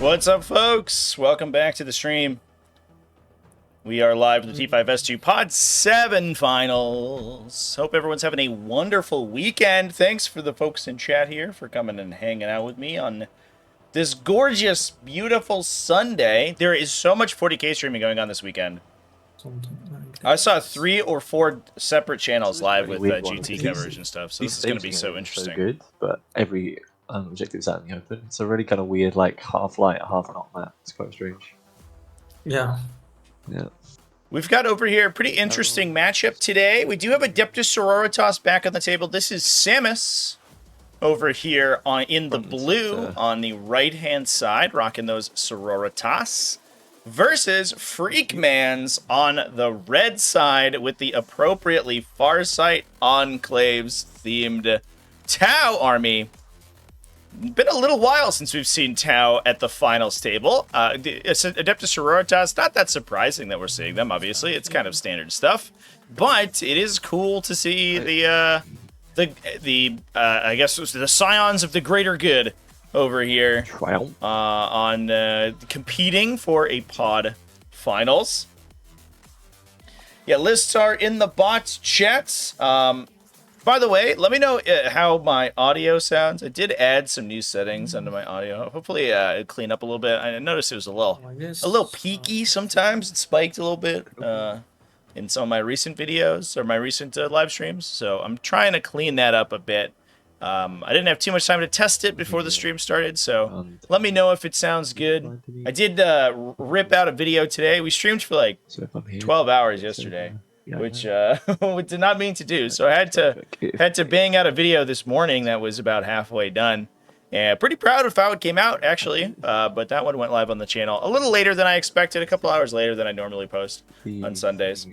What's up, folks? Welcome back to the stream. We are live with the T5S2 Pod 7 finals. Hope everyone's having a wonderful weekend. Thanks for the folks in chat here for coming and hanging out with me on this gorgeous, beautiful Sunday. There is so much 40k streaming going on this weekend. I saw 3 or 4 separate channels live with GT coverage and stuff, so this is going to be so interesting. So good, but every objective's out in the open. It's a really kind of weird, like half light, half not map. It's quite strange. Yeah. Yeah. We've got over here a pretty interesting matchup today. We do have Adeptus Sororitas back on the table. This is Samus over here in the blue on the right-hand side, rocking those Sororitas, versus Freakmans on the red side with the appropriately Farsight Enclaves-themed Tau army. Been a little while since we've seen Tau at the finals table. Adeptus Sororitas, not that surprising that we're seeing them, obviously. It's kind of standard stuff. But it is cool to see I guess the scions of the greater good over here on competing for a pod finals. Yeah, lists are in the bot chats. By the way, let me know how my audio sounds. I did add some new settings under my audio. Hopefully, it'll clean up a little bit. I noticed it was a little peaky sometimes. It spiked a little bit in some of my recent videos or my recent live streams. So I'm trying to clean that up a bit. I didn't have too much time to test it before the stream started, so let me know if it sounds good. I did rip out a video today. We streamed for like 12 hours yesterday. Which we did not mean to do. So I had to bang out a video this morning that was about halfway done. And pretty proud of how it came out, actually. But that one went live on the channel a little later than I expected, a couple hours later than I normally post on Sundays.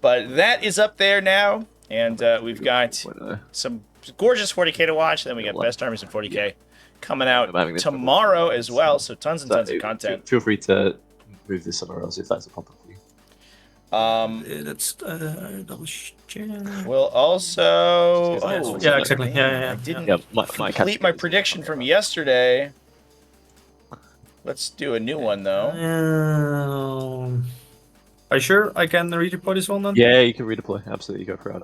But that is up there now, and we've got some gorgeous 40k to watch. Then we got Best Armies in 40k coming out tomorrow as well. So tons and tons of content. Feel free to move this somewhere else if that's a problem for you. Let's double check. We'll also... yeah, exactly. Yeah. I didn't complete my prediction from yesterday. Let's do a new one, though. Are you sure I can redeploy this one then? Yeah, you can redeploy. Absolutely, go for it.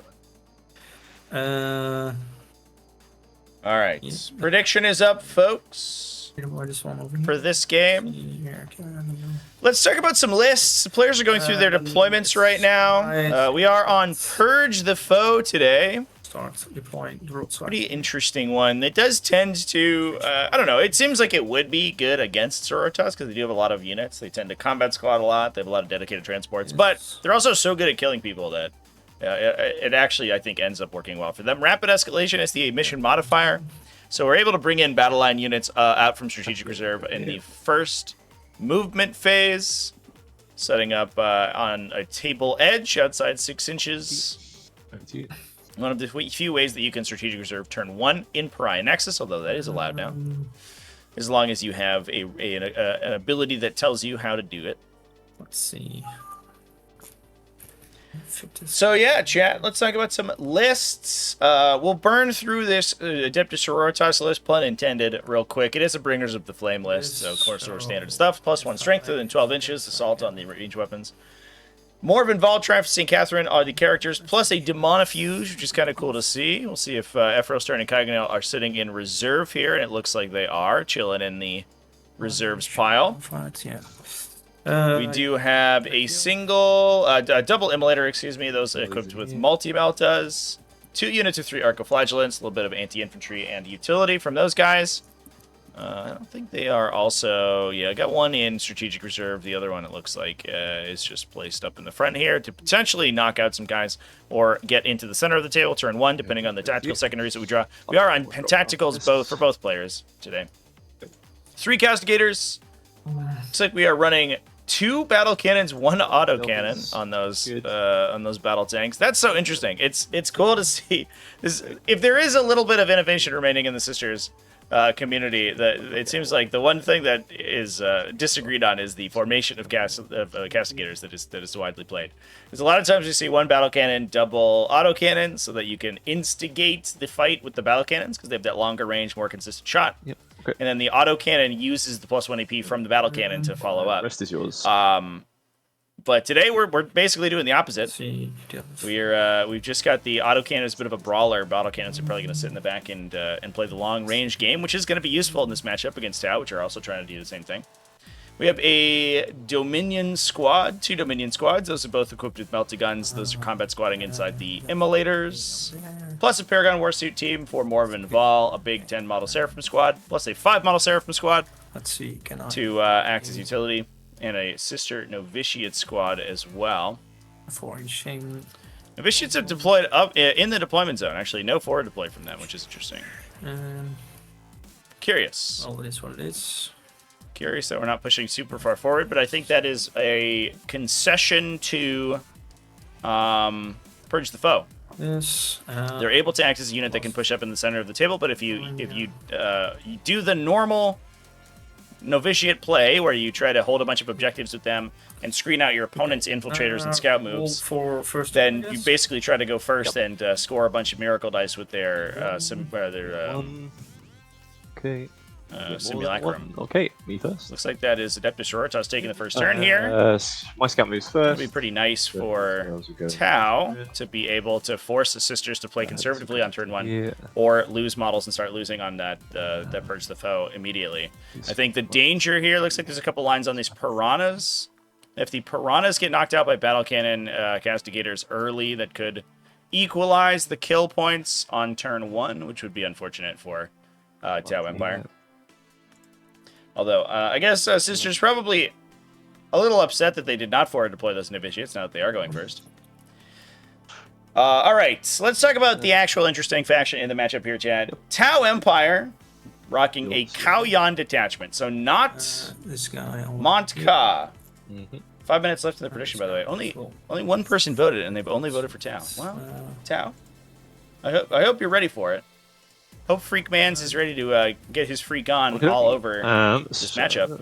All right. Yeah. Prediction is up, folks. This one over here. For this game. Let's talk about some lists. The players are going through their deployments right now. We are on Purge the Foe today. Start deploying the road side. Pretty interesting one. It does tend to, I don't know, it seems like it would be good against Sororitas because they do have a lot of units. They tend to combat squad a lot. They have a lot of dedicated transports. Yes. But they're also so good at killing people that it actually, I think, ends up working well for them. Rapid Escalation is the mission modifier. So we're able to bring in battle line units out from Strategic Reserve in the first movement phase, setting up on a table edge outside 6 inches. One of the few ways that you can Strategic Reserve turn 1 in Pariah Nexus, although that is allowed now, as long as you have an ability that tells you how to do it. Let's see. So yeah, chat, let's talk about some lists. We'll burn through this Adeptus Sororitas list, pun intended, real quick. It is a Bringers of the Flame list, so of course our standard stuff. +1 strength within 12 inches, assault on the range weapons. Morven, Valtrap, St. Catherine are the characters, plus a Demonifuge, which is kind of cool to see. We'll see if Ephraim and Kaganel are sitting in reserve here, and it looks like they are, chilling in the reserves pile. Yeah. We do have a single, double immolator, excuse me, those equipped with multi-meltas, 2 units of 3 arcoflagellants, a little bit of anti-infantry and utility from those guys. I don't think they are also, I got one in Strategic Reserve. The other one, it looks like, is just placed up in the front here to potentially knock out some guys or get into the center of the table, turn 1, depending on the tactical secondaries that we draw. We are on tacticals for both players today. 3 Castigators. Looks like we are running 2 battle cannons, 1 autocannon on those battle tanks. That's so interesting. It's cool to see this. If there is a little bit of innovation remaining in the Sisters, community, that it seems like the one thing that is disagreed on is the formation of castigators that is widely played. Because a lot of times you see one battle cannon double autocannon so that you can instigate the fight with the battle cannons because they have that longer range, more consistent shot. Yep. Okay. And then the autocannon uses the +1 AP from the battle cannon to follow up. Rest is yours. But today we're basically doing the opposite. See, We've just got the autocannon as a bit of a brawler. Battle cannons are probably going to sit in the back and play the long range game, which is going to be useful in this matchup against Tau, which are also trying to do the same thing. We have a Dominion squad, 2 Dominion squads. Those are both equipped with melty guns. Those are combat squatting inside the immolators. Plus a Paragon Warsuit team for more of an Val, a big 10 model Seraphim squad, plus a 5 model Seraphim squad. Let's see, can I to act as utility, and a sister Novitiate squad as well. foraging? Novitiates have deployed up in the deployment zone. Actually, no forward deploy from them, which is interesting. Curious. Oh, it is what it is. Curious that we're not pushing super far forward, but I think that is a concession to purge the foe. Yes. They're able to act as a unit that can push up in the center of the table, but if you do the normal novitiate play where you try to hold a bunch of objectives with them and screen out your opponent's infiltrators and scout moves, for first then you basically try to go first and score a bunch of miracle dice with their Okay. simulacrum. Okay, me first. Looks like that is Adeptus Sororitas taking the first turn here. My scout moves That'd first. be pretty nice for Tau to be able to force the sisters to play conservatively on turn 1, or lose models and start losing on that purge the foe immediately. I think the danger here looks like there's a couple lines on these piranhas. If the piranhas get knocked out by battle cannon castigators early, that could equalize the kill points on turn 1, which would be unfortunate for Tau Empire. Although, I guess Sister's probably a little upset that they did not forward deploy those novitiates, now that they are going first. All right, so let's talk about the actual interesting faction in the matchup here, Chad. Tau Empire rocking a Kaoyan detachment, so not this guy. Montka. 5 minutes left in the prediction, by the way. Only one person voted, and they've only voted for Tau. Well, Tau, I hope you're ready for it. Hope Freak Mans is ready to get his freak on all over this matchup,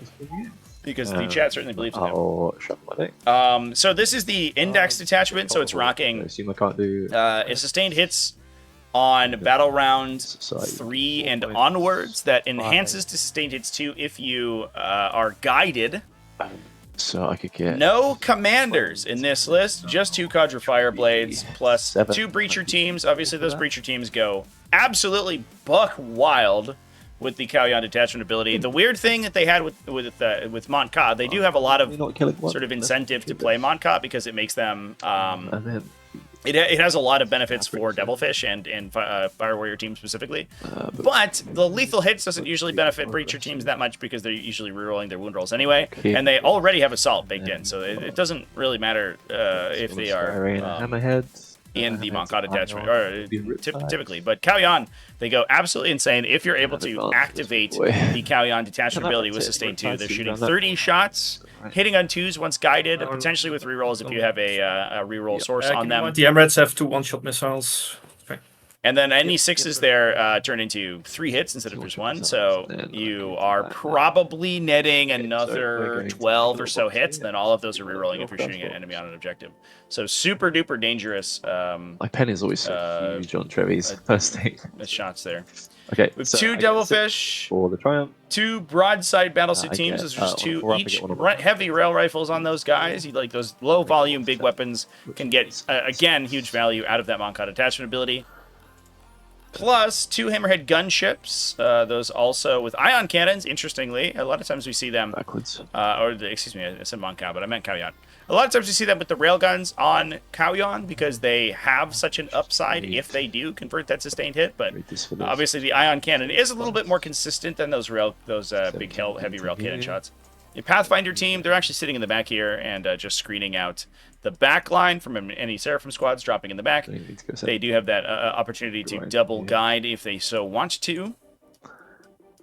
because the chat certainly believes in him. So this is the index detachment, so it's rocking sustained hits on battle round 3 and onwards that enhances to sustained hits 2 if you are guided. So I could get no commanders in this list, just 2 Cadre Fireblades plus 2 Breacher teams. Obviously, those Breacher teams go absolutely buck wild with the Kaoyan detachment ability. The weird thing that they had with Montka, they do have a lot of sort of incentive to play Montka because it makes them it has a lot of benefits for Devilfish and Fire Warrior teams specifically. But the lethal hits doesn't usually benefit Breacher teams that much because they're usually rerolling their wound rolls anyway. And they already have Assault baked in, so it doesn't really matter if they are in the Montka detachment, or typically. But Kaoyan, they go absolutely insane if you're able to activate the Kaoyan detachment ability with Sustain 2. They're shooting 30 shots, hitting on 2s once guided, potentially with rerolls if you have a reroll source on them. The Emirates have 2 one-shot missiles. Okay. And then any 6s there turn into 3 hits instead of just 1, so you are probably netting another 12 or so hits, then all of those are rerolling if you're shooting an enemy on an objective. So super duper dangerous. My pen is always so huge on Trevi's first thing. Shots there. Okay, with 2 Devilfish, for the Triumph, 2 broadside battlesuit teams. Those are just 2 each. Heavy rail rifles on those guys. You like those low volume big weapons can get again huge value out of that Montka detachment ability. Plus 2 Hammerhead gunships. Those also with ion cannons. Interestingly, a lot of times we see them backwards. Excuse me, I said Montka, but I meant Kaoyan. A lot of times we see them with the railguns on Kaoyan because they have such an upside if they do convert that sustained hit. But obviously the ion cannon is a little bit more consistent than those big heavy rail cannon shots. Your Pathfinder team, they're actually sitting in the back here and just screening out the back line from any Seraphim squads dropping in the back. They do have that opportunity to double guide if they so want to.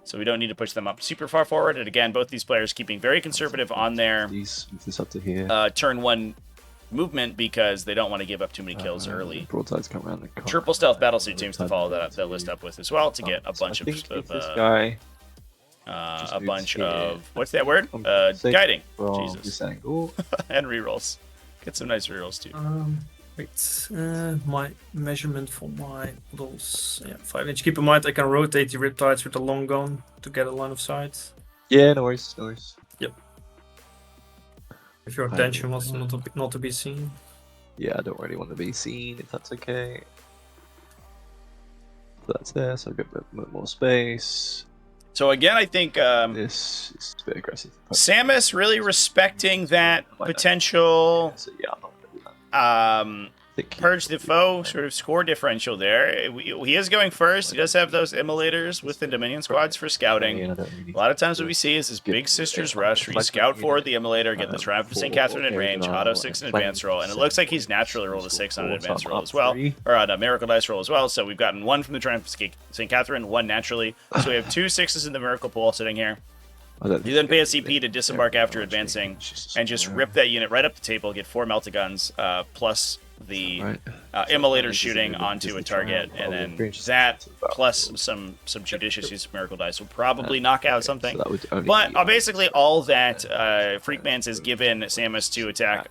So we don't need to push them up super far forward. And again, both these players keeping very conservative on their turn 1 movement because they don't want to give up too many kills early. Broadsides come around the corner. Triple stealth battlesuit teams to follow that list up with as well to get a bunch of this guy a bunch of what's that word? Guiding. Jesus. This angle. And rerolls. Get some nice rerolls too. Wait, my measurement for my models, 5-inch. Keep in mind I can rotate the riptides with the long gun to get a line of sight. Yeah, no worries, no worries. Yep. If your attention was not to be seen. Yeah, I don't really want to be seen, if that's okay. So that's there, so I've got a bit more space. So again, I think this is a bit aggressive. Samus really respecting that potential. So yeah, I'm not gonna do that. Purge the foe sort of score differential there. He is going first. He does have those immolators with the Dominion squads for scouting. A lot of times what we see is this big sisters rush where you scout forward the immolator, get the Triumph of St. Catherine in range, auto 6 in advance roll, and it looks like he's naturally rolled a 6 on an advance roll as well, or on a miracle dice roll as well. So we've gotten 1 from the Triumph of St. Catherine, 1 naturally. So we have 2 6s in the miracle pool sitting here. You then pay a CP to disembark after advancing and just rip that unit right up the table, get 4 meltaguns, plus the immolator shooting onto a target, and then that plus some judicious use of miracle dice will probably knock out something. But basically all that Freakmans has given Samus to attack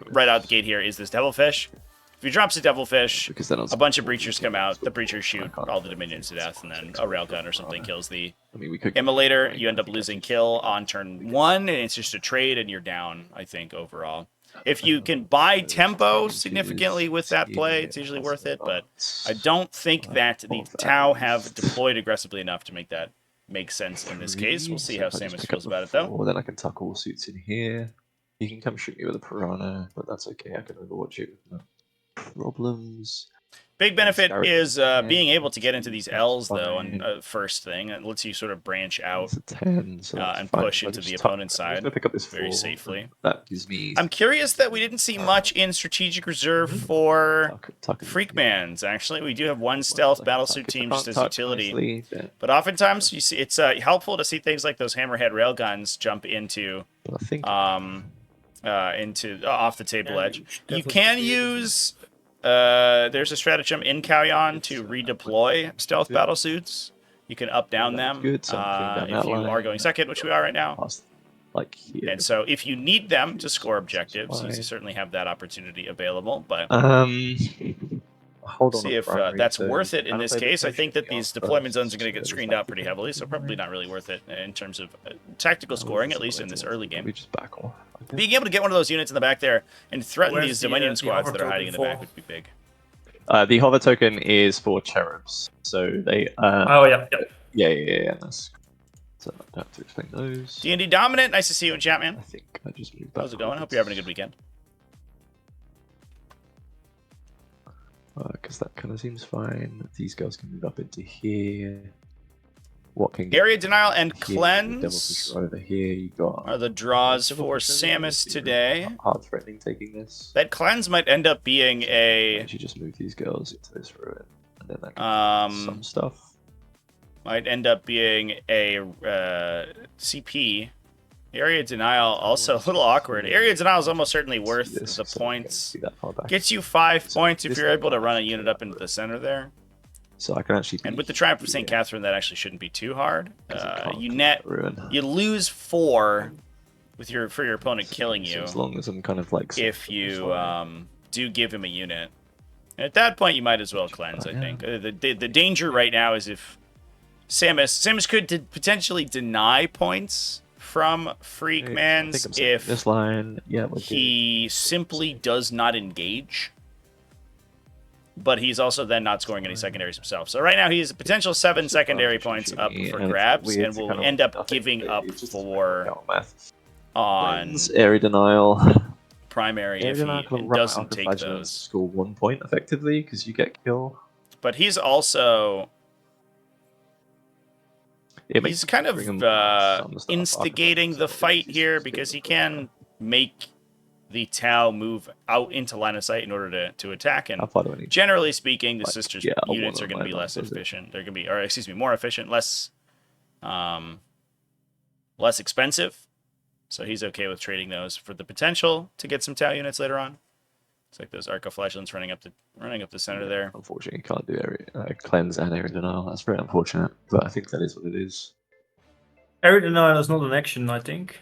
right out the gate here is this Devilfish. If he drops a Devilfish, a bunch of Breachers come out, the Breachers shoot all the Dominions to death, and then a Railgun or something kills the Immolator. You end up losing kill on turn 1, and it's just a trade, and you're down, I think, overall. If you can buy tempo significantly with that play, it's usually worth it, but I don't think that the Tau have deployed aggressively enough to make that make sense in this case. We'll see how Samus feels about it, though. Well, then I can tuck all suits in here. You can come shoot me with a Piranha, but that's okay. I can overwatch it with no problems. Big benefit is being able to get into these L's, though, on first thing. It lets you sort of branch out 10, so and push into the opponent's side pick up this very safely. That gives me... I'm curious that we didn't see much in Strategic Reserve for Freakmans, actually. We do have 1 stealth battlesuit team just as utility. But oftentimes, you see it's helpful to see things like those Hammerhead railguns jump into off the table edge. You can use... there's a stratagem in Kauyon to redeploy stealth battlesuits. You can up-down them if you are going second, which we are right now. And so if you need them to score objectives, you certainly have that opportunity available. But see if that's worth it in this case. I think that these deployment zones are going to get screened out pretty heavily, so probably not really worth it in terms of tactical scoring, at least in this early game. Being able to get one of those units in the back there and threaten these Dominion squads that are hiding in the back would be big. The hover token is for cherubs, so they... Yeah. That's... So I don't have to explain those. D&D Dominant, nice to see you in chat, man. I think I just moved back. How's it going? Hope you're having a good weekend. Because that kind of seems fine. These guys can move up into here. What can Area Denial and here, Cleanse right over here. You got are the draws for Samus today. Hard threatening taking this. That Cleanse might end up being a... You just move these girls into this ruin, and then that can do some stuff. Might end up being a CP. Area Denial also a little awkward. Area Denial is almost certainly worth the points. Gets you 5 points if you're able to run a unit up into the center there. So I can actually... And with the Triumph of St. Catherine, that actually shouldn't be too hard. You lose 4 with for your opponent killing you. So as long as I'm kind of like... If you do give him a unit. And at that point, you might as well cleanse, I think. The danger right now is if Samus could potentially deny points from Freakmans if this line, he simply does not engage. But he's also then not scoring any secondaries himself. So right now he has a potential 7 secondary points up for grabs, and will end up giving up 4 on Area Denial primary if he doesn't take those. Score 1 point effectively because you get kill. But he's also... He's kind of instigating the fight here because he can make the Tau move out into line of sight in order to attack. And generally speaking, the sisters units are going to be less efficient. They're going to be, or excuse me, more efficient, less expensive. So he's okay with trading those for the potential to get some Tau units later on. It's like those Arcoflagellants running up the center there. Unfortunately, you can't do cleanse and area denial. That's very unfortunate, but I think that is what it is. Area denial is not an action, I think.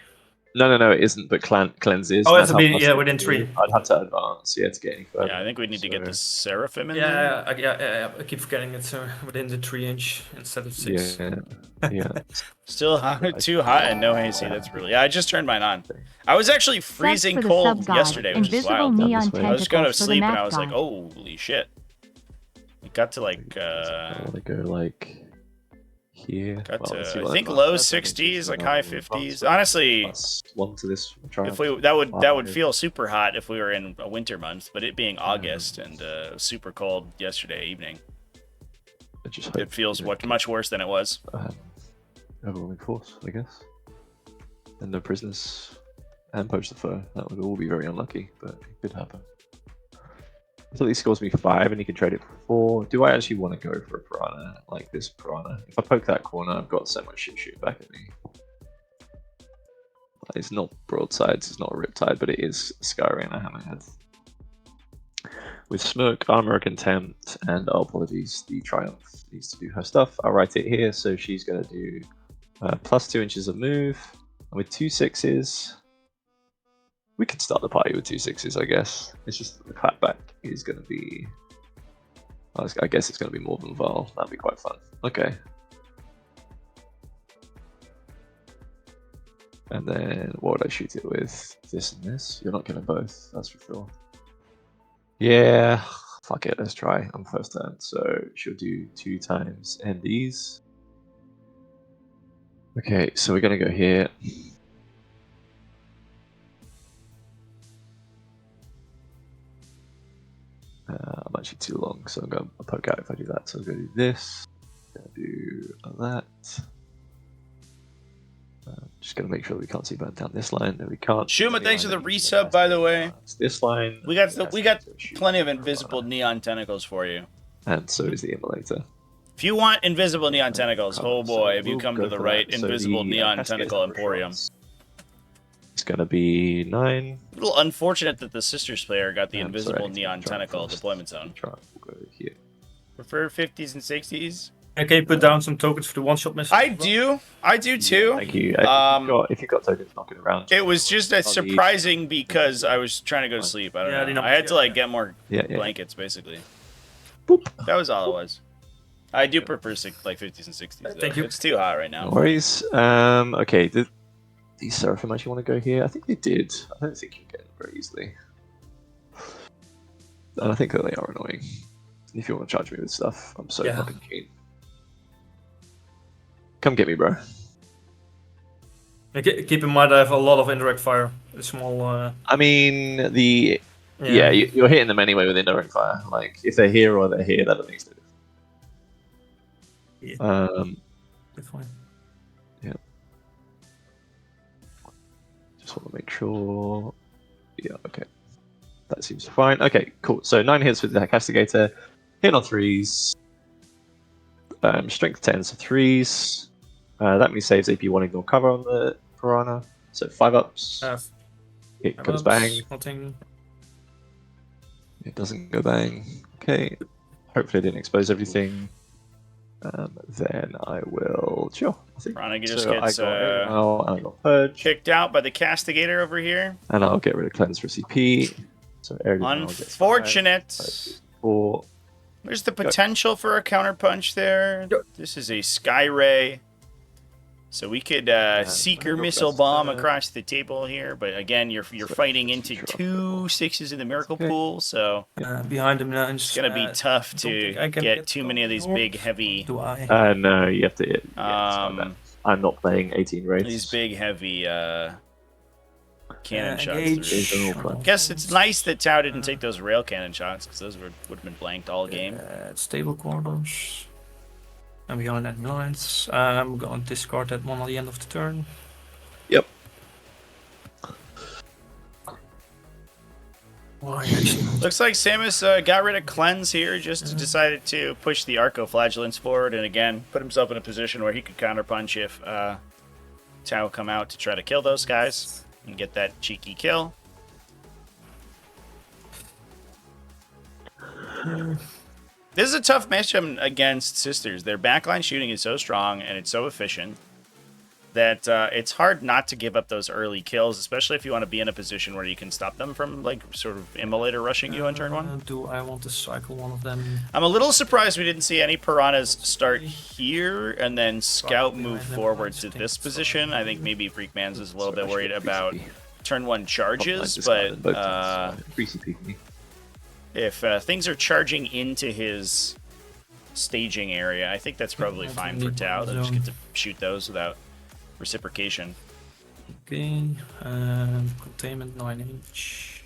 No, it isn't. But cleanse is. Oh, it has to be within 3. I'd have to advance, to get any further. Yeah, I think we need to get the Seraphim in there. Yeah. I keep forgetting it's within the 3-inch instead of 6. Yeah. Still too hot and no AC. That's really. Yeah, I just turned mine on. I was actually freezing cold yesterday, which is wild. I was going to sleep and I was like, holy shit. It got to like. I want to go like. Here. Got to, I think low 60s, like high 50s. Honestly, +1 to this. If that would feel super hot if we were in a winter month, but it being August and super cold yesterday evening, it feels much worse than it was. Overwhelming force, I guess. And no prisoners and poach the foe. That would all be very unlucky, but it could happen. So at least scores me 5 and you can trade it for 4. Do I actually want to go for a piranha like this piranha? If I poke that corner, I've got so much shit shoot back at me. It's not broadsides, it's not a riptide, but it is Skyray and a hammerhead. With smoke, armor, contempt, and apologies, the Triumph needs to do her stuff. I'll write it here, so she's going to do +2 inches of move. And with 2 6s, we can start the party with 2 6s, I guess. It's just the clapback is going to be... I guess it's going to be more than Val. That'd be quite fun. Okay. And then what would I shoot it with? This and this? You're not getting both, that's for sure. Yeah, fuck it, let's try. I'm first turn, so she'll do 2 times NDs. Okay, so we're going to go here. I'm actually too long, so I'm going to poke out if I do that. So I'm going to do this. I'm going to do that. Just going to make sure that we can't see burn down this line. No, we can't. Shuma, thanks for the resub, by the way. It's this line. We got plenty of invisible neon tentacles for you. And so is the immolator. If you want invisible neon tentacles, oh boy, have you come to the right invisible neon tentacle emporium. It's going to be 9. A little unfortunate that the Sisters player got the invisible neon tentacle deployment zone. We'll go here. Prefer 50s and 60s? Okay, put down some tokens for the one-shot missile. I do too. Thank you. If you've got tokens knocking around. It was just surprising because I was trying to go to sleep. I don't know. I had to get more blankets, basically. Boop. That was all it was. I do prefer 50s and 60s. Though. Thank you. It's too hot right now. No worries. Okay. Did these Seraphim actually want to go here? I think they did. I don't think you get them very easily. And I think that they are annoying. If you want to charge me with stuff, I'm so fucking keen. Come get me, bro. Keep in mind I have a lot of indirect fire. A small... I mean, you're hitting them anyway with indirect fire. Like, if they're here or they're here, that doesn't make sense. That's fine. Yeah. Just want to make sure... Yeah, okay. That seems fine. Okay, cool. So 9 hits with the Castigator. Hit on 3s. Strength 10, so 3s. That means saves AP 1 ignore cover on the Piranha. So 5 ups. It goes bang. Nothing. It doesn't go bang. Okay. Hopefully it didn't expose everything. Then I will chill. Piranha just gets I got Purge. kicked out by the Castigator over here. And I'll get rid of Cleanse for CP. So unfortunate. 4. There's the potential for a counterpunch there. This is a Sky Ray. So we could Seeker Missile Bomb across the table here. But again, you're fighting into 2 6s in the Miracle Pool. So behind him now. It's going to be tough to get too many of these big, heavy... No, you have to... I'm not playing 18 raids. These big, heavy... cannon shots. I guess it's nice that Tau didn't take those rail cannon shots because those would have been blanked all game. Stable quarters. And we on enemy lines. I'm going to discard that one at the end of the turn. Yep. Looks like Samus got rid of Cleanse here, just decided to push the Arcoflagellants forward and again put himself in a position where he could counterpunch Tau come out to try to kill those guys and get that cheeky kill. This is a tough matchup against Sisters. Their backline shooting is so strong and it's so efficient that it's hard not to give up those early kills, especially if you want to be in a position where you can stop them from, like, sort of immolator rushing you on turn 1. Do I want to cycle one of them? I'm a little surprised we didn't see any piranhas start here and then scout move forward to this position. I think maybe Freakman's is a little bit worried about turn 1 charges, but if things are charging into his staging area, I think that's probably fine for Tau. They'll just get to shoot those without reciprocation. Okay, containment 9-inch.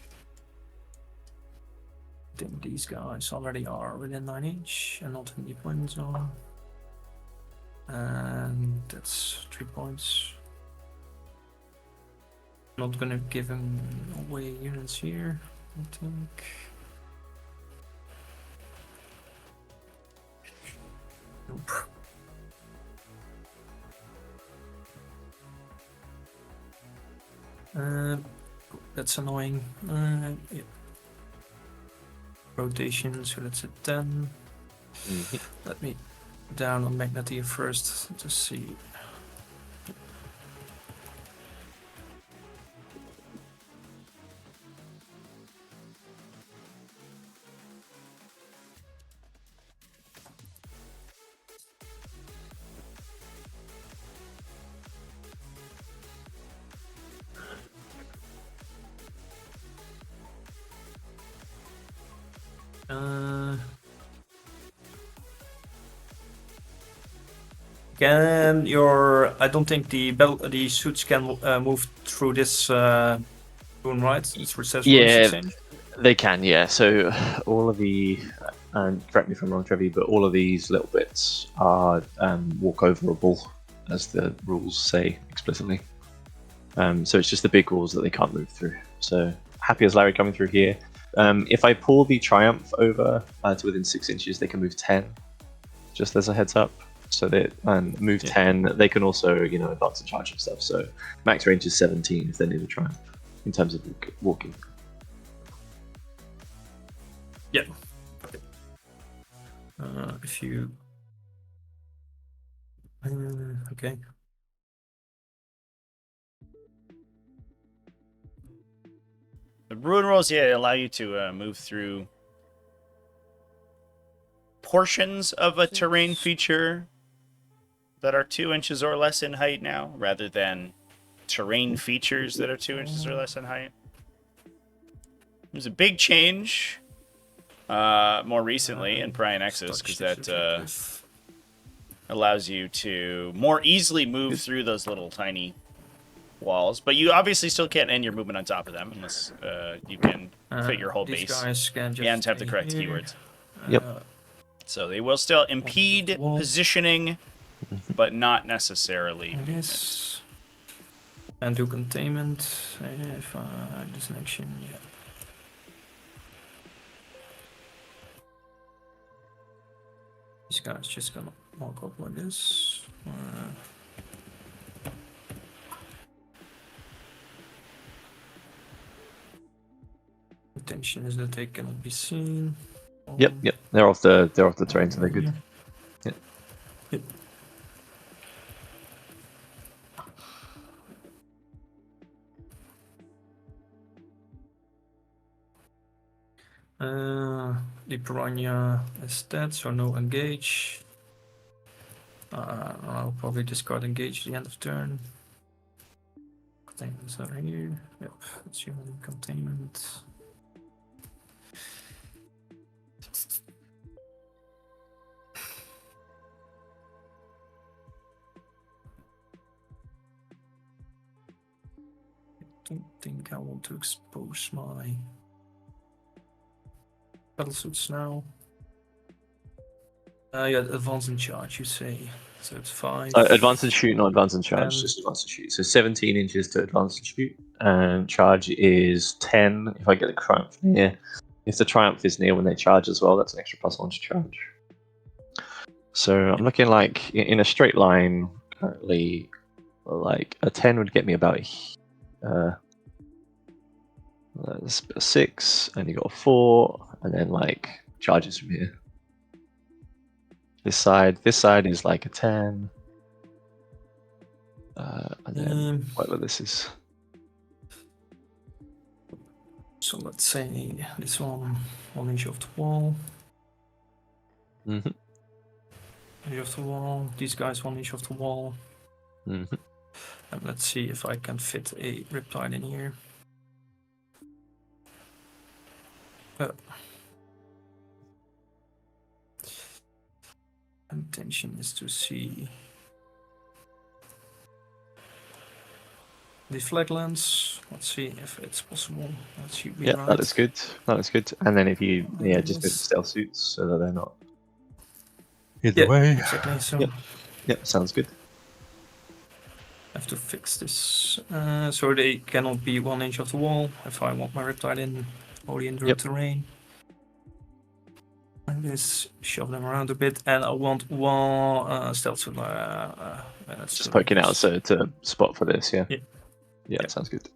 I think these guys already are within 9-inch and not in the deployment zone. And that's 3 points. Not gonna give him away units here, I think. Nope. That's annoying. Yeah. Rotation, so that's a 10. Let me down on Magnetia first to see. Can your... I don't think the suits can move through this room, right? It's recessed. Yeah, they can. Yeah. So all of the, and correct me if I'm wrong, Trevi, but all of these little bits are walkoverable, as the rules say explicitly. So it's just the big walls that they can't move through. So happy as Larry coming through here. If I pull the Triumph over to within 6 inches, they can move 10. Just as a heads up. So they move 10. They can also, you know, advance and charge and stuff. So max range is 17 if they need a Triumph in terms of walking. Yeah. Okay. If you... okay. The Ruin Rolls, allow you to move through portions of a terrain feature that are 2 inches or less in height now, rather than terrain features that are 2 inches or less in height. There's a big change more recently in Pariah Nexus, because that allows you to more easily move through those little tiny walls, but you obviously still can't end your movement on top of them unless you can fit your whole base and have the correct keywords. Yep. So they will still impede positioning, but not necessarily. Yes. And do containment if disconnection. Yeah. This guy's just gonna walk up like this. Intention is that they cannot be seen. Yep. They're off the terrain, so they're good. Yep. The Piranha is dead, so no engage. I'll probably discard engage at the end of turn. Containments are here. Yep, that's your containment. I don't think I want to expose my battlesuits now. Yeah, advance and charge, you say. So it's 5. Advance and shoot, not advance and charge, just advance and shoot. So 17 inches to advance and shoot. And charge is 10 if I get the Triumph near. If the Triumph is near when they charge as well, that's an extra +1 to charge. So I'm looking like in a straight line currently. like a 10 would get me about a 6, and you got a 4, and then like charges from here. This side is like a 10, and then whatever this is. So let's say this one 1 inch off the wall. Mm-hmm. Inch off the wall. These guys 1 inch off the wall. Mm-hmm. And let's see if I can fit a riptide in here. Intention is to see the flatlands. Let's see if it's possible. That should be Yeah, right. that is good. That is good. And then if you just do the stealth suits so that they're not in the way. Exactly. So Yep, sounds good. I have to fix this so they cannot be 1 inch off the wall if I want my riptide in only in the terrain. And just shove them around a bit, and I want one stealth suit. Just poking out so to spot for this, yeah. Yeah, sounds good.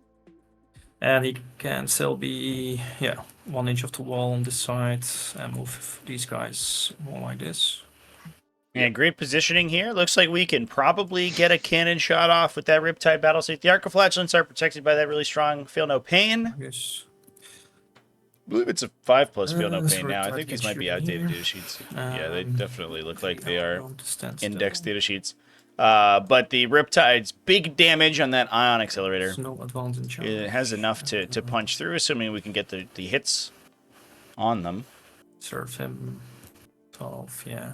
And he can still be 1 inch off the wall on this side and move these guys more like this. And great positioning here. Looks like we can probably get a cannon shot off with that Riptide battle suit. The Arcoflatulence are protected by that really strong Feel No Pain. Yes. I believe it's a 5+ Feel No Pain so now. I think these might be outdated data sheets. Yeah, they definitely look like they are indexed data sheets. But the Riptide's big damage on that Ion Accelerator. There's no advantage. It has enough to punch through, assuming we can get the hits on them. Serve him 12, yeah.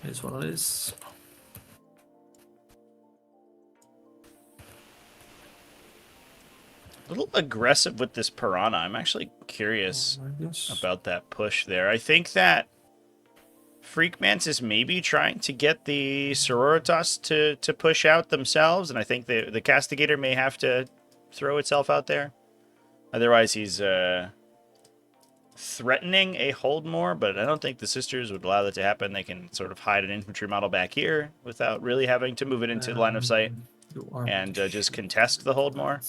It is what it is. A little aggressive with this Piranha. I'm actually curious about that push there. I think that Freakmans is maybe trying to get the Sororitas to push out themselves, and I think the Castigator may have to throw itself out there. Otherwise, he's threatening a hold more, but I don't think the Sisters would allow that to happen. They can sort of hide an infantry model back here without really having to move it into line of sight and just contest the hold more.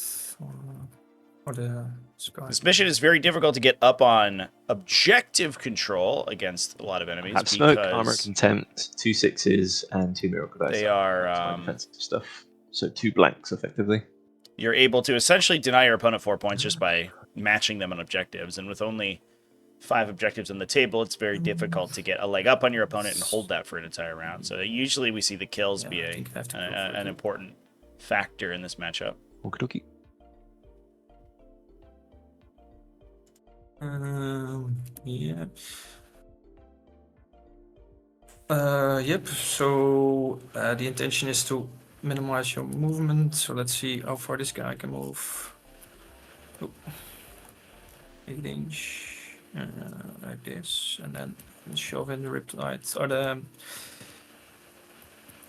This mission is very difficult to get up on objective control against a lot of enemies. Have smoke, armor, contempt, 2 6s, and 2 miracle dice. They are defensive stuff. So 2 blanks, effectively. You're able to essentially deny your opponent 4 points just by matching them on objectives, and with only 5 objectives on the table, it's very difficult to get a leg up on your opponent and hold that for an entire round. So usually we see the kills be an important factor in this matchup. Okie dokie. Yeah. Yep. So the intention is to minimize your movement. So let's see how far this guy can move. Oh. 8 inch, like this, and then shove in the riptide or the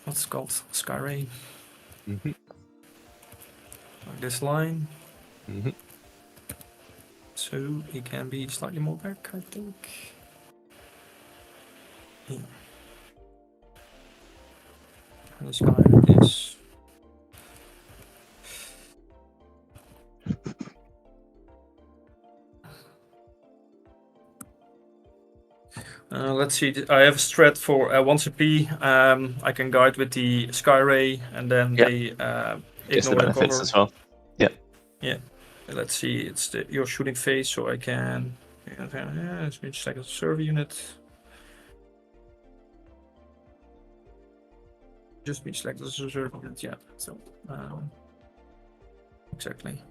what's it called, sky ray. Mm-hmm. Like this line. Mm-hmm. So he can be slightly more back, I think. Yeah. And this guy like this. Let's see. I have a strat for 1 CP. I can guide with the sky ray, and then they ignore the cover as well. Yeah. Yeah. Let's see. It's your shooting phase, so I can. It's just like a server unit. Just be selected as a server unit. Yeah. So exactly.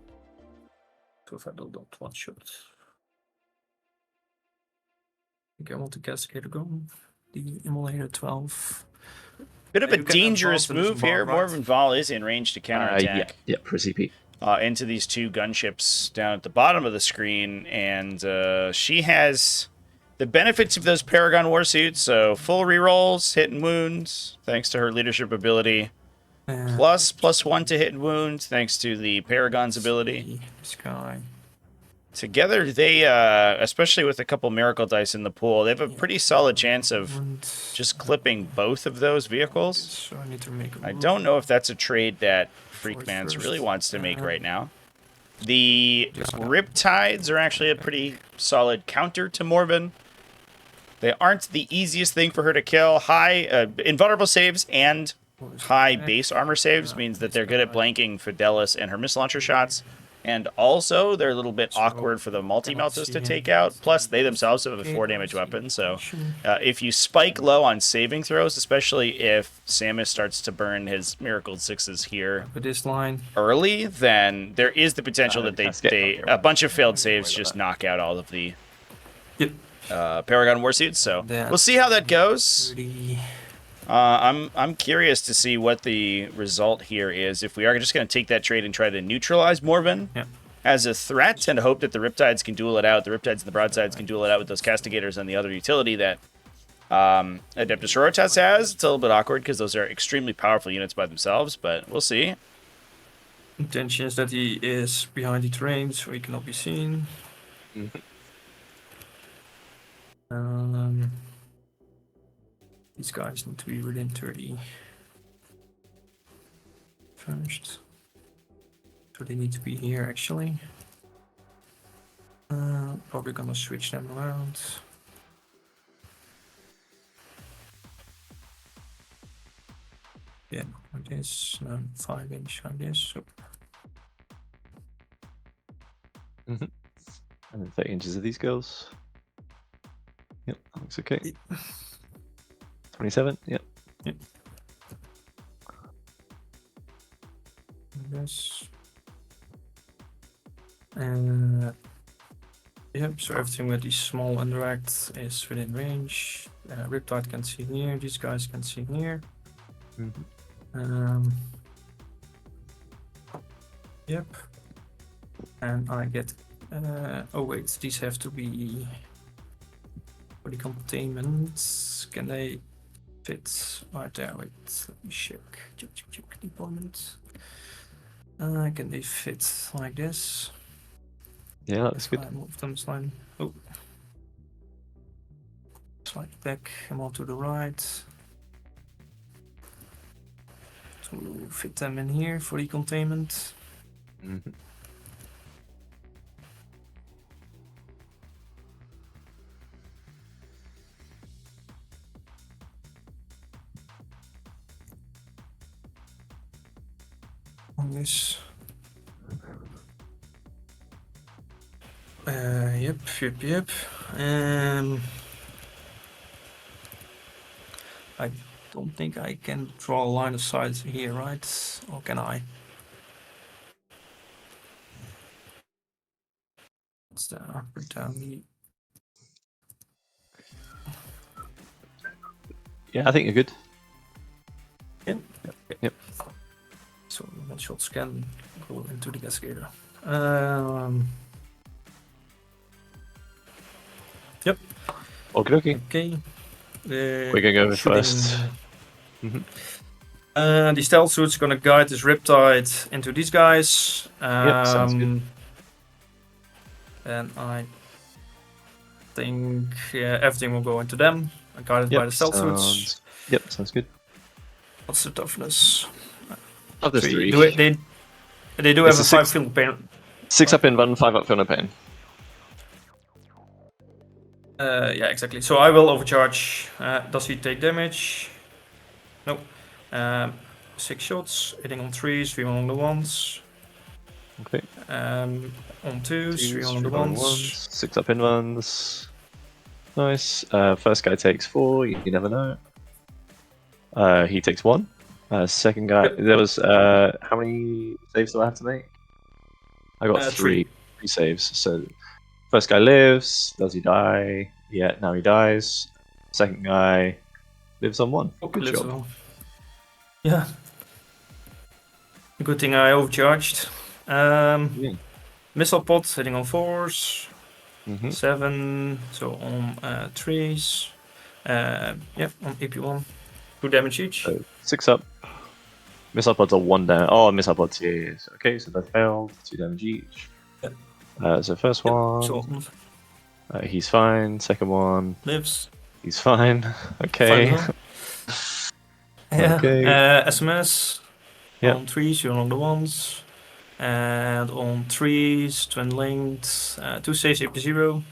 So if I don't one shot. I think I want to Castigator go. The Immolator 12. Bit of a dangerous move here. Morvenval is in range to counterattack. Yeah, for CP. Into these 2 gunships down at the bottom of the screen, and she has the benefits of those Paragon warsuits, so full rerolls, hit and wounds, thanks to her leadership ability, +1 to hit and wounds, thanks to the Paragon's ability. This guy. Together, they, especially with a couple miracle dice in the pool, they have a pretty solid chance of just clipping both of those vehicles. So I need to make a I don't know if that's a trade that Freakmans really wants to make right now. The Riptides are actually a pretty solid counter to Morbin. They aren't the easiest thing for her to kill. High invulnerable saves and high base armor saves means that they're good at blanking Fidelis and her missile launcher shots. And also, they're a little bit awkward for the multi-meltas to take out. Plus, they themselves have a 4 damage weapon. So, if you spike low on saving throws, especially if Samus starts to burn his Miracle 6s here early, then there is the potential that they a bunch of failed saves just knock out all of the Paragon Warsuits. So, we'll see how that goes. I'm curious to see what the result here is. If we are just going to take that trade and try to neutralize Morbin as a threat and hope that the Riptides can duel it out. The Riptides and the Broadsides can duel it out with those Castigators and the other utility that Adeptus Sororitas has. It's a little bit awkward because those are extremely powerful units by themselves, but we'll see. Intention is that he is behind the terrain, so he cannot be seen. These guys need to be within 30 first. So they need to be here actually. Probably gonna switch them around. Yeah, like this, 5-inch like this. So. And then 30 inches of these girls. Yep, that looks okay. 27, yep. This. Yep, so everything with these small underacts is within range. Riptide can see here, these guys can see here. Yep. And I get... oh wait, these have to be... For the containment, can they fit right there? Wait, let me check deployment. Can they fit like this? Yeah, that's good. I move them slide. Oh, slide back and on to the right. To fit them in here for the containment. On this. Yep. I don't think I can draw a line of sight here, right? Or can I? Let's put down the... Yeah, I think you're good. Yep. So one shot scan go into the cascade. Yep. Okay. Okay. We're gonna go first. The stealth suit's gonna guide this Riptide into these guys. Yep, sounds good. And I think everything will go into them, guided by the stealth suits. Yep, sounds good. What's the toughness? Toughness 3. They do have a 5 field pain. 6 up in 1, 5 up field pain. Yeah, exactly. So I will overcharge. Does he take damage? No. 6 shots, hitting on 3s, 3 on the 1s. Okay. On 2s, 3 on the 1s. 6 up in 1s. Nice. First guy takes 4, you never know. He takes 1. Second guy, there was, how many saves do I have to make? I got 3 saves. So, first guy lives, does he die? Yeah, now he dies. Second guy lives on 1. Good job. Well. Yeah. Good thing I overcharged. Missile pot hitting on 4s. 7, so on 3s. Yeah, on AP1. 2 damage each. So 6 up. Missile pods are 1 down. Oh, missile pods, yes. Okay, so that failed. 2 damage each. So first Yep. one, So he's fine. Second one, lives. he's fine. Fine Okay. as well. Yeah. Okay. SMS. Yep. On 3s, you're on the ones. And on 3s, twin linked. 2 saves, AP0.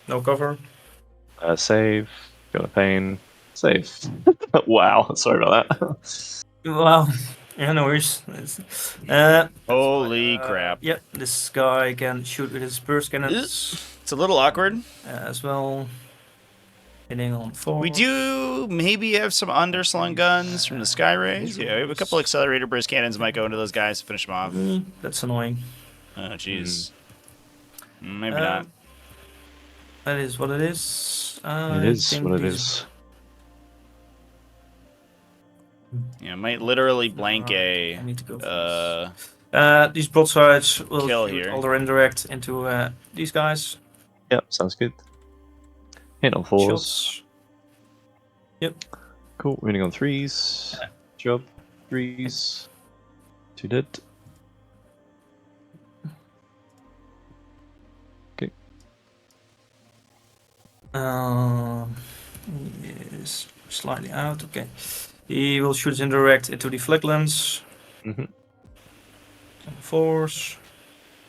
No cover. Save. Got a pain. Save. Wow. Sorry about that. Wow. Yeah, no worries. Holy crap. Yep, this guy can shoot with his burst cannons It's a little awkward. as well. Hitting on 4. We do maybe have some underslung guns from the Sky Rays. Yeah, we have a couple accelerator burst cannons might go into those guys to finish them off. That's annoying. Oh, jeez. Maybe not. That is what it is. It is what it is. Yeah, might literally blank I need to go these broadsides will kill shoot here. all their indirect into these guys. Yep, sounds good. Hit on 4s. Shots. Yep. Cool. Winning on 3s. Job. 3s. 2 dead. Okay. Is slightly out. Okay. He will shoot his indirect into the flaglens. Force.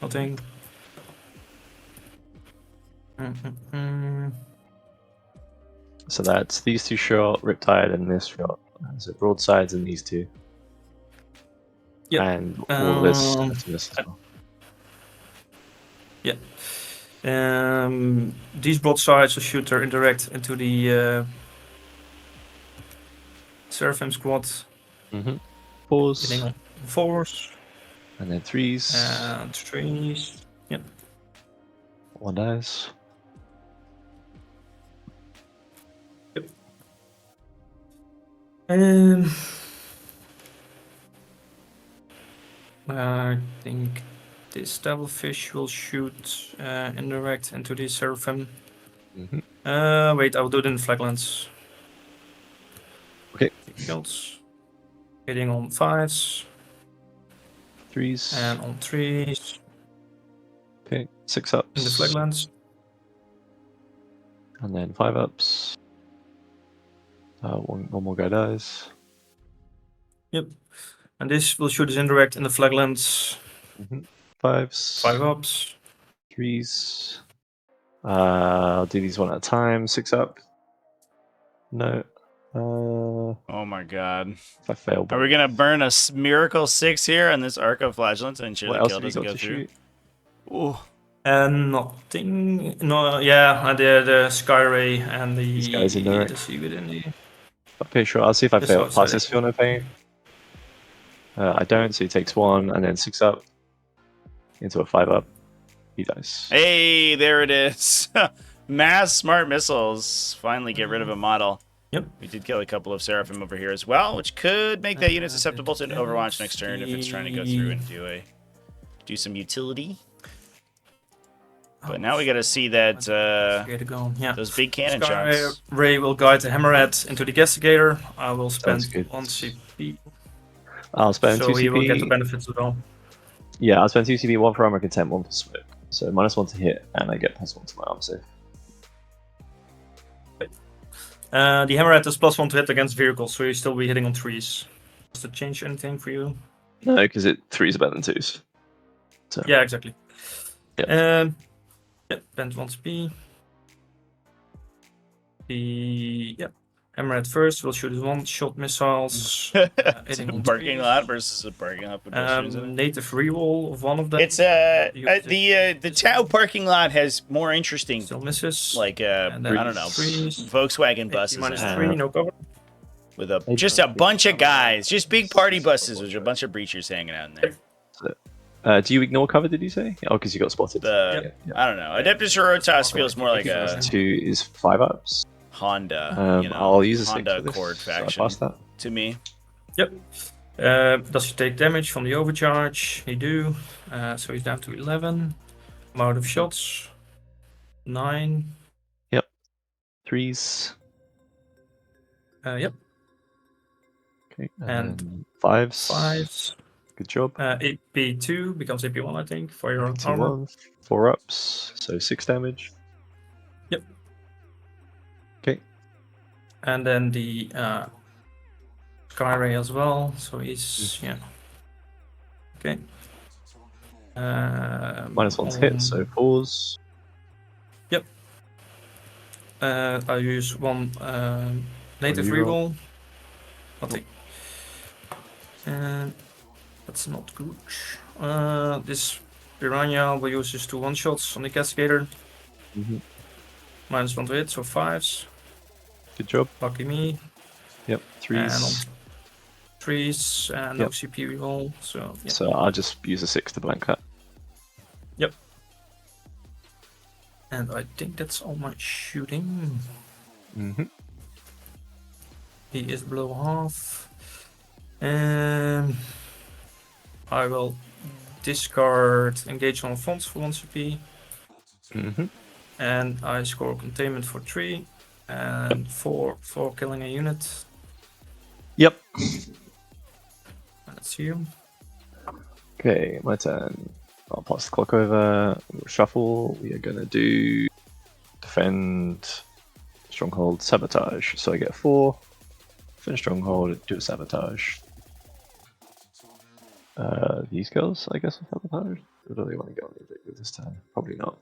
Nothing. So that's these 2 shot, Riptide, and this shot. So broadsides and these 2. Yep. And all of this as well. Yeah. These broadsides will shoot their indirect into the Seraphim squad. Pause. Hitting on 4s. And then 3s. And 3s. Yep. 1 dies. Yep. I think this devilfish will shoot indirect into the Seraphim. Wait, I'll do it in flaglens. Okay. Shots. Hitting on 5s. 3s. And on 3s. Okay. 6 ups. In the flaglens. And then 5 ups. One more guy dies. Yep. And this will shoot his indirect in the flaglens. 5s. 5 ups. 3s. I'll do these one at a time. 6 up. No. Oh my god. If I fail. Are we gonna burn a miracle 6 here on this Arc of Flagellants and ensure the kill doesn't go through? Ooh. Nothing. No, yeah, the Sky Ray and the. These guys in there. Okay, sure. I'll see if I fail. Pass this feel no pain. I don't, so he takes 1 and then 6 up into a 5 up. He dies. Hey, there it is. Mass smart missiles. Finally get rid of a model. Yep. We did kill a couple of Seraphim over here as well, which could make that unit susceptible to an Overwatch next turn if it's trying to go through and do some utility. But now we got to see that those big cannon shots. Ray will guide the Hammerhead into the Gastigator. I will spend 1 CP. I'll spend 2 CP. So he will get the benefits as well. Yeah, I'll spend 2 CP, 1 for armor content, 1 for smoke. So -1 to hit, and I get +1 to my arm save. The Hammerhead is +1 to hit against vehicles, so you still be hitting on 3s. Does that change anything for you? No, because 3 is better than 2s. So. Yeah, exactly. Yep. Bend 1 SP. Hammerhead first will shoot his 1-shot missiles. It's a parking lot versus a parking lot with native reroll of 1 of them. It's the Tau parking lot has more interesting. Still misses. Like I don't know, Volkswagen buses. -3, no cover. With just a bunch of guys, just big party buses with a bunch of breachers hanging out in there. Do you ignore cover, did you say? Oh, because you got spotted. I don't know. Adeptus Sororitas feels more like a 2 is 5 ups. Honda. I'll use a Honda Accord faction. So to me. Yep. Does he take damage from the overcharge? He do. So he's down to 11. Amount of shots. 9. Yep. 3s. Yep. Okay. And 5s. 5s. Good job. AP2 becomes AP1, I think, for your armor. AP1, 4 ups, so 6 damage. Yep. Okay. And then the Sky Ray as well. So he's yeah. Okay. -1's hit, so 4s. Yep. I use one native reroll. reroll. Nothing. And that's not good. This Piranha will use his 2 1-shots on the Castigator. -1 to hit, so 5s. Good job. Lucky me. Yep, 3s. And on 3s and no CP reroll. So yeah. So I'll just use a 6 to blank that. Yep. And I think that's all my shooting. He is below half. And I will discard engage on fonts for 1 CP. And I score containment for 3 and 4 for killing a unit. Yep. Let's see you. Okay, my turn. I'll pass the clock over. We'll shuffle. We are gonna do defend, stronghold, sabotage. So I get 4. Defend stronghold, do a sabotage. These girls, I guess, are sabotage. Or do they want to go on the objective this time? Probably not.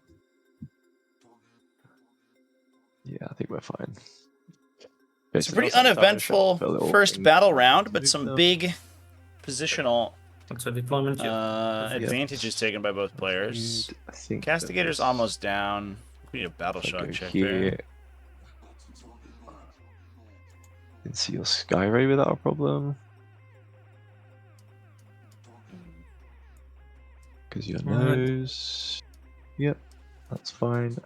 Yeah, I think we're fine. It's a pretty uneventful first battle round, but some big positional deployment, advantages taken by both players. Castigator's almost down. We need a battle shock check there. You can see your Sky Ray without a problem. Because your nose. Yep, that's fine.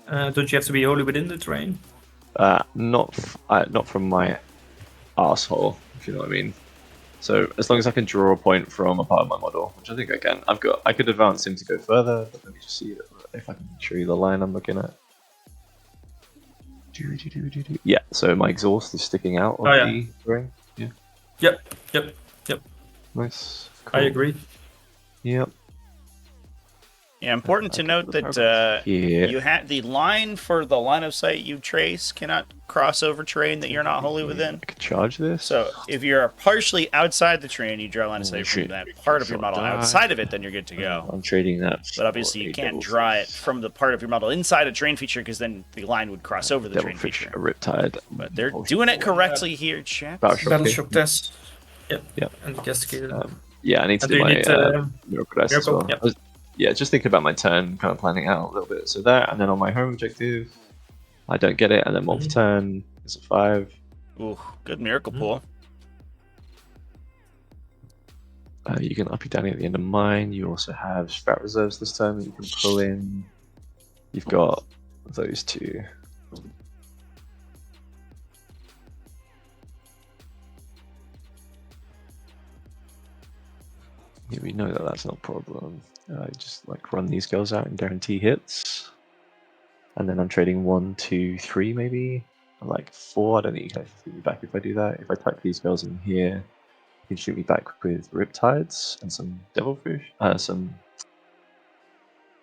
Don't you have to be wholly within the terrain? Not from my asshole, if you know what I mean. So as long as I can draw a point from a part of my model, which I think I can, I could advance him to go further. But let me just see if I can show you the line I'm looking at. Yeah, so my exhaust is sticking out of the ring. Yeah. Yep. Nice. I Cool. agree. Yep. Yeah, important to note that you had the line for the line of sight you trace cannot cross over terrain that you're not wholly within. I could charge this. So if you're partially outside the terrain, you draw a line of sight from that part of your model outside of it, then you're good to go. I'm trading that. But obviously you can't draw it from the part of your model inside a terrain feature because then the line would cross over the terrain feature. A Riptide. But they're doing it correctly here, chat. Battle shock test. Yep. And the Castigator. Yeah, I need to do my miracle dice as well. Yep. Yeah, just thinking about my turn, kind of planning out a little bit. So that, and then on my home objective, I don't get it, and then multi turn is a 5. Ooh, good miracle pull. You can uppy downy at the end of mine. You also have strat reserves this time that you can pull in. You've got those 2. Yeah, we know that that's not a problem. Just like run these girls out and guarantee hits. And then I'm trading 1, 2, 3 maybe. Or like 4. I don't think you can actually shoot me back if I do that. If I tuck these girls in here, you can shoot me back with Riptides and some Devilfish. I'm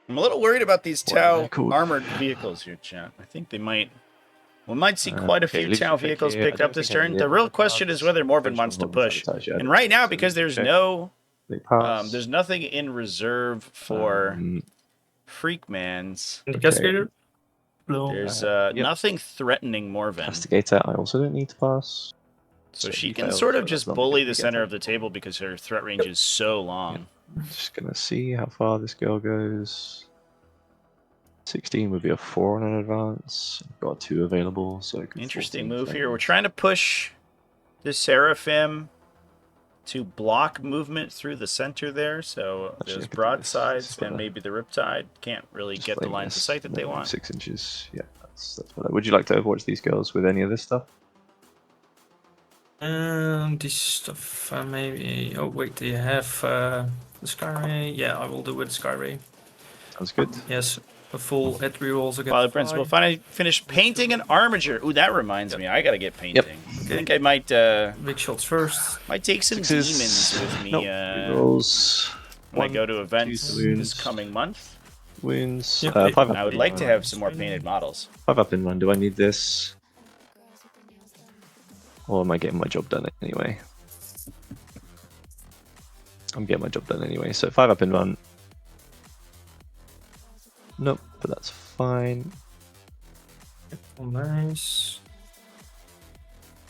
a little worried about these Tau armored vehicles here, chat. I think we might see quite a few Tau vehicles picked up this turn. The real question is whether Morven wants to push. And right now, because there's there's nothing in reserve for Freakmans. Castigator? There's nothing threatening Morven. Castigator, I also don't need to pass. So she can sort of just bully the center of the table because her threat range is so long. Yeah. Just gonna see how far this girl goes. 16 would be a 4 on an advance. I've got 2 available, so interesting move here. We're trying to push the Seraphim to block movement through the center there, so those broadsides and maybe the Riptide can't really get the lines of sight that they want. 6 inches, yeah, that's what would you like to overwatch these girls with any of this stuff? This stuff, maybe. Oh, wait, do you have the Sky Ray? Yeah, I will do with Sky Ray. Sounds good. Yes. a full hit rerolls against Pilot principal. Finally finished painting an armature. Ooh, that reminds me. I gotta get painting. I think I might big shots first. might take some Sixes. demons with me. Nope. Rerolls. When I go to events two this coming month. Wounds. Yep. 5 up. I would like to have some more painted models. 5 up in 1. Do I need this? Or am I getting my job done anyway? I'm getting my job done anyway. So 5 up in 1. Nope, but that's fine. Oh, nice.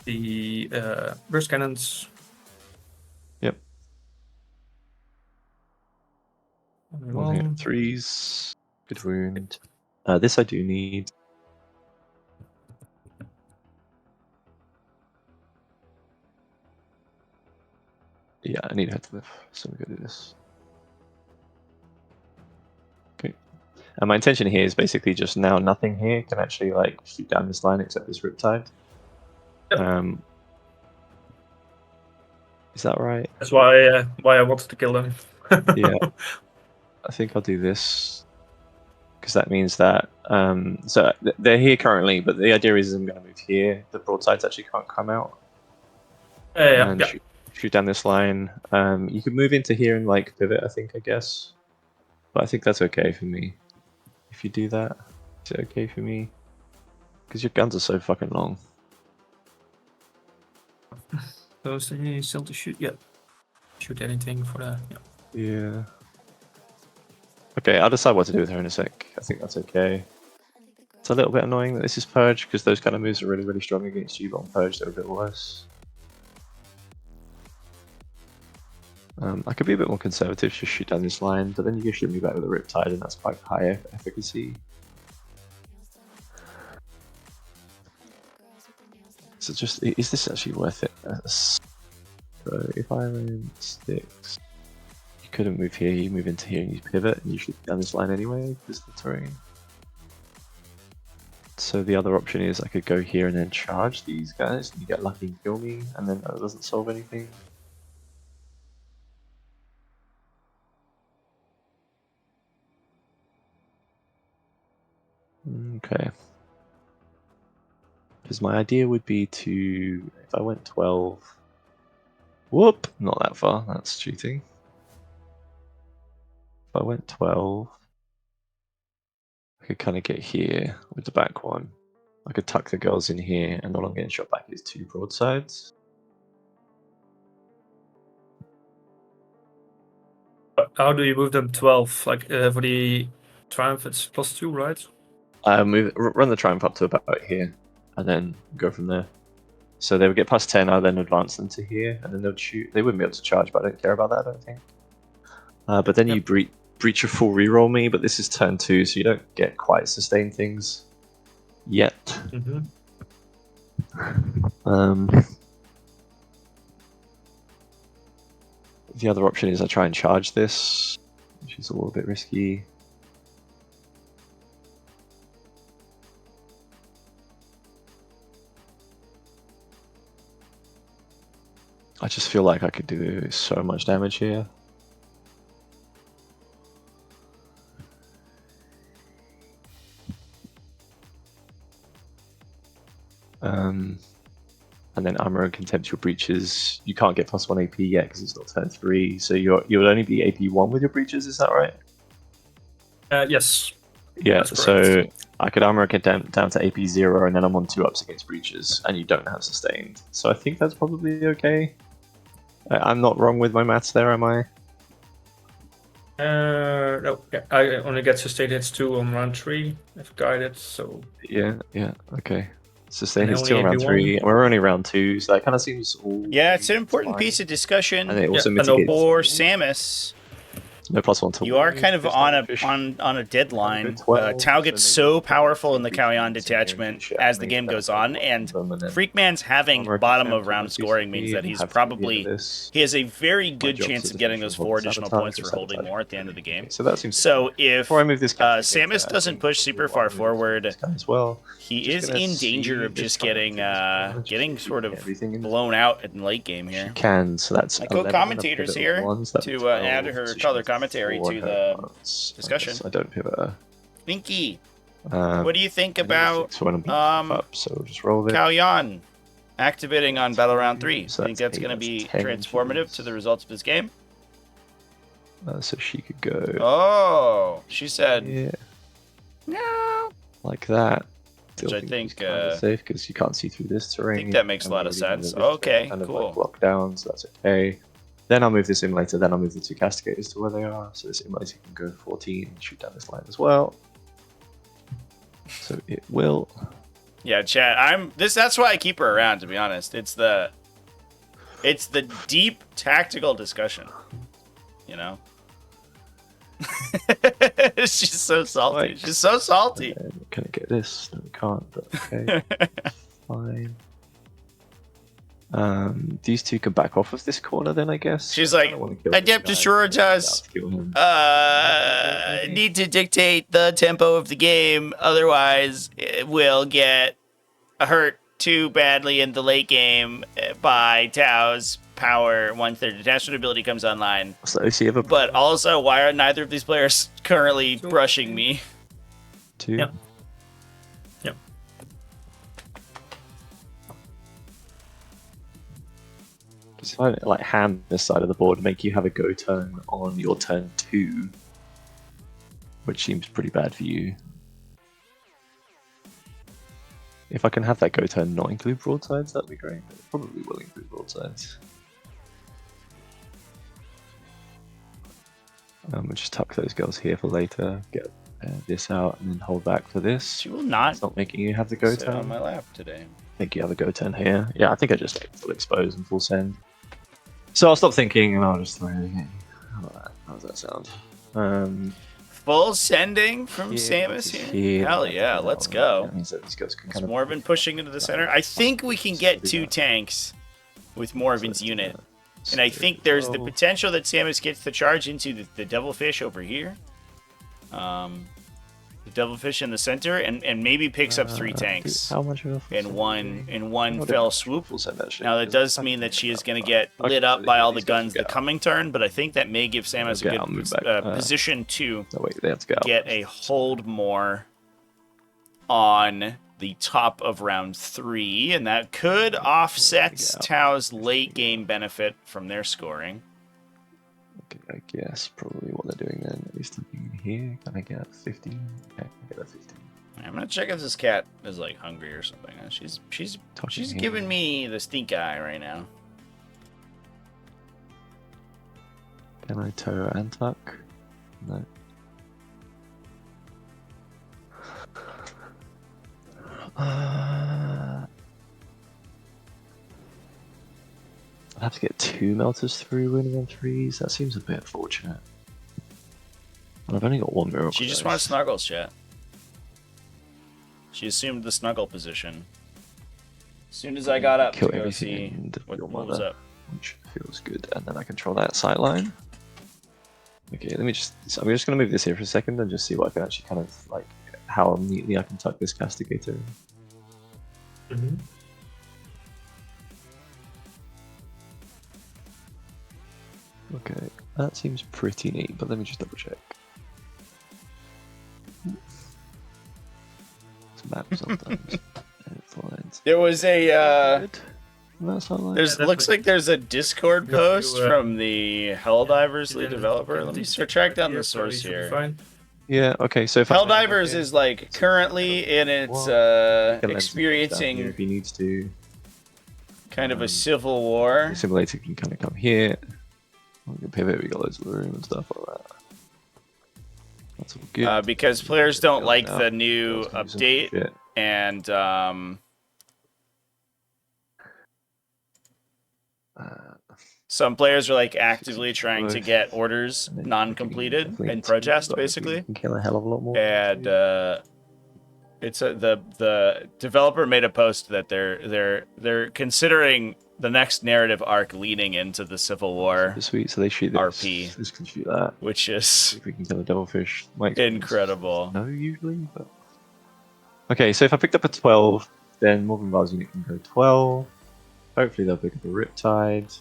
The burst cannons. Yep. One. Hit 3s. Good wound. This I do need. Yeah, I need a head to lift, so we're gonna do this. Okay. And my intention here is basically just now nothing here can actually like shoot down this line except this Riptide. Yep. Is that right? That's why I wanted to kill them. Yeah. I think I'll do this. Because that means that so they're here currently, but the idea is I'm going to move here. The broadsides actually can't come out. And shoot down this line. You could move into here and like pivot, I guess. But I think that's okay for me. If you do that, is it okay for me? Because your guns are so fucking long. Those still to shoot? Yeah. Shoot anything for that. Yeah. Okay, I'll decide what to do with her in a sec. I think that's okay. It's a little bit annoying that this is Purge, because those kind of moves are really, really strong against you, but on Purge they're a bit worse. I could be a bit more conservative, just shoot down this line, but then you can shoot me back with a Riptide, and that's quite high efficacy. So just, is this actually worth it? So if I ran sticks, you couldn't move here, you move into here and you pivot, and you shoot down this line anyway, because of the terrain. So the other option is I could go here and then charge these guys, and you get lucky and kill me, and then that doesn't solve anything. Okay. Because my idea would be to, if I went 12, whoop, not that far, that's cheating. If I went 12, I could kind of get here with the back one. I could tuck the girls in here, and all I'm getting shot back is 2 broadsides. How do you move them 12? Like for the Triumph, it's +2, right? Run the Triumph up to about here, and then go from there. So they would get +10, I'll then advance them to here, and then they'll shoot. They wouldn't be able to charge, but I don't care about that, I don't think. But then you breach a full reroll me, but this is turn 2, so you don't get quite sustained things yet. The other option is I try and charge this, which is a little bit risky. I just feel like I could do so much damage here. And then armor and contemptual breaches. You can't get +1 AP yet because it's not turn 3, so you'll only be AP1 with your breaches. Is that right? Yes. Yeah. So I could armor and contempt down to AP0, and then I'm on 2-ups against breaches, and you don't have sustained. So I think that's probably okay. I'm not wrong with my maths there, am I? No. Yeah, I only get sustained hits 2 on round 3 if guided. So Yeah. Okay. Sustain hits only 2 on round AP1. 3, and we're only round 2, so that kind of seems all. Yeah, it's an important fine. piece of discussion. And it also Yeah, mitigates. For Samus, No +1 to you are kind of on on a deadline. 12, Tau gets so so powerful in the maybe Kauyon it's detachment maybe as the game goes on, and Freakman's having Armor bottom of contempt round on scoring CCP means that and he's have to probably get this. he has a very good job chance is of getting those essentially 4 hold additional sabotage points or for holding sabotage. more at the end of the game. So that seems. So if Before I move this guy, Samus doesn't push super far forward, as well. he Just is gonna in see danger of this just fucking getting thing is sort of everything in blown out in late game here. She can, so that's My 11 co-commentator's and a pivot here of 1, so that'd be to 12, add her so she color needs commentary 4 to on her the advance. discussion. I don't pivot her. Linky, what do you think about so we'll just roll it. Cao Yan activating on Battle Round 3? So Do you think that's going to be transformative to the results of this game? So she could go. Oh, she said. Yeah. No. Like that. Which I think safe because you can't see through this terrain. I think that makes a lot of sense. Okay, kind of cool. like block down, so that's okay. Then I'll move the simulator. Then I'll move the 2 castigators to where they are. So the simulator can go 14 and shoot down this line as well. So it will. Yeah, chat. That's why I keep her around. To be honest, it's the deep tactical discussion. You know. She's so salty. She's so salty. Can I get this? No, we can't. But okay, fine. These 2 can back off of this corner then, I guess. She's like, Adeptus Sororitas need to dictate the tempo of the game, otherwise it will get hurt too badly in the late game by Tao's power once their detachment ability comes online. But also, why are neither of these players currently brushing me? 2. Yep. Just like hand this side of the board, make you have a go turn on your turn 2, which seems pretty bad for you. If I can have that go turn not include broadsides, that'd be great. But it probably will include broadsides. We'll just tuck those girls here for later. Get this out and then hold back for this. She will not. It's not making you have the go turn on my lap today. Make you have a go turn here. Yeah, I think I just like full expose and full send. So I'll stop thinking and I'll just throw it in. How does that sound? Full sending from Samus here? Hell yeah, let's go. That means that these guys can it's Morven pushing into the center. I think we can get 2 tanks with Morven's unit. And I think there's the potential that Samus gets the charge into the Devilfish over here. The Devilfish in the center, and maybe picks up 3 tanks how much in one fell swoop. Now that does mean that she is going to get lit up by all the guns the coming turn, but I think that may give Samus a good position to get a hold more on the top of round 3, and that could offset Tao's late game benefit from their scoring. Okay, I guess probably what they're doing then, at least looking here. Can I get 15? Okay, I get a 15. I'm gonna check if this cat is like hungry or something. She's giving me the stink eye right now. Can I tow and tuck? No. I'd have to get 2 melters through winning on 3s. That seems a bit fortunate. And I've only got 1 miracle. She just wants snuggles, chat. She assumed the snuggle position. As soon as I got up to go see what was up. Which feels good. And then I control that sight line. Okay, I'm just going to move this here for a second and just see what I can actually kind of, like, how neatly I can tuck this castigator in. Mm-hmm. Okay, that seems pretty neat, but let me just double check. It's map sometimes. There was a looks good. like there's a Discord post from the Helldivers lead developer. Let me track down the source here. Yeah, okay, so if Helldivers is like currently in its experiencing if he needs to kind of a civil war. The simulator can kind of come here. We can pivot, we got loads of room and stuff like that. That's all good. Because players don't like the new update, and some players are like actively trying to get orders non-completed in protest, basically. Can kill a hell of a lot more. And it's the developer made a post that they're considering the next narrative arc leading into the Civil War. Sweet, so they shoot this. RP. This can shoot that. Which is see if we can kill a devilfish. Incredible. No, usually, but okay. So if I picked up a 12, then Morgan Bar's unit can go 12. Hopefully they'll pick up a Riptide.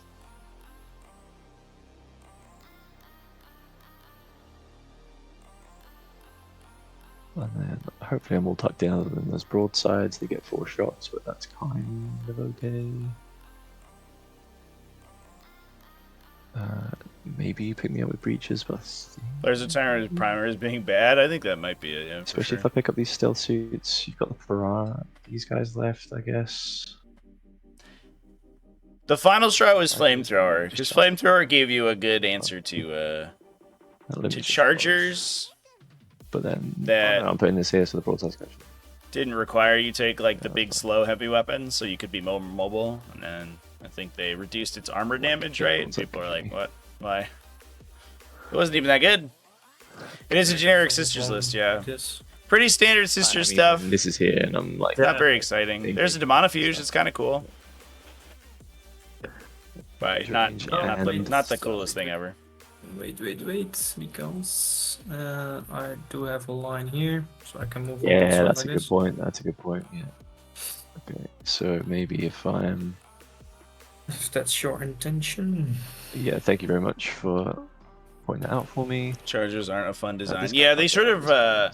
And then hopefully I'm all tucked in other than those broadsides. They get 4 shots, but that's kind of okay. Maybe you pick me up with breaches, but There's a time where primer is being bad. I think that might be it. Yeah, especially if I pick up these stealth suits. You've got the Piranha, these guys left, I guess. The final strat was flamethrower, because flamethrower gave you a good answer to chargers. But then that I'm putting this here so the broadside catch. Didn't require you take like the big slow heavy weapons, so you could be more mobile. And then I think they reduced its armor damage, right? And people are like, "What? Why?" It wasn't even that good. It is a generic sisters list, yeah. Pretty standard sister stuff. This is here, and I'm like, not very exciting. There's a Demonofuge. It's kind of cool, but not the coolest thing ever. Wait, because I do have a line here, so I can move. Yeah, that's a good point. That's a good point. Yeah. Okay, so maybe if I'm. If that's your intention. Yeah, thank you very much for pointing that out for me. Chargers aren't a fun design. Yeah, they sort of.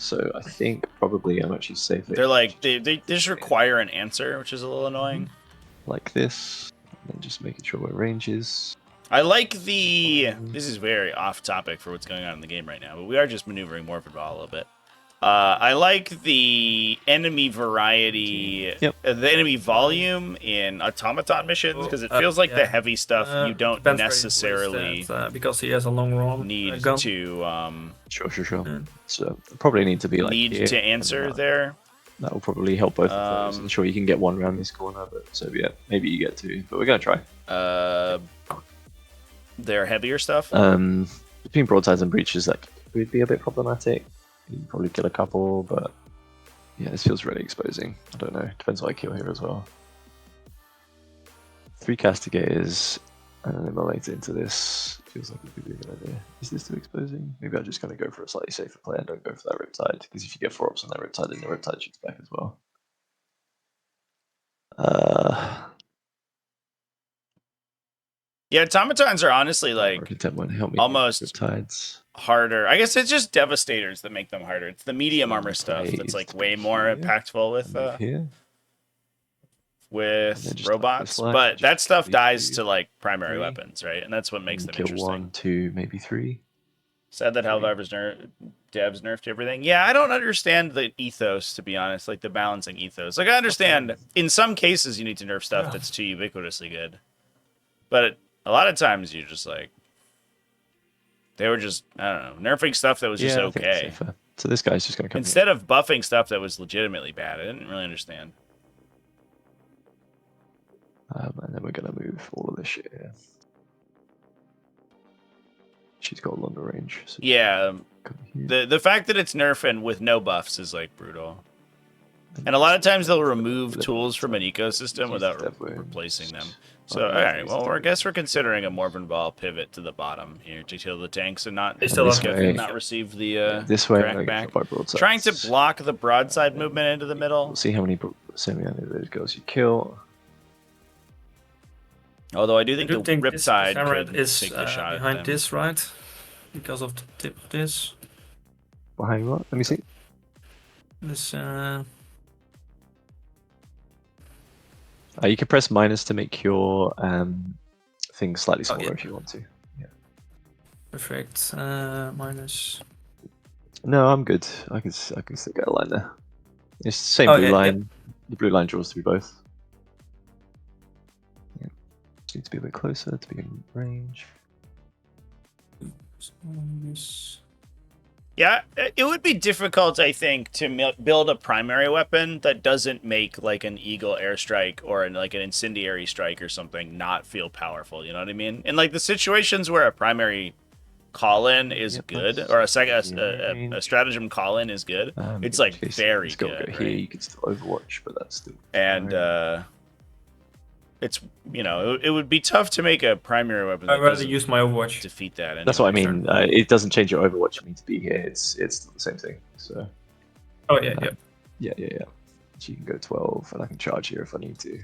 So I think probably I'm actually safe. They're like they just require an answer, which is a little annoying. Like this, and then just making sure what range is. I like the. This is very off topic for what's going on in the game right now, but we are just maneuvering Morphin Ball a little bit. I like the enemy variety, the enemy volume in automaton missions, because it feels like the heavy stuff you don't necessarily because he has a long run need gun. To sure. So probably need to be like to answer there. That will probably help both of those. I'm sure you can get one around this corner, but so yeah, maybe you get 2, but we're gonna try. Their heavier stuff. Between broadsides and breaches, that could be a bit problematic. You can probably kill a couple, but yeah, this feels really exposing. I don't know. Depends what I kill here as well. 3 castigators and then immolate into this. Feels like it could be a good idea. Is this too exposing? Maybe I'm just going to go for a slightly safer play and don't go for that Riptide, because if you get 4 ups on that Riptide, then the Riptide shoots back as well. Yeah, automatons are honestly like almost Riptides. Harder. I guess it's just devastators that make them harder. It's the medium armor stuff that's like way more impactful with robots. But that stuff dies to like primary weapons, right? And that's what makes them interesting. 1, 2, maybe 3. Sad that Helldiver's devs nerfed everything. Yeah, I don't understand the ethos, to be honest, like the balancing ethos. Like I understand in some cases you need to nerf stuff that's too ubiquitously good, but a lot of times you're just like. They were just, I don't know, nerfing stuff that was just okay. So this guy's just going to come instead of buffing stuff that was legitimately bad. I didn't really understand. And then we're going to move all of this shit here. She's got a longer range. So yeah, the fact that it's nerf and with no buffs is like brutal. And a lot of times they'll remove tools from an ecosystem without replacing them. So, alright, well, I guess we're considering a Morphin Ball pivot to the bottom here to kill the tanks and not receive the this way back. Trying to block the broadside movement into the middle. We'll see how many semi-animated girls you kill. Although I do think the Riptide could take the shot behind at them. this, right? Because of the tip of this. Behind what? Let me see. This, you can press minus to make your thing slightly smaller if you want to. Yeah. Perfect. Minus. No, I'm good. I can still get a line there. It's the same blue line. Yeah. The blue line draws through both. Yeah. Just need to be a bit closer to be in range. Yeah, it would be difficult, I think, to build a primary weapon that doesn't make like an Eagle airstrike or like an incendiary strike or something not feel powerful. You know what I mean? And like the situations where a primary call-in is good, or a stratagem call-in is good, it's like very good. Here you can still Overwatch, but that's still. And it's it would be tough to make a primary weapon. I'd rather use my Overwatch. Defeat that. Anyway. That's what I mean. It doesn't change your Overwatch for me to be here. It's still the same thing. So. Oh yeah. So you can go 12, and I can charge here if I need to.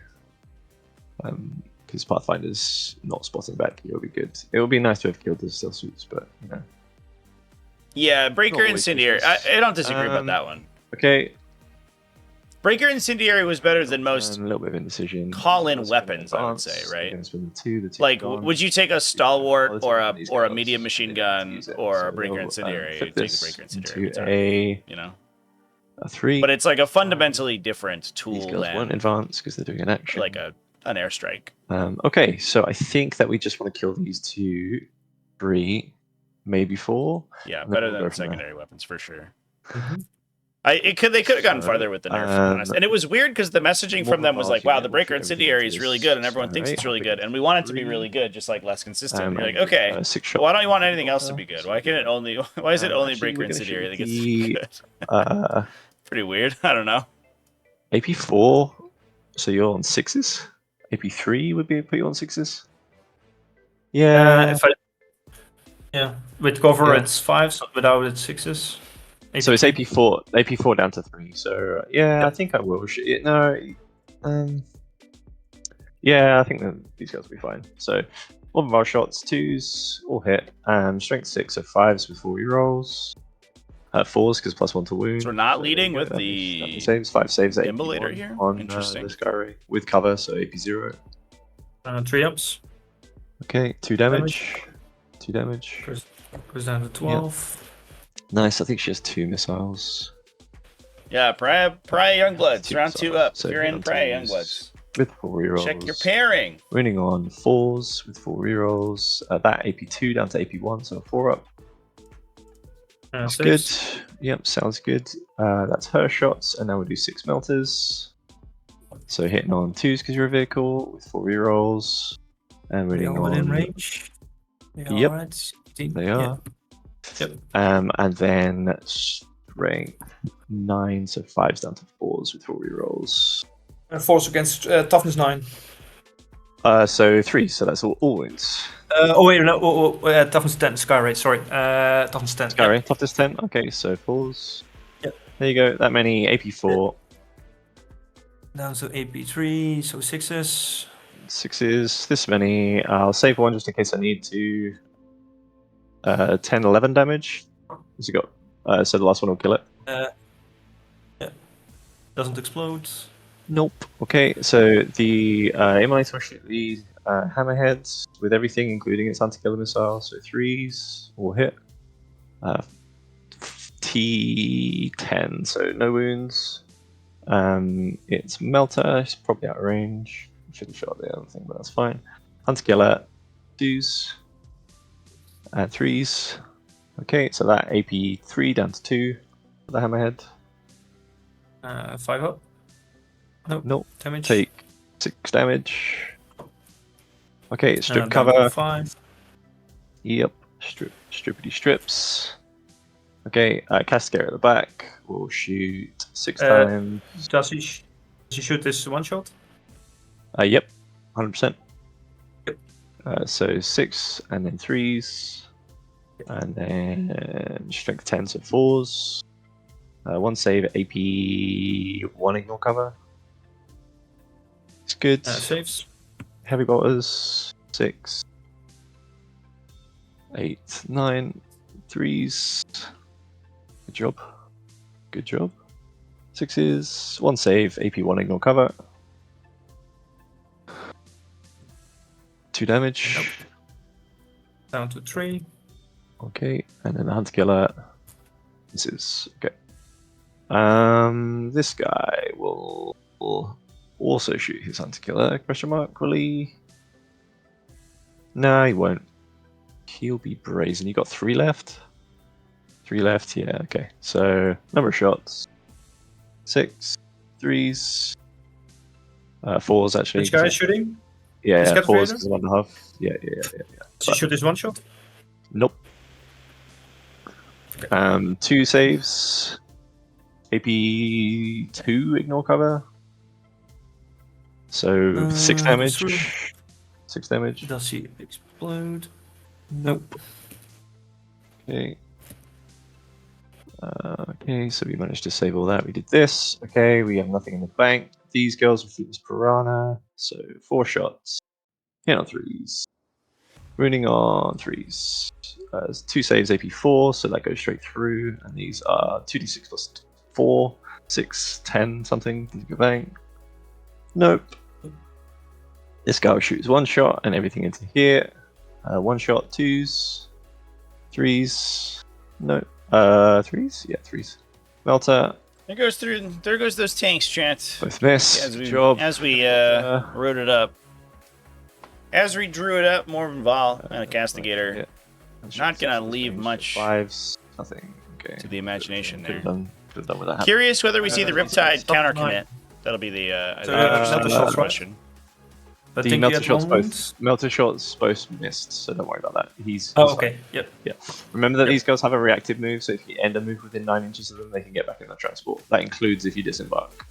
Because Pathfinder's not spotting back, it would be good. It would be nice to have killed the stealth suits, but Yeah, Breaker Incendiary. I don't disagree about that one. Okay. Breaker Incendiary was better than most a little bit of indecision. call-in weapons, I would say, right? Going to spend the two Like, would you take a Stalwart or a medium guys, machine they gun use it. or So a Breaker they'll, Incendiary? flip You'd take a this Breaker Incendiary into every time, you know? a 3. But it's like a fundamentally different These tool guys won't than advance because they're doing an action. like an airstrike. Okay, so I think that we just want to kill these 2, 3, maybe 4. Yeah, and then better we'll go than from there. secondary weapons for sure. Mhm. They could have gone farther with the nerf, to be honest. And it was weird because the messaging from them was like, "Wow, the Breaker Incendiary is really good, and everyone thinks it's really good, and we want it to be really good, just like less consistent." And you're like, "Okay, why don't you want anything else to be good? Why is it only Breaker Incendiary that gets to be good?" Pretty weird. I don't know. AP4, so you're on 6s. AP3 would be put you on 6s. Yeah. With cover it's 5s, without it's 6s. So it's AP4 down to 3. So yeah, I think I will. Yeah, I think that these guys will be fine. So all of our shots, 2s, all hit. Strength 6, so 5s with 4 rerolls. 4s because +1 to wound. So we're not leading with the saves. 5 saves at Imbolator AP1 here. on Interesting. the Sky with cover, so AP0. 3 ups. Okay, 2 damage. 2 damage. Goes down to 12. Nice. I think she has 2 missiles. Yeah, Pariah Youngbloods, round 2 up. So You're in Pariah Youngbloods. With 4 rerolls. Check your pairing. Winning on 4s with 4 rerolls. That AP2 down to AP1, so 4 up. That's good. Yep, sounds good. That's her shots, and now we'll do 6 melters. So hitting on 2s because you're a vehicle with 4 rerolls. And winning on within range. Yep, right. they are. Yep. And then strength 9, so 5s down to 4s with 4 rerolls. And 4s against toughness 9. So 3, so that's all wounds. Toughness 10, Sky Ray, sorry. Toughness 10. Sky Ray, toughness 10, okay, so 4s. Yep. There you go, that many AP4. Down to AP3, so 6s. 6s, this many. I'll save 1 just in case I need to. 10, 11 damage. What's he got? So the last one will kill it. Doesn't explode. Nope. Okay, so the Emulator will shoot the hammerheads with everything, including its anti-killer missile. So 3s will hit. T10, so no wounds. It's Melter, it's probably out of range. Should have shot the other thing, but that's fine. Anti-killer, 2s. 3s. Okay, so that AP3 down to 2 for the hammerhead. 5 up. Nope. Damage. Take 6 damage. Okay, strip cover. 5. Yep. Strippity strips. Okay, Cascade at the back. We'll shoot 6 times. Does he shoot this one shot? Yep. 100%. Yep. So 6 and then 3s. And then strength 10, so 4s. 1 save, AP1 ignore cover. It's good. Saves. Heavy bolters, 6, 8, 9, 3s. Good job. Good job. 6s, 1 save, AP1 ignore cover. 2 damage. Nope. Down to 3. Okay, and then the Hunter Killer. This is okay. This guy will also shoot his Hunter Killer. Question mark? Will he? No, he won't. He'll be brazen. You got 3 left. 3 left. Yeah. Okay. So number of shots: 6, 3s, 4s actually. Which guy is shooting? Yeah, 4s is 1.5. Yeah. Does he shoot this one shot? Nope. 2 saves. AP2 ignore cover. So 6 damage. 6 damage. Does he explode? Nope. Okay. Okay, so we managed to save all that. We did this. Okay, we have nothing in the bank. These girls will shoot this piranha. So 4 shots. Hit on 3s. Wounding on 3s. 2 saves AP4, so that goes straight through. And these are 2d6 4, 6, 10 something. Does he go bang? Nope. This guy will shoot his 1 shot and everything into here. 1 shot, 2s, 3s. No. 3s? Yeah, 3s. Melter. There goes those tanks, chat. Both miss. As we Job. wrote it up. As we drew it up, Morven Val and a Castigator. Yeah. Not gonna leave much 5s. Nothing. Okay. to the imagination Could have there. done with that. Curious whether we see the Riptide counter commit. That'll be the Melter question. But The melter shot's both missed, so don't worry about that. He's okay. Yep. Yeah. Remember that these guys have a reactive move, so if you end a move within 9 inches of them, they can get back in the transport. That includes if you disembark.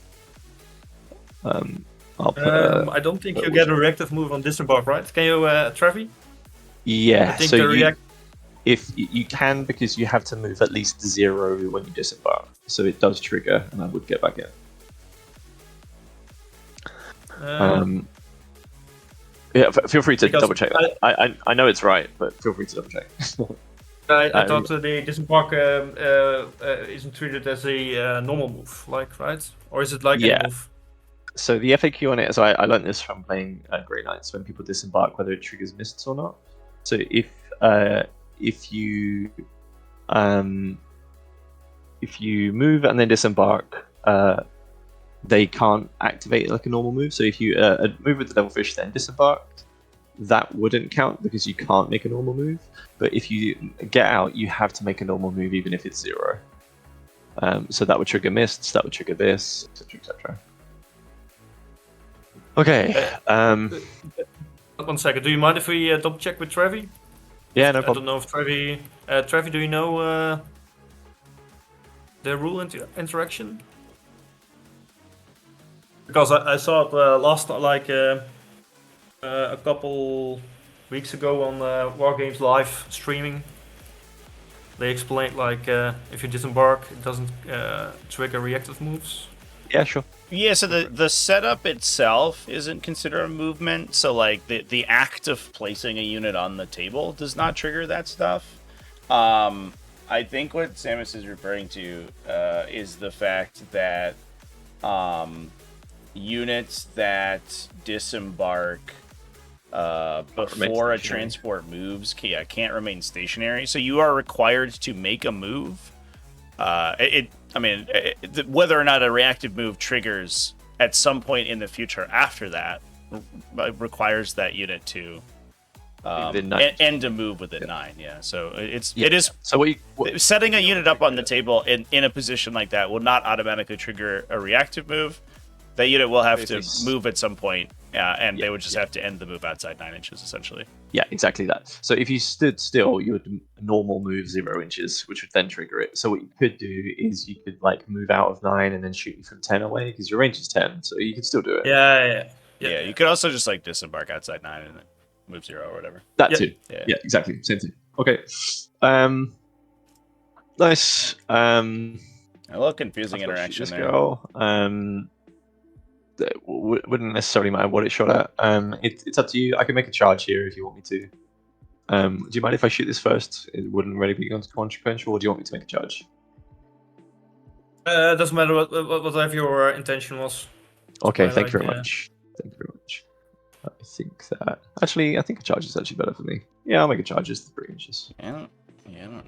I'll put, I don't think you get a reactive move on disembark, right? Can you, Trevi? Yeah. I think So the if you can, because you have to move at least 0 when you disembark, so it does trigger, and I would get back in. Yeah, feel free to double check that. I know it's right, but feel free to double check. I thought the disembark isn't treated as a normal move, like, right? Or is it like a move? So the FAQ on it, so I learned this from playing Grey Knights, when people disembark, whether it triggers mists or not. So if you move and then disembark, they can't activate it like a normal move. So if you move with the Devilfish then disembarked, that wouldn't count because you can't make a normal move. But if you get out, you have to make a normal move even if it's 0. So that would trigger mists, that would trigger this, etc., etc. Okay. 1 second. Do you mind if we double check with Trevi? Yeah, no I problem. don't know if Trevi, do you know the rule interaction? Because I saw it last a couple weeks ago on War Games Live streaming. They explained if you disembark, it doesn't trigger reactive moves. Yeah, sure. Yeah, so the setup itself isn't considered a movement, so like the act of placing a unit on the table does not trigger that stuff. I think what Samus is referring to is the fact that units that disembark before a transport moves can't remain stationary. So you are required to make a move. Whether or not a reactive move triggers at some point in the future after that requires that unit to end a move within 9. Yeah, so it is. So setting a unit up on the table in a position like that will not automatically trigger a reactive move. That unit will have to move at some point, and they would just have to end the move outside 9 inches, essentially. Yeah, exactly that. So if you stood still, you would normal move 0 inches, which would then trigger it. So what you could do is you could move out of 9 and then shoot you from 10 away, because your range is 10, so you can still do it. Yeah. You could also just disembark outside 9 and then move 0 or whatever. That too. Yeah, exactly. Same thing. Okay. Nice. A little confusing interaction there. Girl. Wouldn't necessarily matter what it shot at. It's up to you. I can make a charge here if you want me to. Do you mind if I shoot this first? It wouldn't really be consequential, or do you want me to make a charge? Doesn't matter whatever your intention was. Okay, thank you very much. Thank you very much. I think that I think a charge is actually better for me. Yeah, I'll make a charge just 3 inches. I don't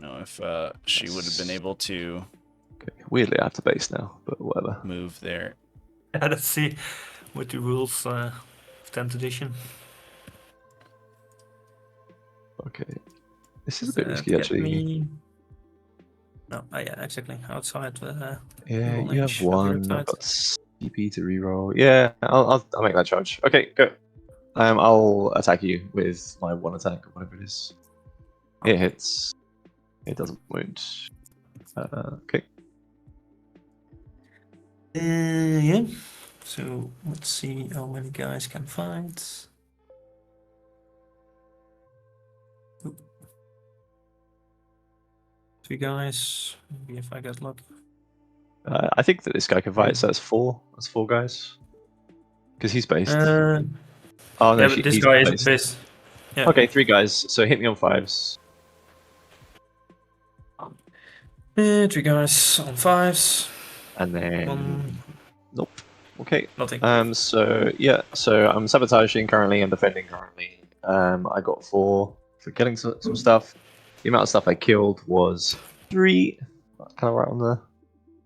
know if she would have been able to. Okay. Weirdly, I have to base now, but whatever. Move there. Let's see what the rules of 10th edition. Okay, this is a bit risky actually. No, yeah, exactly. Outside. Yeah, you have 1. I've got CP to reroll. Yeah, I'll make that charge. Okay, go. I'll attack you with my 1 attack or whatever it is. It hits. It doesn't wound. Okay. Yeah. So let's see how many guys can fight. Oop. 3 guys. Maybe if I get luck. I think that this guy can fight. So that's 4. That's 4 guys. Because he's based. Oh no, yeah, but this guy isn't based. Yeah. Okay, 3 guys. So hit me on 5s. 3 guys on 5s. And then One. nope. Okay. Nothing. So yeah. So I'm sabotaging currently and defending currently. I got 4 for killing some stuff. The amount of stuff I killed was 3. Kind of right on the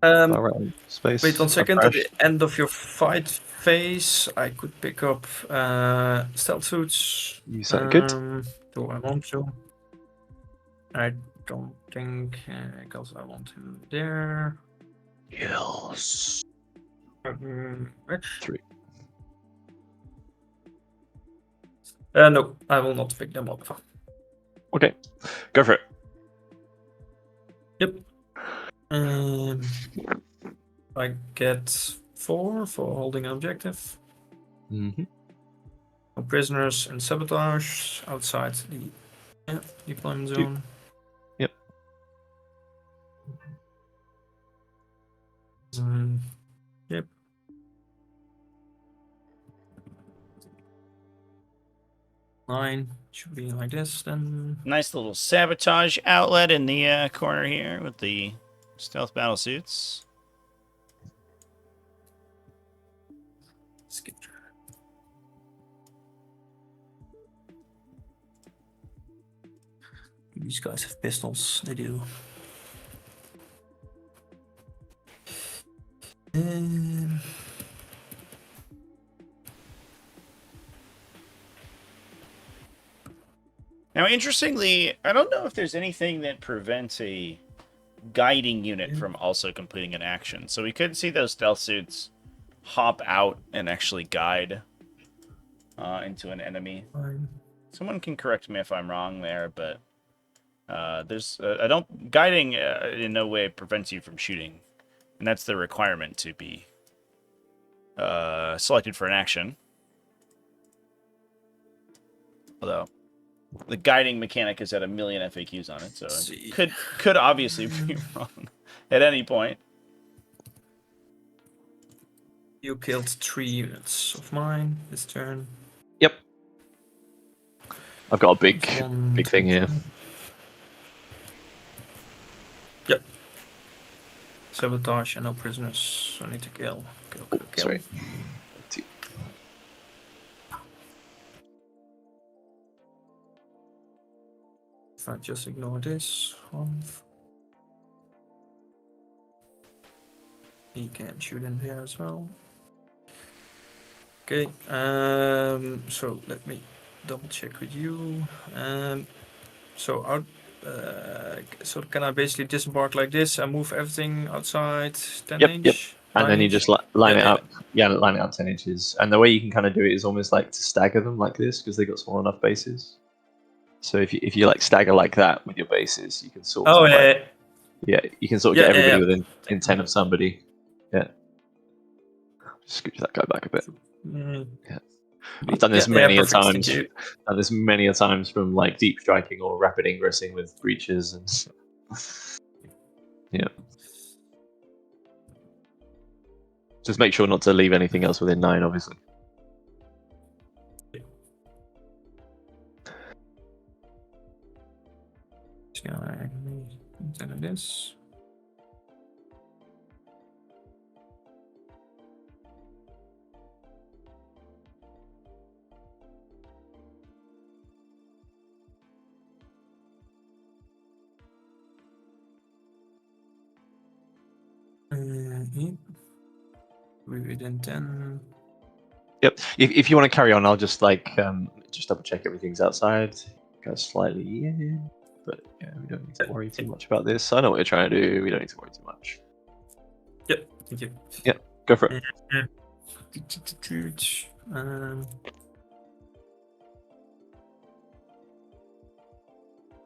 right on space. Wait 1 second. At Crashed. the end of your fight phase, I could pick up stealth suits. You sound good. Do I want to? I don't think, because I want him there. Yes. 3. No, I will not pick them up. Okay. Go for it. Yep. I get 4 for holding an objective. Mm-hmm. No prisoners and sabotage outside the deployment zone. Yep. Yep. Line should be like this then. Nice little sabotage outlet in the corner here with the stealth battle suits. Skip. These guys have pistols. They do. Now, interestingly, I don't know if there's anything that prevents a guiding unit from also completing an action. So we could see those stealth suits hop out and actually guide into an enemy. Someone can correct me if I'm wrong there, but there's I don't guiding in no way prevents you from shooting, and that's the requirement to be selected for an action. Although the guiding mechanic has had a million FAQs on it, so it could obviously be wrong at any point. You killed 3 units of mine this turn. Yep. I've got a big thing here. Yep. Sabotage and no prisoners. I need to kill. Kill. Sorry. If I just ignore this one. He can shoot in there as well. Okay, so let me double check with you. So can I basically disembark like this and move everything outside 10 inch? Yep. And then you just line it up. Yeah. Line it up 10 inches. And the way you can kind of do it is almost like to stagger them like this because they've got small enough bases. So if you like stagger like that with your bases, you can sort of you can sort of get everybody within 10 of somebody. Yeah. Just scooch that guy back a bit. Yeah. I've done this many a times. Done this many a times from like deep striking or rapid ingressing with breaches and yeah. Just make sure not to leave anything else within 9, obviously. This. We within 10. Yep. If you want to carry on, I'll just just double check everything's outside. Go slightly in, but yeah, we don't need to worry too much about this. I know what you're trying to do. We don't need to worry too much. Yep. Thank you. Yep. Go for it.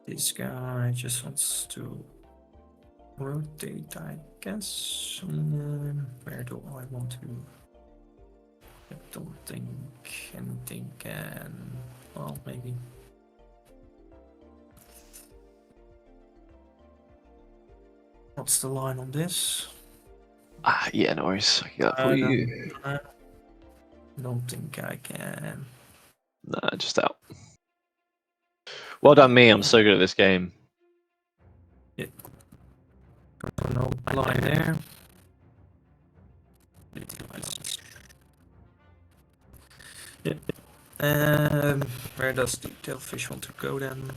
This guy just wants to rotate, I guess. Where do I want to? I don't think anything can. Well, maybe. What's the line on this? Yeah, no worries. I can get that for you. I don't think I can. Nah, just out. Well done, me. I'm so good at this game. Yeah. No line there. Where does the tailfish want to go then?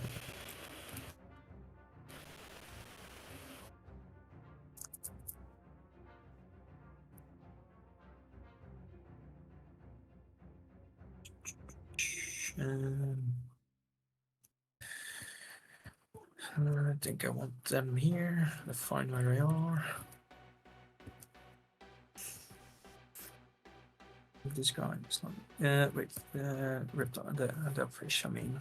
I think I want them here. Let's find where they are. This guy is not. Wait, the fish. I mean,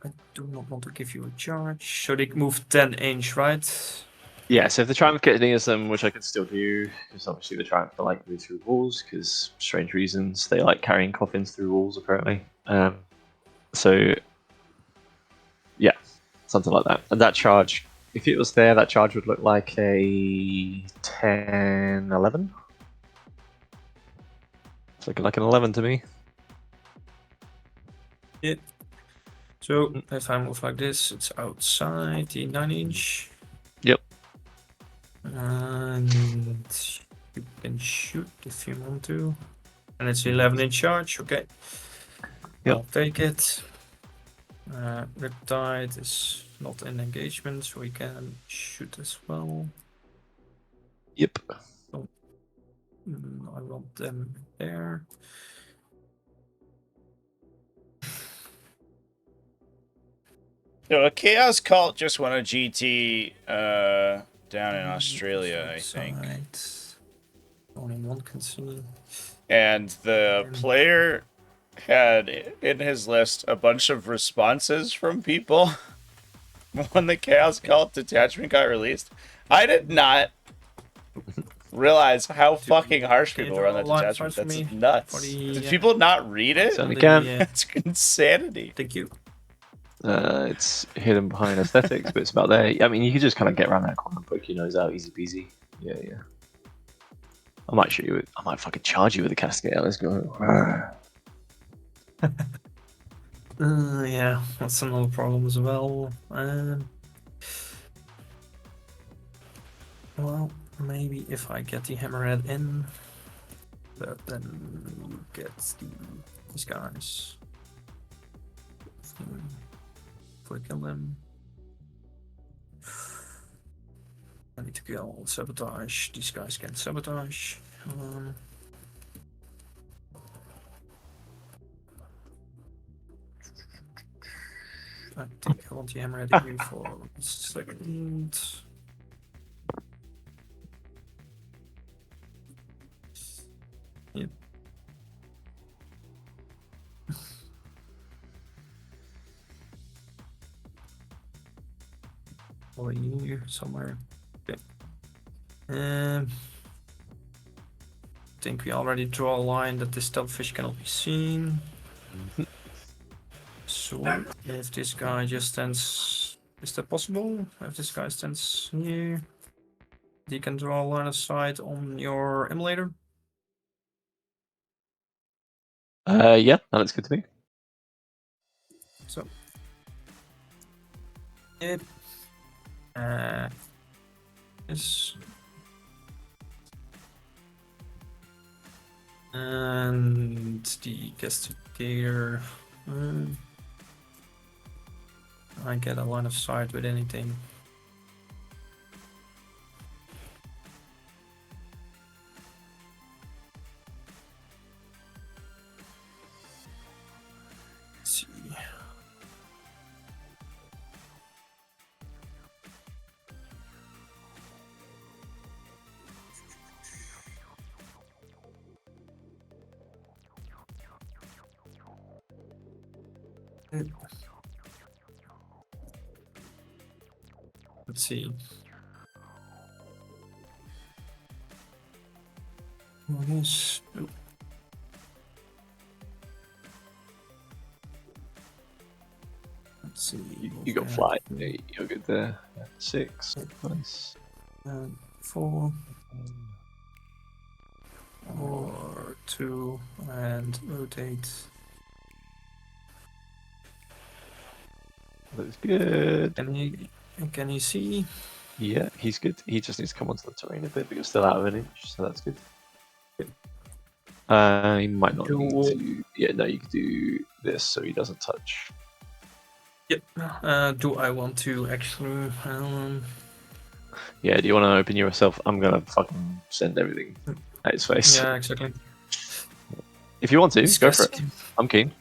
I do not want to give you a charge. So they move 10-inch, right? Yeah, so if the Triumph gets near them, which I can still do, because obviously the Triumph don't like moving through walls, because strange reasons, they like carrying coffins through walls, apparently. So, yeah, something like that. And that charge, if it was there, that charge would look like a 10, 11? It's looking like an 11 to me. Yeah. So if I move like this, it's outside the 9-inch. Yep. And you can shoot if you want to. And it's 11-inch charge, okay. Yep. I'll take it. Riptide is not in engagement, so we can shoot as well. Yep. I want them there. So a Chaos Cult just won a GT down in Australia, I think. Only one can see. And the player had in his list a bunch of responses from people when the Chaos Cult detachment got released. I did not realize how fucking harsh people were on that detachment. That's nuts. Did people not read it? Certainly can. It's insanity. Thank you. It's hidden behind aesthetics, but it's about there. I mean, you could just kind of get around that corner and poke your nose out, easy peasy. Yeah. I might shoot you with. I might fucking charge you with a cascade. Let's go. Yeah, that's another problem as well. Well, maybe if I get the hammerhead in, but then you get these guys. If we kill them, I need to kill sabotage. These guys can sabotage. I think I want the hammerhead in for a second. Yep. Over here somewhere. Okay. I think we already draw a line that this stealthfish cannot be seen. So if this guy just stands, is that possible? If this guy stands here, you can draw a line of sight on your emulator. Yeah, that looks good to me. So it is, and the castigator. I get a line of sight with anything. Let's see. Let's see. Yes. Let's see. You got fly. You're good there. 6. Nice. 4. Or 2 and rotate. Looks good. Can you see? Yeah, he's good. He just needs to come onto the terrain a bit, but you're still out of an inch, so that's good. He might not need Do- to. Yeah, no, you could do this so he doesn't touch. Yep. Do I want to actually? Yeah, do you want to open yourself? I'm gonna fucking send everything at his face. Yeah, exactly. If you want to, go for it. Discuss- I'm keen.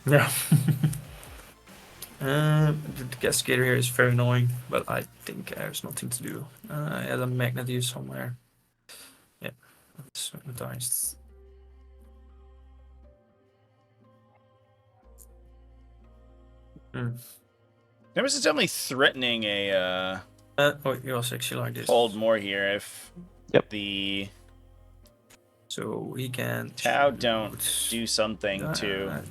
Yeah. The cascade here is very annoying, but I think there's nothing to do. Yeah, the magnet is somewhere. Yeah, it's magnetized. There was definitely threatening a Oh, it was actually like this. hold more here if Yep. the So he can. Tau don't do something to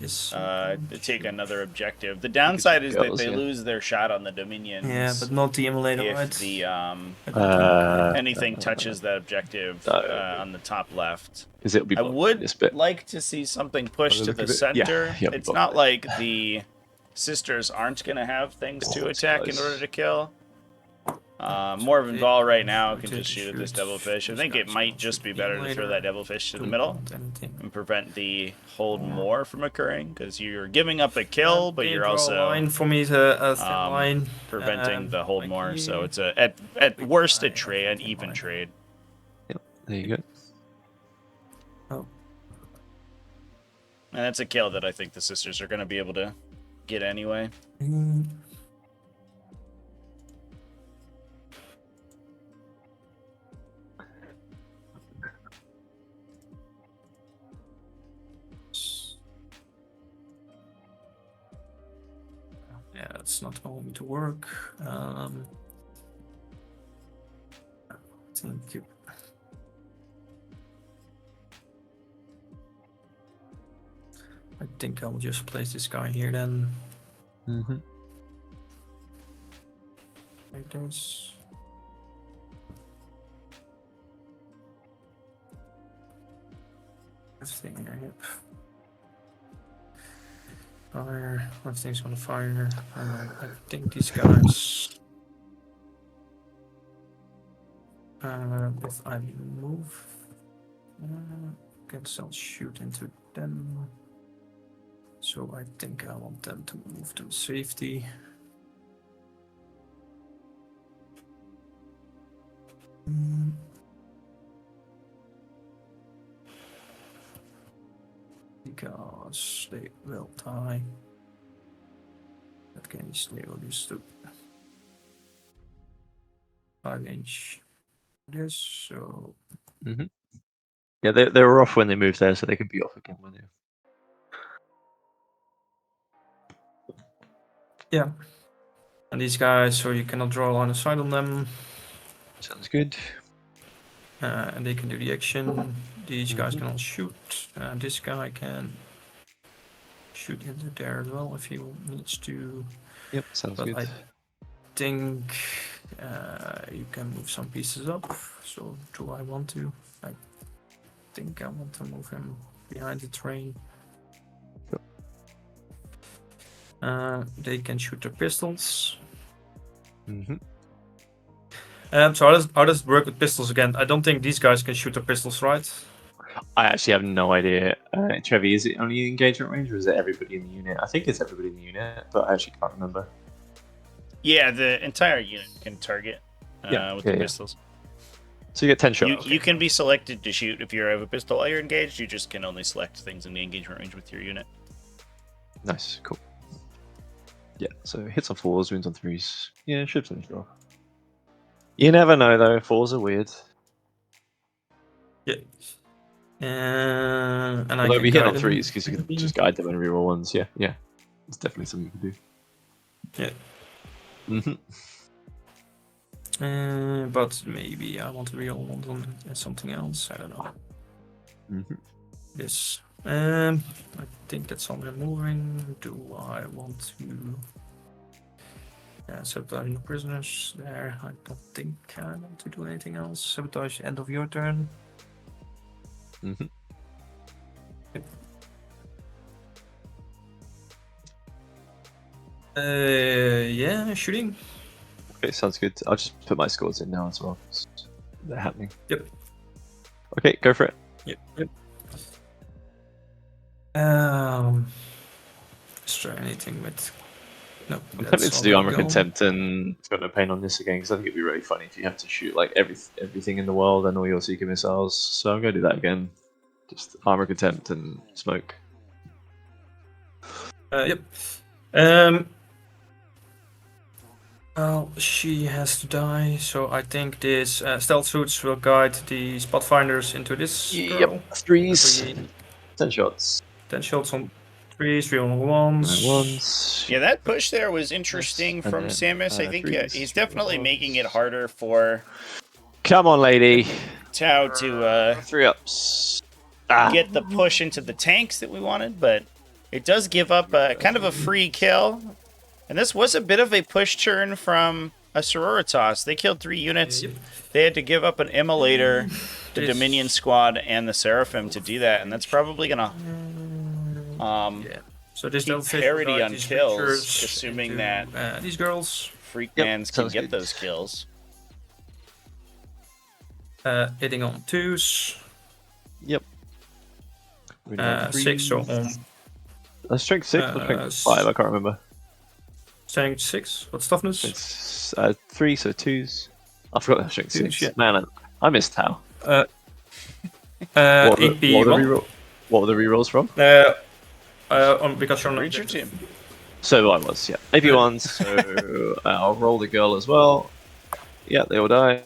take another objective. The downside is that Girls, they yeah. lose their shot on the Dominions. Yeah, but not the emulator, if right? the anything no. touches that objective No. on the top left. Because it'll be I blocked would this bit. like to see something pushed to look the at it. Yeah, center. yeah, It's block not it. like the sisters aren't going to have things to it's attack close. in order to kill. Morven Ball right now can Shoot, just shoot at this shoot. devilfish. I This think it guy's might gonna just shoot be the better to throw that emulator. devilfish to the Don't middle want anything. and prevent the hold more from occurring, because you're giving up a kill, but They you're draw a also line for me to a thin line. preventing the hold like more. So here. it's at worst a Like trade, an thin even line. trade. Yep, there you go. Oh, And that's a kill that I think the sisters are going to be able to get anyway. yeah, it's not going to work. Thank you. I think I'll just place this guy here then. Mm-hmm. Like this. Everything here, yep. Fire. Everything's gonna fire. I think these guys. If I move, can still shoot into them. So I think I want them to move to safety. Because they will die. That case, they will just do 5-inch this, so Mm-hmm. Yeah, they were off when they moved there, so they could be off again when they. yeah. And these guys, so you cannot draw a line of sight on them. Sounds good. And they can do the action. These guys can all shoot. This guy can shoot into there as well if he needs to. Yep, sounds But good. I think you can move some pieces up. So do I want to? I think I want to move him behind the train. They can shoot their pistols. Mm-hmm. So how does it work with pistols again? I don't think these guys can shoot their pistols, right? I actually have no idea. Trevi, is it only engagement range or is it everybody in the unit? I think it's everybody in the unit, but I actually can't remember. Yeah, the entire unit can target with the pistols. So you get 10 shots. You can be selected to shoot if you have a pistol while you're engaged. You just can only select things in the engagement range with your unit. Nice, cool. Yeah, so hits on 4s, wounds on 3s. Yeah, should finish it off. You never know though, 4s are weird. Yeah. And Although I we can hit on guide them. 3s because you can just guide them and reroll 1s. Yeah, yeah. It's definitely something you can do. Yeah. Mm-hmm. But maybe I want to reroll ones on something else. I don't know. Mm-hmm. This. I think that's all they're moving. Do I want to? Yeah, sabotage prisoners there. I don't think I want to do anything else. Sabotage end of your turn. Mm-hmm. Yeah, shooting. Okay, sounds good. I'll just put my scores in now as well. They're happening. Yep. Okay, go for it. Yep. Is there anything with? No, I'm that's tempted to do already armor gone. contempt and got no pain on this again because I think it'd be really funny if you have to shoot like everything in the world and all your seeker missiles. So I'm gonna do that again. Just armor contempt and smoke. Yep. Well, she has to die, so I think this stealth suits will guide the spot finders into this girl. Yep, threes. Three, 10 shots. 10 shots on threes, 3 on ones. Ones. Yeah, that push there was Yes, interesting and from then, Samus. I think threes, he's 3 definitely making it ones. harder for Come on, lady. Tau to 3 ups. get the push into the tanks that we wanted, but it does give up kind of a free kill. And this was a bit of a push turn from a Sororitas. They killed 3 units. Yep. They had to give up an Immolator, the This- Dominion squad, and the Seraphim to do that, and that's probably gonna Yeah. So this keep Delphish will parity guide on these kills, creatures assuming into, that these girls Freakmans can sounds get good. those kills. hitting on twos. Yep. 6 so on Strength 6 or strength 5? I can't remember. strength 6. What's toughness? It's 3, so 2s. I forgot that strength 6. Yeah. Man, I missed Tau. AP What were the 1. what were the rerolls from? Because you're not Reach your objective. team. So I was, yeah. AP 1s, so I'll roll the girl as well. Yeah, they all die.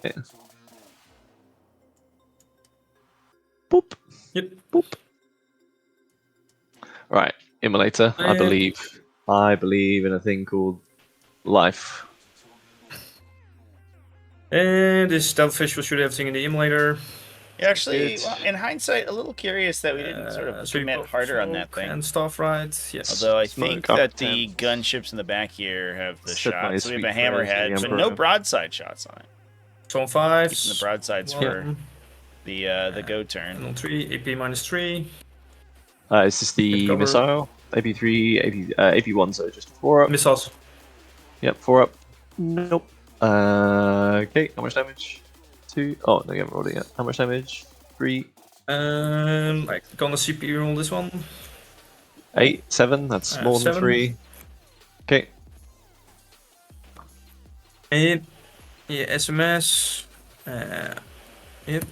Boop. Yep. Boop. Right, Immolator. I believe in a thing called life. And this Delphish will shoot everything in the Immolator. Actually, Good. well, in hindsight, a little curious that we didn't sort of So you commit both harder on that smoke thing. and stuff, right? Yes. Although I Smoke think up that the temp. gunships in the back here have the Said my shots. So we have a sweet prayers to the hammerhead, but Emperor. no broadside shots on it. So on 5s. Keeping the broadsides for the go turn. And on 3, AP minus 3. Is this the Cover. missile? AP3, AP1, so just 4 up. Missiles. Yep, 4 up. Nope. Okay, how much damage? 2. Oh, no, you haven't rolled it yet. How much damage? 3. I gonna CPU on this one. 8, 7. That's more than 7. 3. Okay. And yeah, SMS. Yep.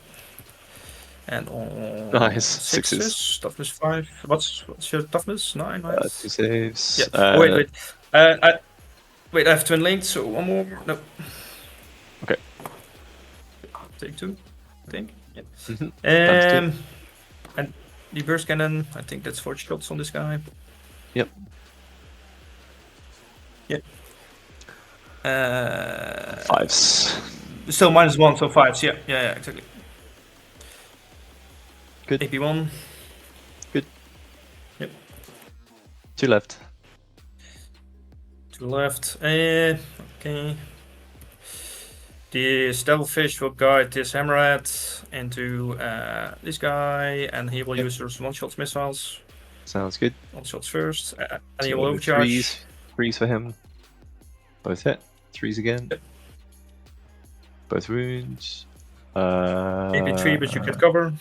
And on Nice, 6s. sixes. Toughness 5. What's your toughness? 9, right? 2 saves. Yeah. Wait. Wait, I have twin linked, so one more. No. Okay. Take 2, I think. Yeah. Times And the burst cannon, I think that's 4 shots on this guy. Yep. Yep. 5s. Still -1, so 5s. Yeah, exactly. Good. AP1. Good. Yep. 2 left. 2 left. Okay. The Stealthfish will guide this Hammerhead into this guy, and he will use those one-shot missiles. Sounds good. 1 shots first, and he So will overcharge. 3s for him. Both hit. 3s again. Yep. Both wounds. Maybe 3, but you can cover.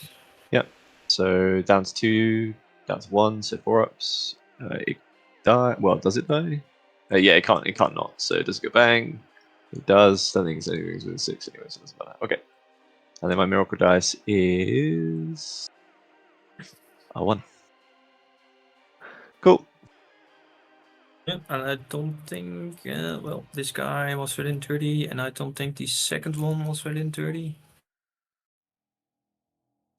So down to 2, down to 1, so 4 ups. It die. Well, does it die? Yeah, it can't. It can't not. So it does go bang. It does. I think it's anything's with 6 anyway, so it doesn't matter. Okay. And then my miracle dice is a 1. Cool. Yeah, and I don't think. Well, this guy was within 30, and I don't think the second one was within 30.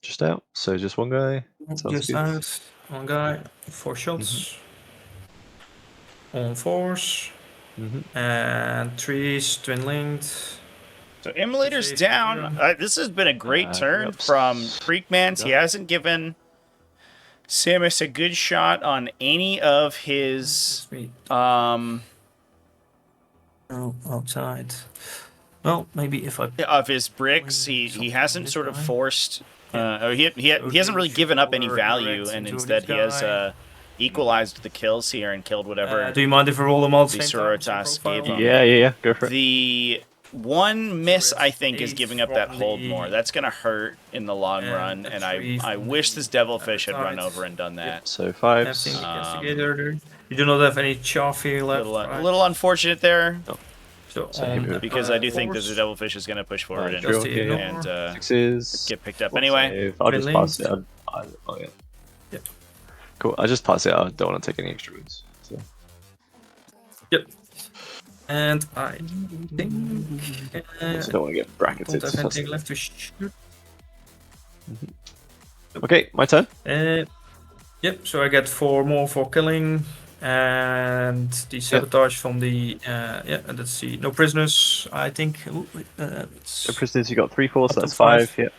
Just out. So just one guy. Sounds Just good. out. One guy. 4 shots. On 4s. And 3s, twin linked. So Immolator's Safe. down. This has been a great turn Yep. from Freakmans. He hasn't given Samus a good shot on any of his Sweet. um Oh, outside. Well, maybe if I. of his bricks. He hasn't sort of forced or he hasn't really given up any value, and instead he has equalized the kills here and killed whatever do you mind if I roll them all at the the same time? Sororitas gave him. Yeah. Go for it. The one miss, So I it's think, is 8 giving up that from hold the- more. That's going to hurt in the long and run, a and 3 I from wish the this devilfish had run appetite. over and done that. So 5s. Everything castigator there. You do not have any chaffee left, A right? little unfortunate there, So, So hit me with because I do think that the force. devilfish is going to push forward Just to Drill here. ignore. and 6s. get picked up One anyway. save. I'll just Twin pass it. lanes. Oh yeah. Yep. Cool. I just pass it. I don't want to take any extra wounds. So. Yep. And I think Also don't want to get bracketed. don't have anything left to shoot. Okay, my turn. Yep, so I get 4 more for killing, and the sabotage from the and let's see, no prisoners. I think. Ooh, So prisoners, you got 3 force. Up to That's 5. 5. Yep.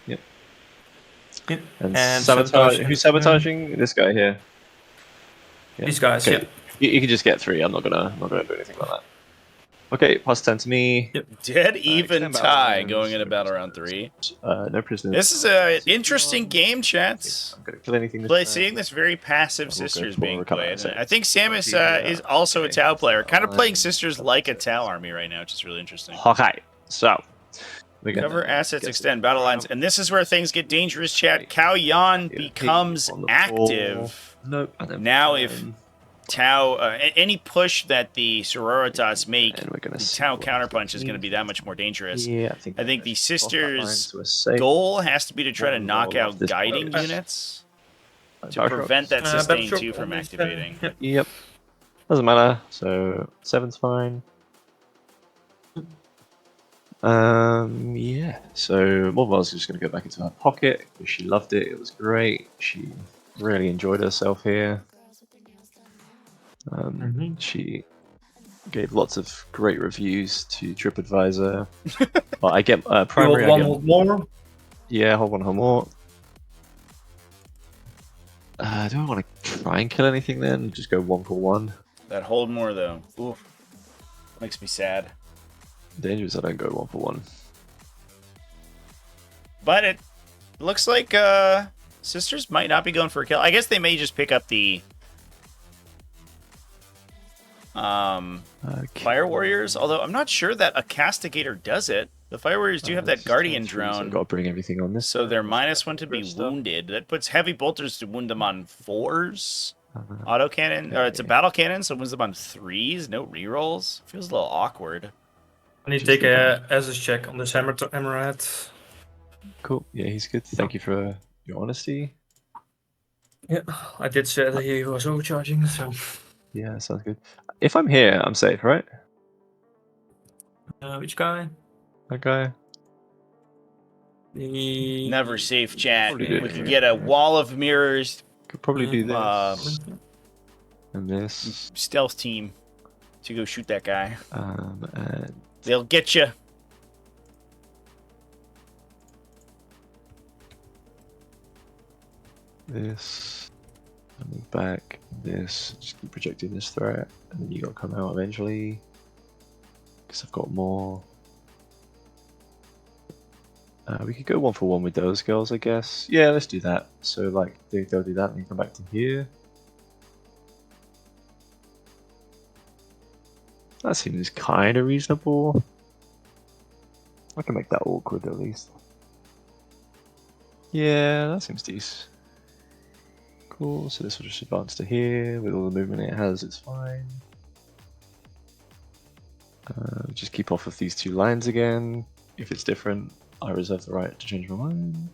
yeah, And and sabotage. sabotage Who's sabotaging? This guy here. Yeah. these guys. Okay. Yeah. You can just get 3. I'm not gonna do anything like that. Okay, plus 10 to me. Yep. Dead even extend battle tie rounds, going into no battle round prisoners. 3. No prisoners. This is an interesting game, chats. I'm gonna kill anything. This Seeing this very passive We'll go Sisters for being recover played. assets. I think Samus is also a Tau player, kind of playing Sisters like a Tau army right now, which is really interesting. Okay, so we got Cover assets, extend battle lines, and this is where things get dangerous, chat. Cao Yan becomes active. Nope. Now if Tau, any push that the Sororitas make, the Tau counterpunch is going to be that much more dangerous. Yeah, I think the Sisters' goal goal has to be to try to knock out guiding units to prevent that sustain 2 from activating. Yep. Doesn't matter. So 7's fine. Yeah. So Morval's just gonna go back into her pocket because she loved it. It was great. She really enjoyed herself here. She gave lots of great reviews to TripAdvisor. Well, I get primary. I get, more. yeah, hold on more. Do I want to try and kill anything then? Just go 1 for 1. That hold more though, oof, makes me sad. Dangerous. I don't go 1 for 1. But it looks like Sisters might not be going for a kill. I guess they may just pick up the Fire Warriors, although I'm not sure that a Castigator does it. The Fire Warriors do have that Guardian drone. Got to bring everything on this. So they're -1 to be wounded. That puts heavy bolters to wound them on 4s. Autocannon, or it's a battle cannon, so it wounds them on 3s. No rerolls. Feels a little awkward. I need to take a Asus check on this hammerhead. Cool. Yeah, he's good. Thank you for your honesty. Yeah, I did say that he was overcharging, so. Yeah, sounds good. If I'm here, I'm safe, right? Which guy? That guy. The... Never safe, chat. Probably We good. could get a wall of mirrors. Could probably do this. And this. Stealth team to go shoot that guy. And They'll get you. this. And move back. This. Just keep projecting this threat. And then you got to come out eventually. Because I've got more. We could go 1 for 1 with those girls, I guess. Yeah, let's do that. So, like, they'll do that and then come back to here. That seems kind of reasonable. I can make that awkward at least. Yeah, that seems decent. Cool, so this will just advance to here. With all the movement it has, it's fine. Just keep off of these 2 lines again. If it's different, I reserve the right to change my mind.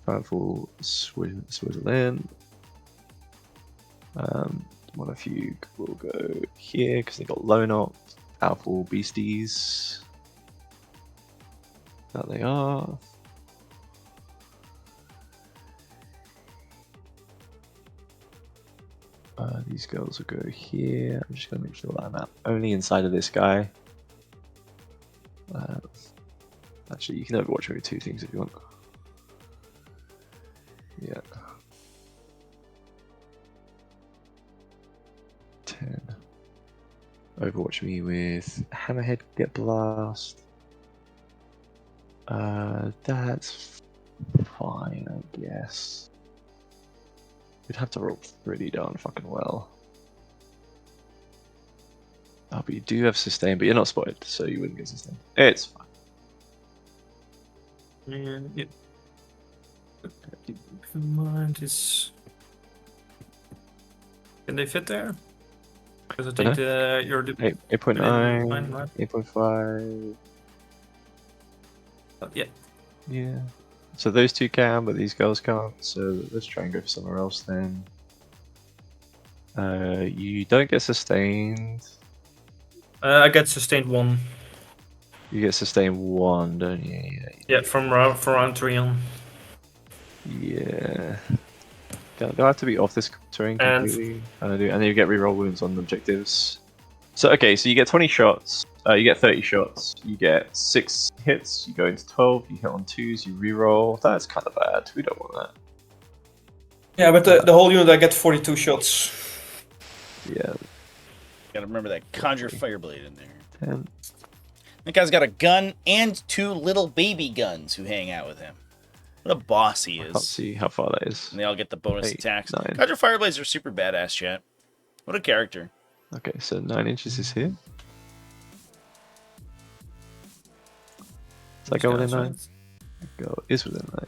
Powerful swizzle in. One of you will go here because they got low knock. Powerful beasties. That they are. These girls will go here. I'm just going to make sure that I'm only inside of this guy. Actually, you can overwatch over 2 things if you want. Yeah. 10. Overwatch me with Hammerhead Get Blast. That's fine, I guess. We'd have to roll pretty darn fucking well. Oh, but you do have sustain, but you're not spotted, so you wouldn't get sustained. It's fine. Yeah. Keep in mind is. Can they fit there? Because I think you're the 8.9, right? 8.5. Yeah. Yeah. So those two can, but these girls can't. So let's try and go somewhere else then. You don't get sustained. I get sustained 1. You get sustained 1, don't you? Yeah, from round 3 on. Yeah. They'll have to be off this terrain completely. And then you get reroll wounds on objectives. So okay, so you get 20 shots. You get 30 shots. You get 6 hits. You go into 12. You hit on 2s. You reroll. That's kind of bad. We don't want that. Yeah, but the whole unit I get 42 shots. Yeah. Gotta remember that Conjure Fireblade in there. 10. That guy's got a gun and 2 little baby guns who hang out with him. What a boss he is. I can't see how far that is. And they all get the bonus 8, attacks. 9. Conjure Fireblades are super badass, chat. What a character. Okay, so 9 inches is here. Does that go within 9? Go is within 9.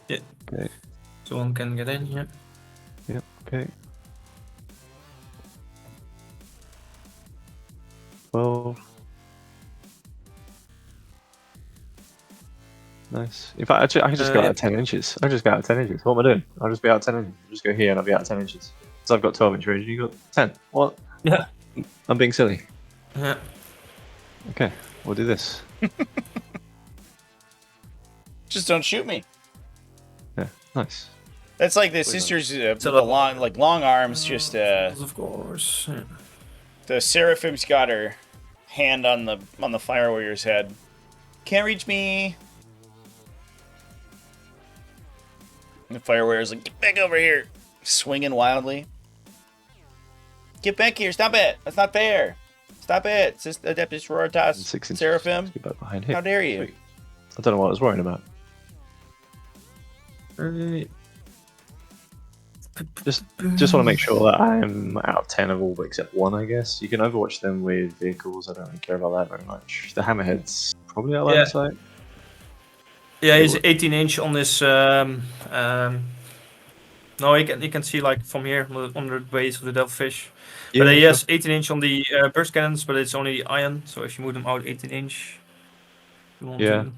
Yeah. Okay. So one can get in, yeah. Yep, okay. 12. Nice. In fact, I can just go out 10 inches. I just go out 10 inches. What am I doing? I'll just be out 10 inches. I'll just go here and I'll be out 10 inches. So I've got 12 inch range and you got 10. What? Yeah. I'm being silly. Yeah. Okay, we'll do this. Just don't shoot me. Yeah, nice. That's like the sisters with the long arms. Just of course. Yeah. the Seraphim's got her hand on the Fire Warrior's head. Can't reach me. And the Fire Warrior's like, get back over here, swinging wildly. Get back here! Stop it! That's not fair. Stop it! Adeptus Sororitas, 6 inches. Seraphim. Get back behind here. How dare you? Sweet. I don't know what I was worrying about. Just want to make sure that I'm out of 10 of all except 1, I guess. You can overwatch them with vehicles. I don't really care about that very much. The Hammerhead's probably out of sight. Yeah, he's 18 inch on this. No, you can see like from here on the base of the Devilfish. Yeah, but he has 18 inch on the burst cannons, but it's only iron. So if you move them out 18 inch, you want to.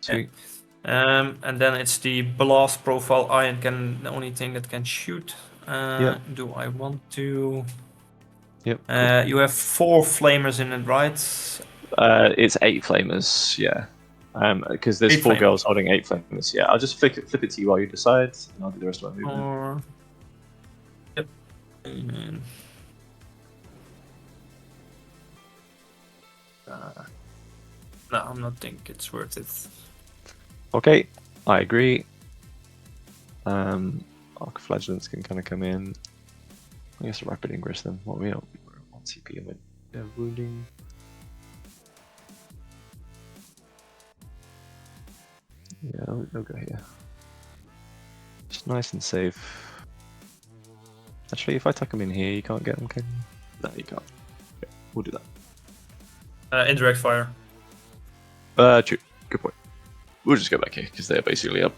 Sweet. Yeah. And then it's the blast profile iron cannon, the only thing that can shoot. Do I want to? Yep. You have 4 flamers in it, right? It's 8 flamers, yeah. Because there's 8 4 flamers. girls holding 8 flamers. Yeah, I'll just flip it to you while you decide, and I'll do the rest of my movement. Yep. No, I'm not think it's worth it. Okay, I agree. Arc Flagellants can kind of come in. I guess Rapid Ingress them. What are we on? We're at 1 CP and we're wounding. Yeah, they'll go here. Just nice and safe. Actually, if I tuck them in here, you can't get them, can you? No, you can't. Okay, we'll do that. Indirect fire. True. Good point. We'll just go back here, because they're basically up.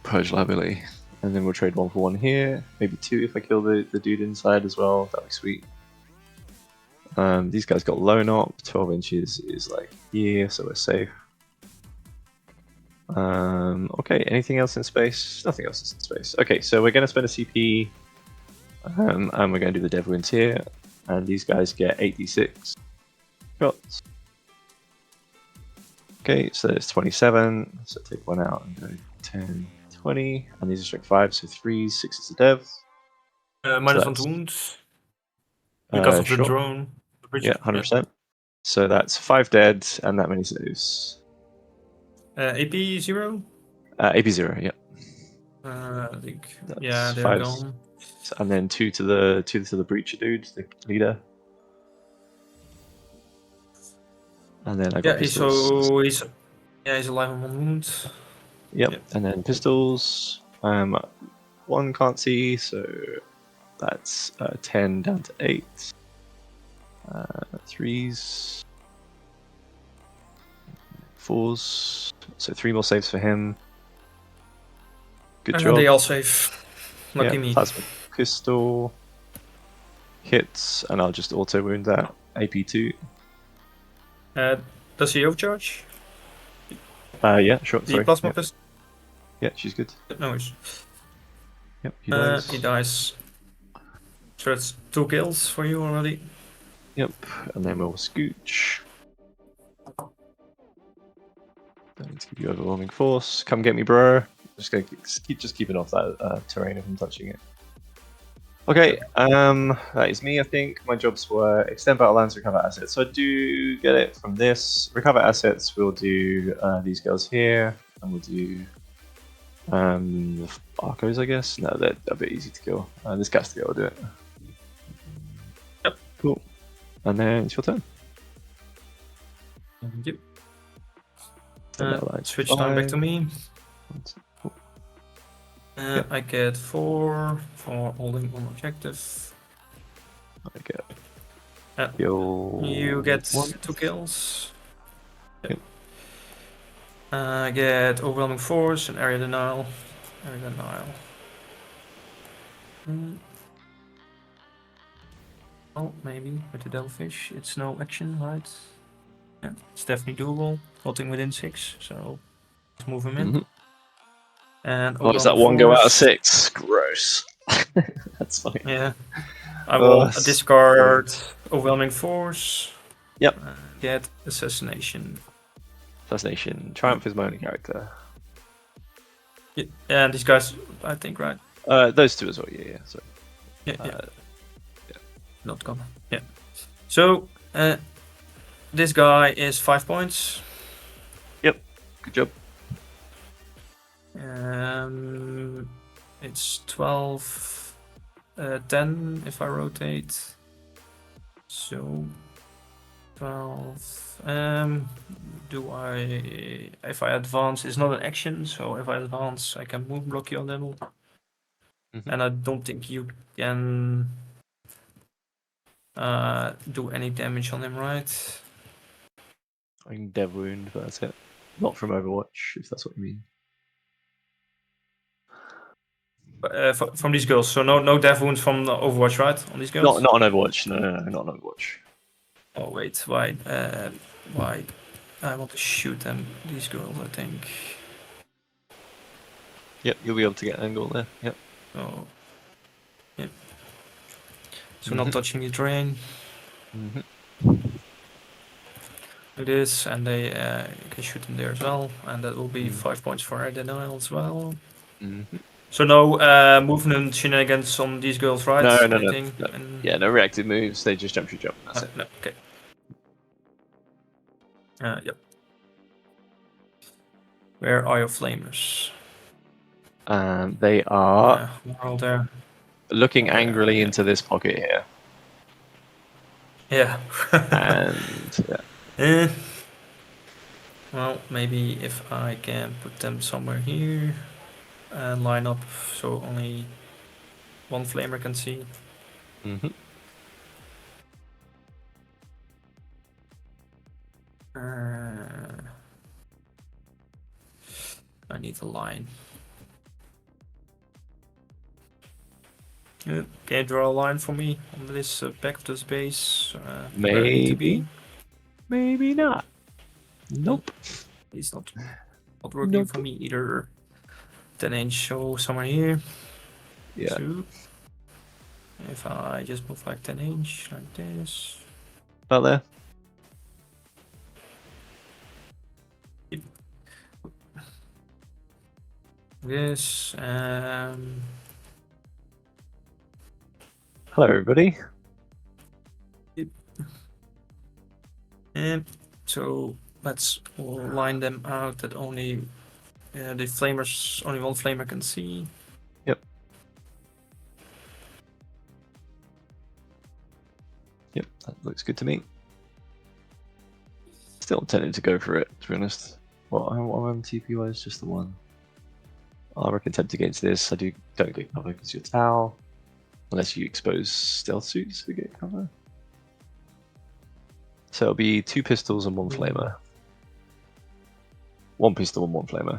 Purge liability. And then we'll trade 1 for 1 here. Maybe 2 if I kill the dude inside as well. That'd be sweet. These guys got low knock. 12 inches is like here, so we're safe. Okay, anything else in space? Nothing else is in space. Okay, so we're going to spend a CP, and we're going to do the Dev Wounds here, and these guys get 8d6 shots. Okay, so it's 27, so take 1 out and go 10, 20, and these are strength 5, so 3s, 6s are Dev. Minus 1 wounds. Because of the sure. drone. Yeah, 100%. So that's 5 dead, and that many saves. AP 0? AP 0, yeah. I think. That's Yeah, they're 5. gone. And then 2 to the breacher dude, the leader. And then I got pistols. So he's alive on 1 wound. Yep. And then pistols. 1 can't see, so That's 10 down to 8. 3s. 4s. So 3 more saves for him. Good job. They all save. Lucky me. Plasma pistol. Hits, and I'll just auto wound that. AP2. Does he overcharge? Yeah, sure. The Sorry. plasma Yeah. pistol? Yeah, she's good. No worries. Yep, he dies. He dies. So that's 2 kills for you already. Yep, and then we'll scooch. Don't need to give you overwhelming force. Come get me, bro. Just gonna keep keeping off that terrain if I'm touching it. Okay, that is me. I think my jobs were extend battle lines, recover assets. So I do get it from this. Recover assets. We'll do these girls here, and we'll do the Arcos, I guess. No, they're a bit easy to kill. This Castiel will do it. Yep. Cool. And then it's your turn. Yep. Like Switch time back to me. Yep. I get 4 for holding one objective. I get You get 1. 2 kills. Yep. I get overwhelming force and area denial. Area denial. Oh, maybe with the Devilfish. It's no action, right? Yeah, it's definitely doable. Holding within 6, so let's move him in. And oh, is that one go out of 6? Gross. That's funny. Yeah. I will discard overwhelming force. Yep. Get assassination. Assassination. Triumph is my only character. Yeah, and these guys, I think, right? Those 2 as well. Yeah. Sorry. Yeah. Not gonna. Yeah. So this guy is 5 points. Yep. Good job. It's 12, 10 if I rotate. So 12. If I advance, it's not an action. So if I advance, I can move block you on them. And I don't think you can do any damage on him, right? I can dev wound, but that's it. Not from Overwatch, if that's what you mean. From these girls, so no death wounds from the Overwatch, right? On these girls? Not on Overwatch. No, not on Overwatch. Oh wait, why? Why? I want to shoot them. These girls, I think. Yep, you'll be able to get an angle there. Yep. Oh. Yep. So not touching the terrain. It is, and they can shoot them there as well, and that will be 5 points for air denial as well. So no movement shenanigans on these girls, right? No. And... Yeah, no reactive moves. They just jump. That's it. No, okay. Yep. Where are your flamers? They are all there. looking angrily into this pocket here. Yeah. And well, maybe if I can put them somewhere here and line up so only one flamer can see. I need a line. Can you draw a line for me on this back of this base? Maybe not. Nope. It's not working for me either. 10 inch, so somewhere here. Yeah. So, if I just move like 10 inch like this. About there. This. Hello, everybody. So let's line them out that only the flamers, only one flamer can see. Yep, that looks good to me. Still tempted to go for it, to be honest. Well, I'm TP wise, just the one. I reckon tempt against this. Don't get cover because you're Tau. Unless you expose stealth suits to get cover. So it'll be 2 pistols and 1 flamer. 1 pistol and 1 flamer.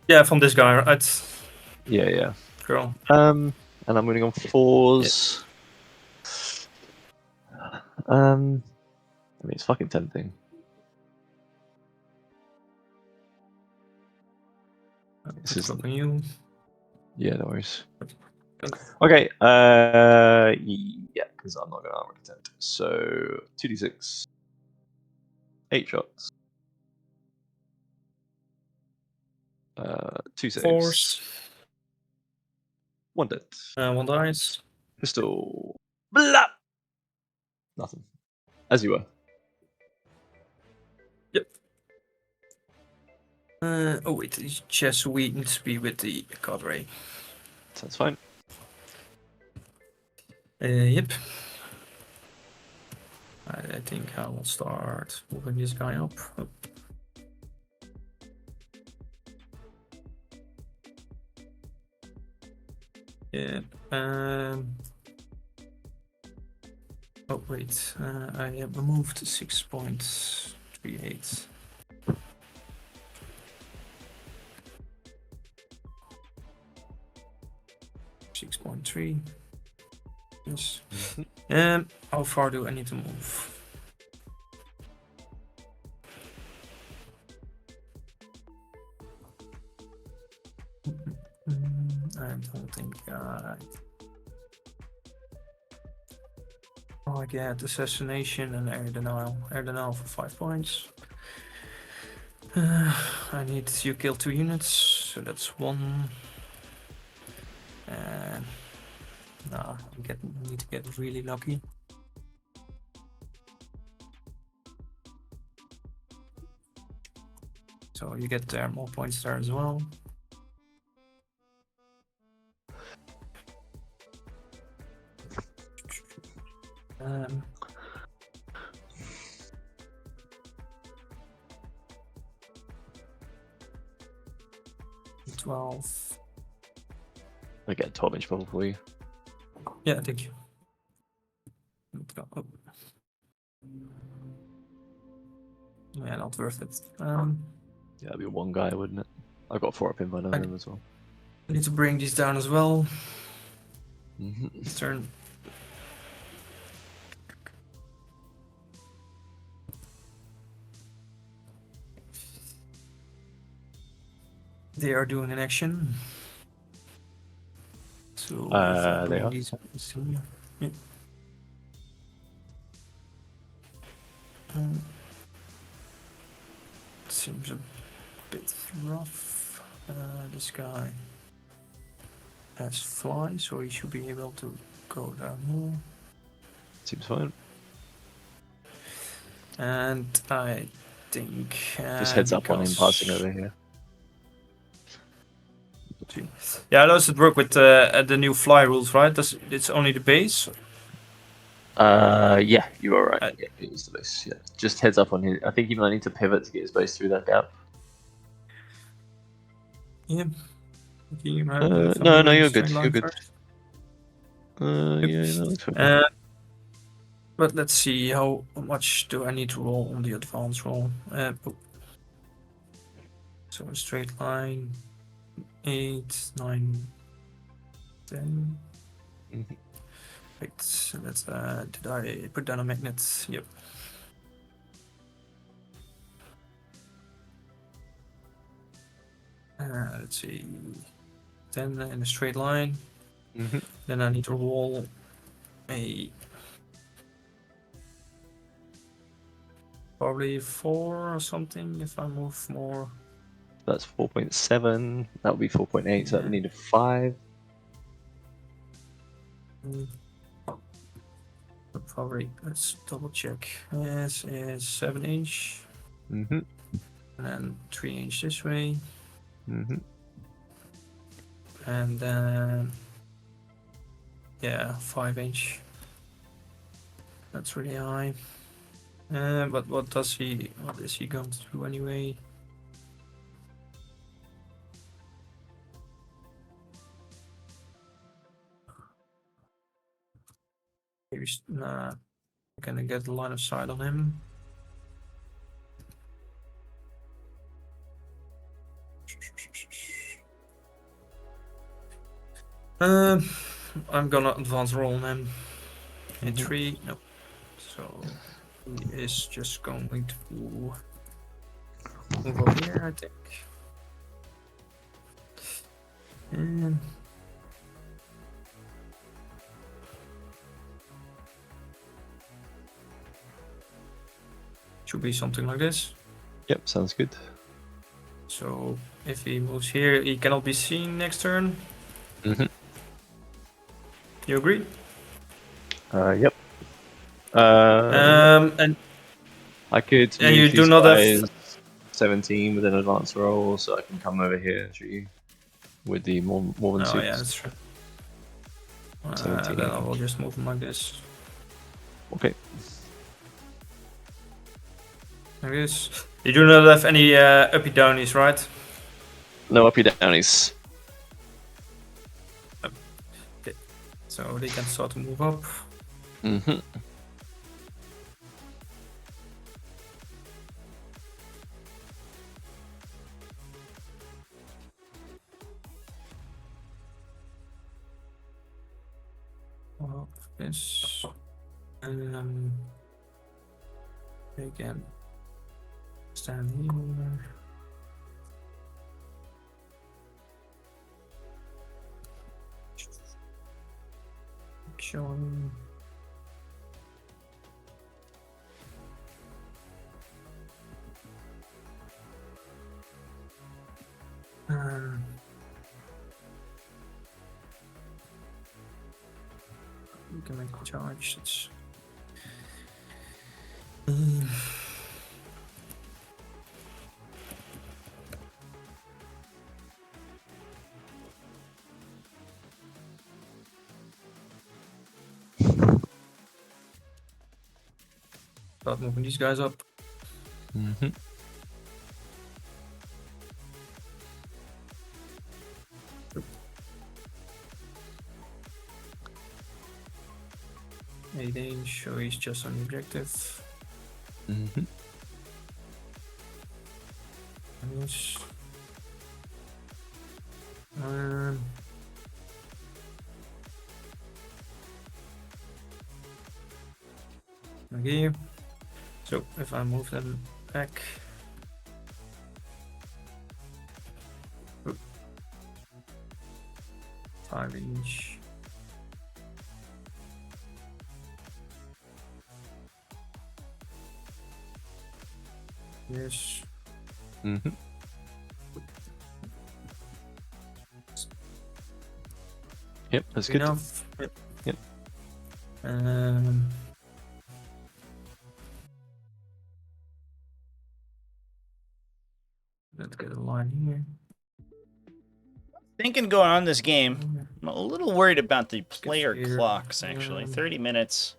Yeah, from this guy, right? Yeah. Girl. And I'm moving on 4s. I mean, it's fucking tempting. This is on you. Yeah, no worries. Good. Okay, yeah, because I'm not going to armor content. So 2d6, 8 shots, 2 saves, Force. 1 dead, 1 dice. pistol, blah, nothing. As you were. Yep. Oh wait, the chest we need to be with the card ray. Sounds fine. Yep. I think I will start moving this guy up. Oh. Yeah. Oh wait, I have removed 6.38. .3. Yes. How far do I need to move? I don't think I get assassination and air denial. Air denial for 5 points. I need to kill 2 units, so that's 1. Nah, I need to get really lucky. So you get there more points there as well. Um, 12. I get a 12-inch bubble for you. Yeah, thank you. Let's go. Oh. Yeah, not worth it. Yeah, that'd be 1 guy, wouldn't it? I've got 4 up in one of them as well. I need to bring these down as well. Mm-hmm. Turn. They are doing an action. So if I They bring are. these in, yeah. Seems a bit rough. This guy has fly, so he should be able to go down here. Seems fine. And I think Just heads up on him passing over here. Yeah, those that work with the new fly rules, right? It's only the base. Yeah, you are right. Yeah, it is the base. Yeah, just heads up on him. I think he might need to pivot to get his base through that gap. Yeah. No, you're good. You're good. Yeah, that looks fine. But let's see, how much do I need to roll on the advance roll? So a straight line, 8, 9, 10. Mhm. Wait, so let's did I put down a magnet? Yep. Let's see, 10 in a straight line. Mm-hmm. Then I need to roll a probably 4 or something if I move more. That's 4.7. That would be 4.8. So that would need a 5. Probably, let's double check. Yes, is 7-inch. Mm-hmm. And then 3-inch this way. Mm-hmm. And then, yeah, 5-inch. That's really high. But what is he going to do anyway? Maybe nah, I'm gonna get the line of sight on him. I'm gonna advance roll on him. Hit 3, no. So he is just going to move over here, I think. And should be something like this. Yep, sounds good. So if he moves here, he cannot be seen next turn. Mm-hmm. You agree? Yep. And I could and you move do these not guys have 17 with an advance roll, so I can come over here and shoot you with the more than oh six. yeah, that's true. 17. Then I will just move him like this. Okay. Like this. You do not have any uppy downies, right? No uppy downies. Okay. So they can start to move up. Mm-hmm. Well, this. They can stand here. Showing. You can make a charge. It's start moving these guys up. Mm-hmm. So he's just on the objective. Mm-hmm. Yes. Okay. So if I move them back. 5 inch. Yes. Mm-hmm. Yep, that's good. Enough. Yep. Let's get a line here. Thinking going on this game, I'm a little worried about the player Here. clocks, actually. 30 minutes.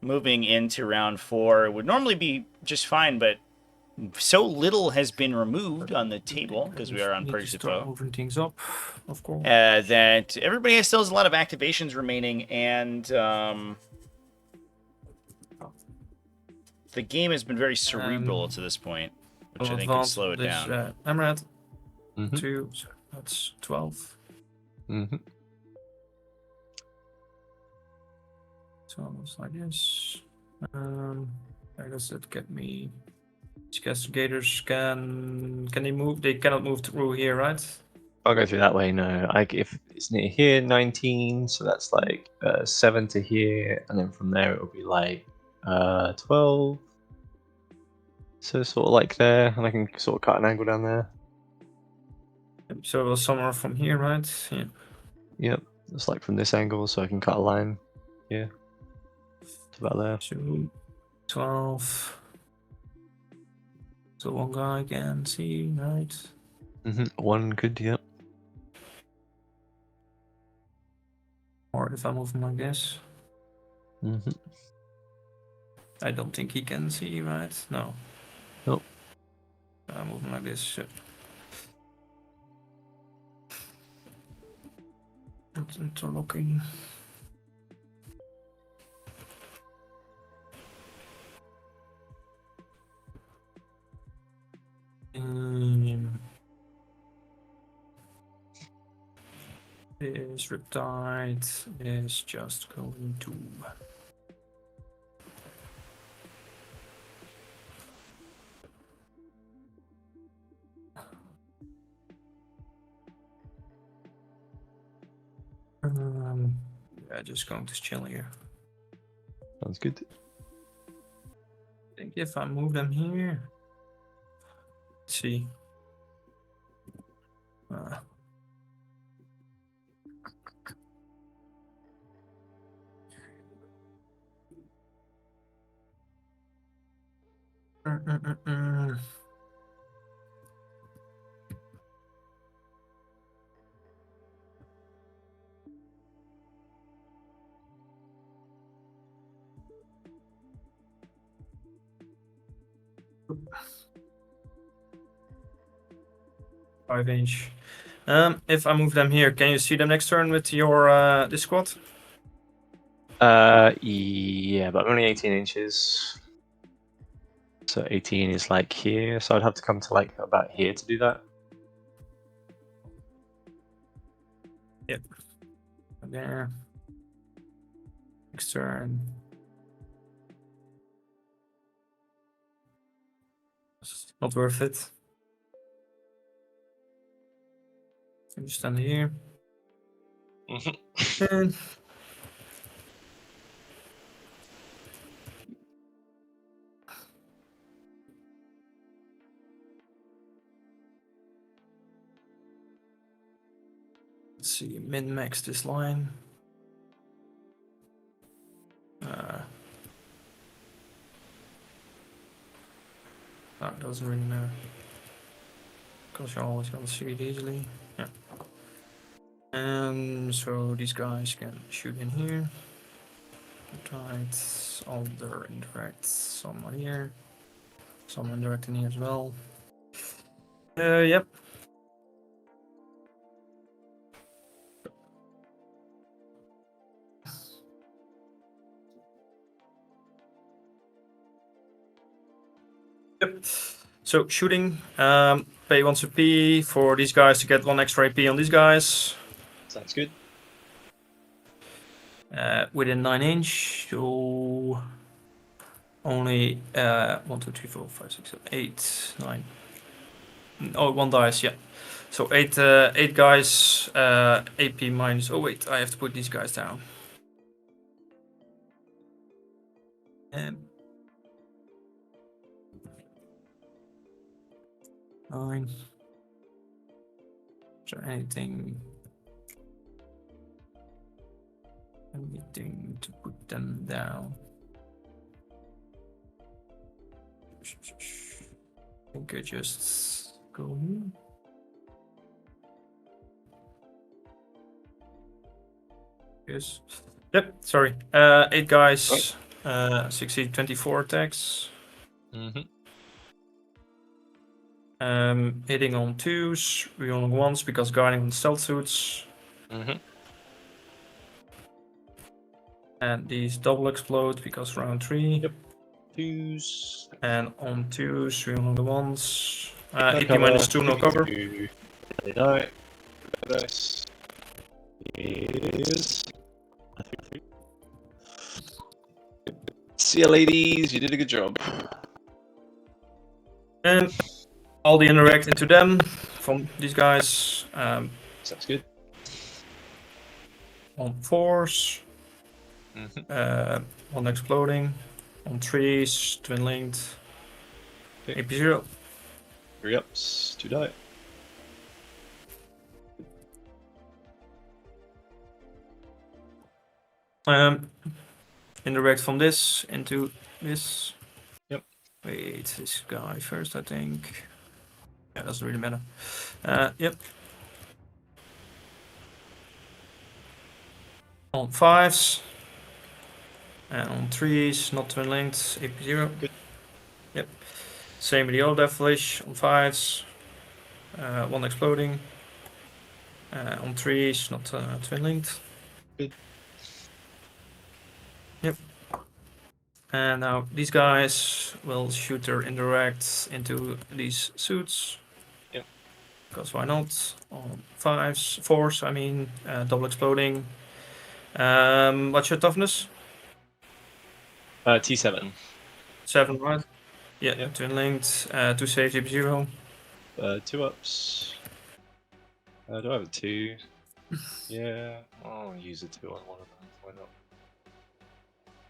Moving into round 4 would normally be just fine, but so little has been removed on the table, because we are on Purge the Foe, moving things up, of course. that everybody still has a lot of activations remaining, and the game has been very cerebral to this point, which I think can slow it down. Emerald. Mm-hmm. 2, so that's 12. Mm-hmm. So almost like this. I guess that get me. These castigators can they move? They cannot move through here, right? I'll go through that way. No, if it's near here, 19, so that's like 7 to here, and then from there it will be like 12. So sort of like there, and I can sort of cut an angle down there. So it will somewhere from here, right? Yeah. Yep, it's like from this angle, so I can cut a line here. It's about there. 2, 12. So one guy can see, right? Mm-hmm. One could, yep. Or if I move him like this, Mm-hmm. I don't think he can see, right? No. Nope. I move him like this. It's interlocking. This Riptide is just going to... yeah, just going to chill here. Sounds good. I think if I move them here... Let's see. Five inch. If I move them here, can you see them next turn with your this squad? Yeah, but only 18 inches. So 18 is like here, so I'd have to come to like about here to do that. Yep. There. Next turn. It's not worth it. Can you stand here? And let's see, min-max this line. That doesn't really matter. Because you're always gonna see it easily. Yeah. So these guys can shoot in here. Tight, all their indirect, some on here. Some indirect in here as well. Yep. Yep. So shooting, pay 1 CP for these guys to get 1 extra AP on these guys. Sounds good. Within 9 inch, so only 1, 2, 3, 4, 5, 6, 7, 8, 9. Oh, 1 dice, yeah. So 8 guys, AP minus. Oh wait, I have to put these guys down. 9. Is there anything to put them down? I think I just go here. Yes. Yep, sorry. 8 guys, 60, 24 attacks. Hitting on 2s, rerolling 1s because guarding on stealth suits. And these double explode because round 3. Yep. 2s. And on 2s, rerolling the 1s. AP minus 2, no cover. They die. This is. See ya, ladies. You did a good job. And all the indirect into them from these guys. Sounds good. On 4s. 1 exploding. On 3s, twin linked. Okay. AP 0. 3 ups, 2 die. Indirect from this into this. Yep. Wait, this guy first, I think. Yeah, doesn't really matter. Yep. On 5s. And on 3s, not twin linked, AP 0. Good. Yep. Same with the old devilish on 5s. 1 exploding. On 3s, not twin linked. Good. Yep. And now these guys will shoot their indirects into these suits. Yep. because why not? On 5s, 4s, I mean, double exploding. What's your toughness? T7. 7, right? Yeah, Yep. twin linked, 2 safety 0. 2 ups. Do I have a 2? Yeah, I'll use a 2 on one of them. Why not?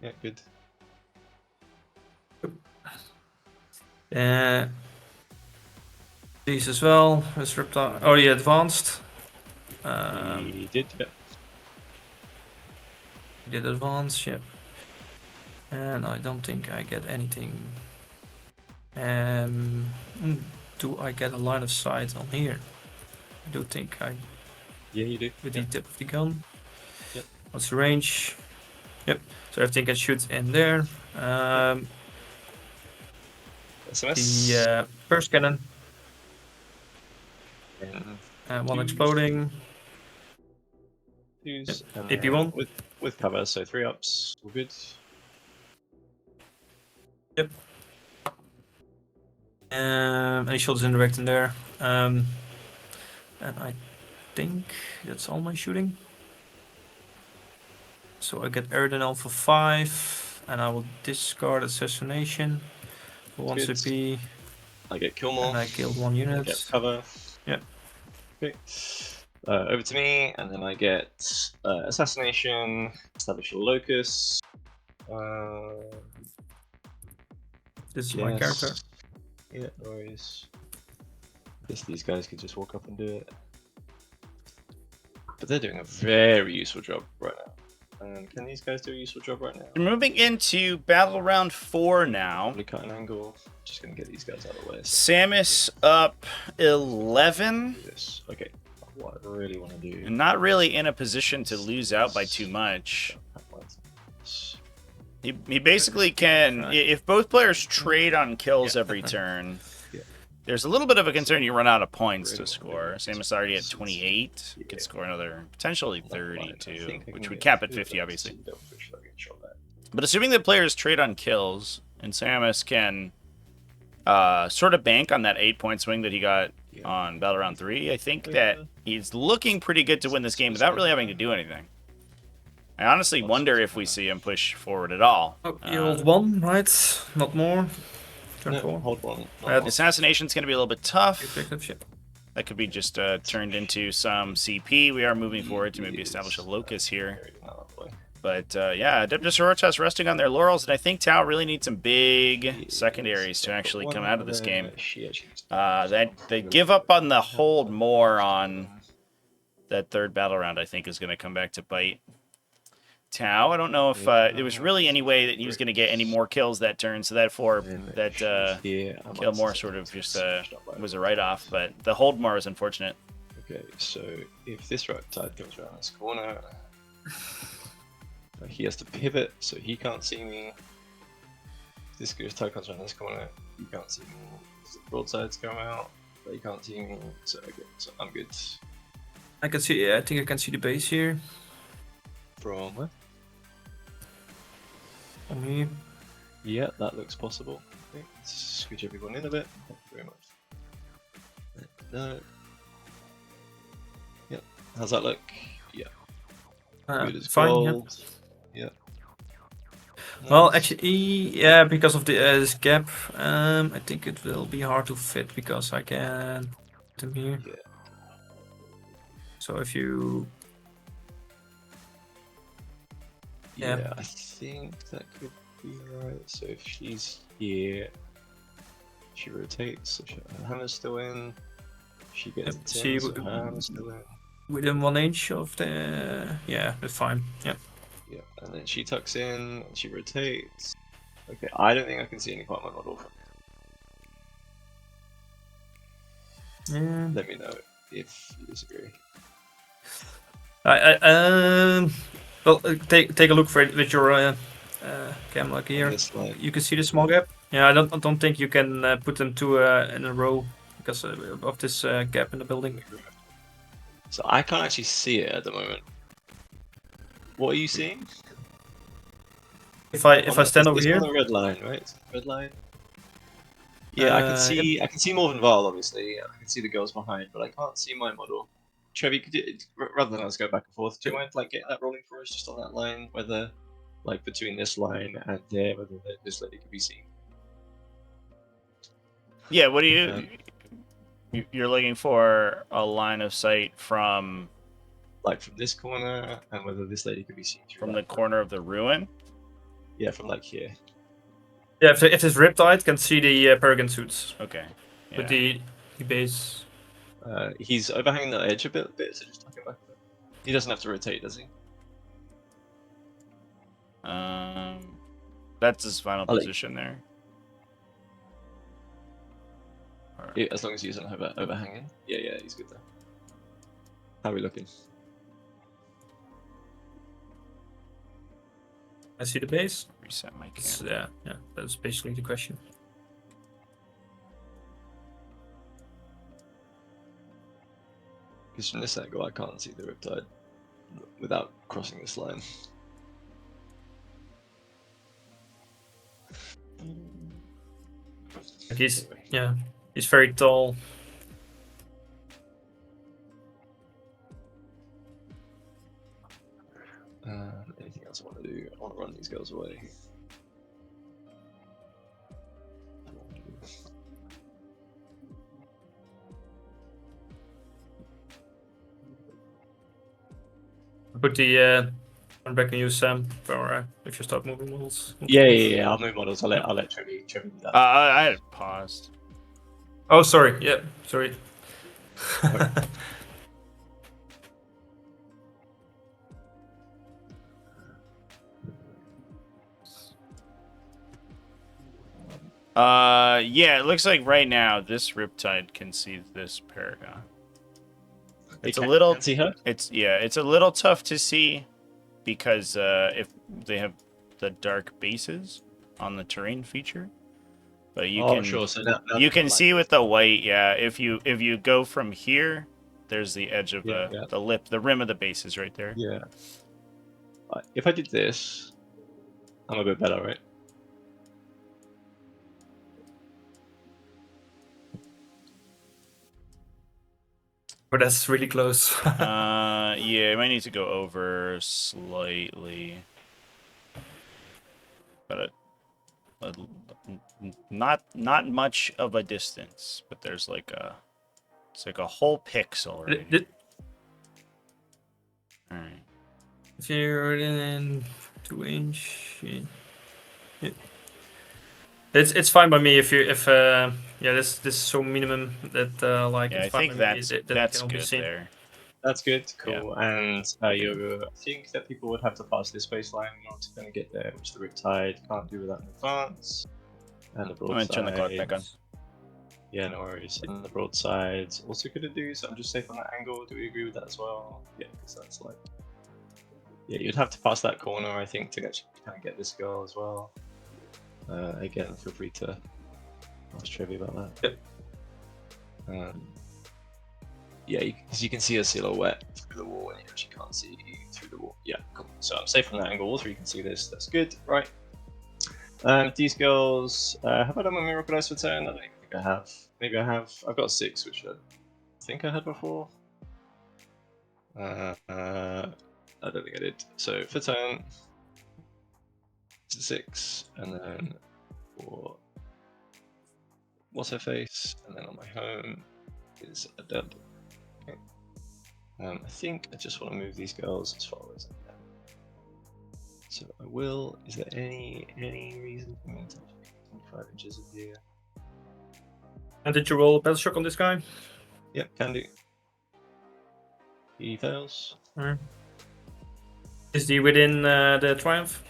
Yeah, good. These as well. This reptile. Oh, yeah, advanced. He did, yeah. Did advance, yep. And I don't think I get anything. Do I get a line of sight on here? I do think I. Yeah, you do. With the tip of the gun. Yep. What's the range? Yep. So everything can shoot in there. SMS. The first cannon. And One twos. exploding. Twos. Yep. And AP1. with cover, so 3 ups. All good. Yep. Any shots indirect in there. And I think that's all my shooting. So I get Erden Alpha 5, and I will discard Assassination for 1 Good. CP. I get kill more. And I killed 1 unit. Get cover. Yep. Okay. Over to me, and then I get Assassination, establish a locus. This is my character. Yeah, no worries. Guess these guys could just walk up and do it. But they're doing a very useful job right now. Can these guys do a useful job right now? We're moving into battle round 4 now. Probably cut an angle. Just gonna get these guys out of the way. Samus up 11. Do this. Okay. What I really want to do. And not really in a position to lose out by too much. He basically can, if both players trade on kills every turn, there's a little bit of a concern you run out of points to score. Samus already at 28. Could score another, potentially 32, which would cap at 50, obviously. But assuming that players trade on kills, and Samus can sort of bank on that 8-point swing that he got on Battle Round 3, I think that he's looking pretty good to win this game without really having to do anything. I honestly wonder if we see him push forward at all. Oh, you hold 1, right? Not more. Turn 4. Hold 1. Assassination's going to be a little bit tough. Ship. That could be just turned into some CP. We are moving forward to maybe establish a locus here. But yeah, Sororitas resting on their laurels, and I think Tau really needs some big secondaries to actually come out of this game. They give up on the hold more on that third battle round, I think, is going to come back to bite Tau. I don't know if there was really any way that he was going to get any more kills that turn, so that kill more sort of just was a write-off, but the hold more is unfortunate. Okay, so if this Riptide comes around this corner, he has to pivot, so he can't see me. If this Riptide comes around this corner, he can't see me. The broadsides come out, but he can't see me, so okay, so I'm good. I can see, I think I can see the base here. From where? From here. Yeah, that looks possible. Okay, let's scooch everyone in a bit. Thank you very much. No. Yep. How's that look? Yeah. Good as fine. gold. Yep. Yeah. Well, actually, yeah, because of the this gap, I think it will be hard to fit because I can put them here. Yeah. So if you. Yeah, I think that could be right. So if she's here, she rotates, so her hammer's still in. She gets Yep, the she so her hammer's still in. Within 1 inch of the. Yeah, that's fine. Yep. Yeah, and then she tucks in, and she rotates. Okay, I don't think I can see any part of my model from here. Yeah. Let me know if you disagree. Well, take a look for it with your camera here. You can see the small gap. Yeah, I don't think you can put them two in a row because of this gap in the building. So I can't actually see it at the moment. What are you seeing? If I stand over here, on the red line, right? Red line. Yeah, I can Yep. see more than Val, obviously. I can see the girls behind, but I can't see my model. Trevi, could you, rather than us go back and forth, do you mind like getting that rolling for us just on that line, whether like between this line and there, whether this lady could be seen? Yeah, what do you're looking for a line of sight from Like from this corner, and whether this lady could be seen through from that the corner of the ruin? Yeah, from like here. Yeah, if this Riptide can see the Peregrine suits Okay. Yeah. with the base. He's overhanging the edge a bit, so just tuck it back a bit. He doesn't have to rotate, does he? That's his final I'll let position there. As long as he isn't overhanging. Yeah, he's good there. How are we looking? I see the base. Reset my camera. Yeah, that's basically the question. Because from this angle, I can't see the Riptide without crossing this line. He's very tall. Anything else I want to do? I want to run these girls away. Put the one back on you, Sam, for if you start moving models. Yeah. I'll move models. I'll let Trevi do that. I had paused. Oh, sorry. Yeah, sorry. Yeah, it looks like right now this Riptide can see this Paragon. It's a little. Can see her? It's a little tough to see because if they have the dark bases on the terrain feature, but you can sure. So now you can see with the white. Yeah, if you go from here, there's the edge of the rim of the bases right there. Yeah. If I did this, I'm a bit better, right? But that's really close. Yeah, you might need to go over slightly, but not much of a distance. But there's it's like a whole pixel. Right? All right. If you're in 2-inch, it's fine by me. If this is so minimum that like Yeah, it's fine think by me that's can be good seen. there. That's good, cool. Yeah. And you think that people would have to pass this baseline in order to kind of get there, which the Riptide can't do without an advance. And the broadside. I'm gonna turn the clock back on. Yeah, no worries. And the broadside's also gonna do, so I'm just safe on that angle. Do we agree with that as well? Yeah, because that's like... Yeah, you'd have to pass that corner, I think, to actually kind of get this girl as well. Again, feel free to ask Trevi about that. Yep. Yeah, because you can see a silhouette through the wall and you actually can't see through the wall. Yeah, cool. So I'm safe from that angle. Also, you can see this. That's good, right? These girls, have I done my Miracle Dice for turn? I don't even think I have. Maybe I have. I've got 6, which I think I had before. I don't think I did. So for turn, it's a 6, and then for What's Her Face, and then on my home is a dub. Okay. I think I just want to move these girls as far as I can. So I will. Is there any reason for me to take 25 inches of here? And did you roll a battle shock on this guy? Yep, can do. He fails. Is he within the triumph?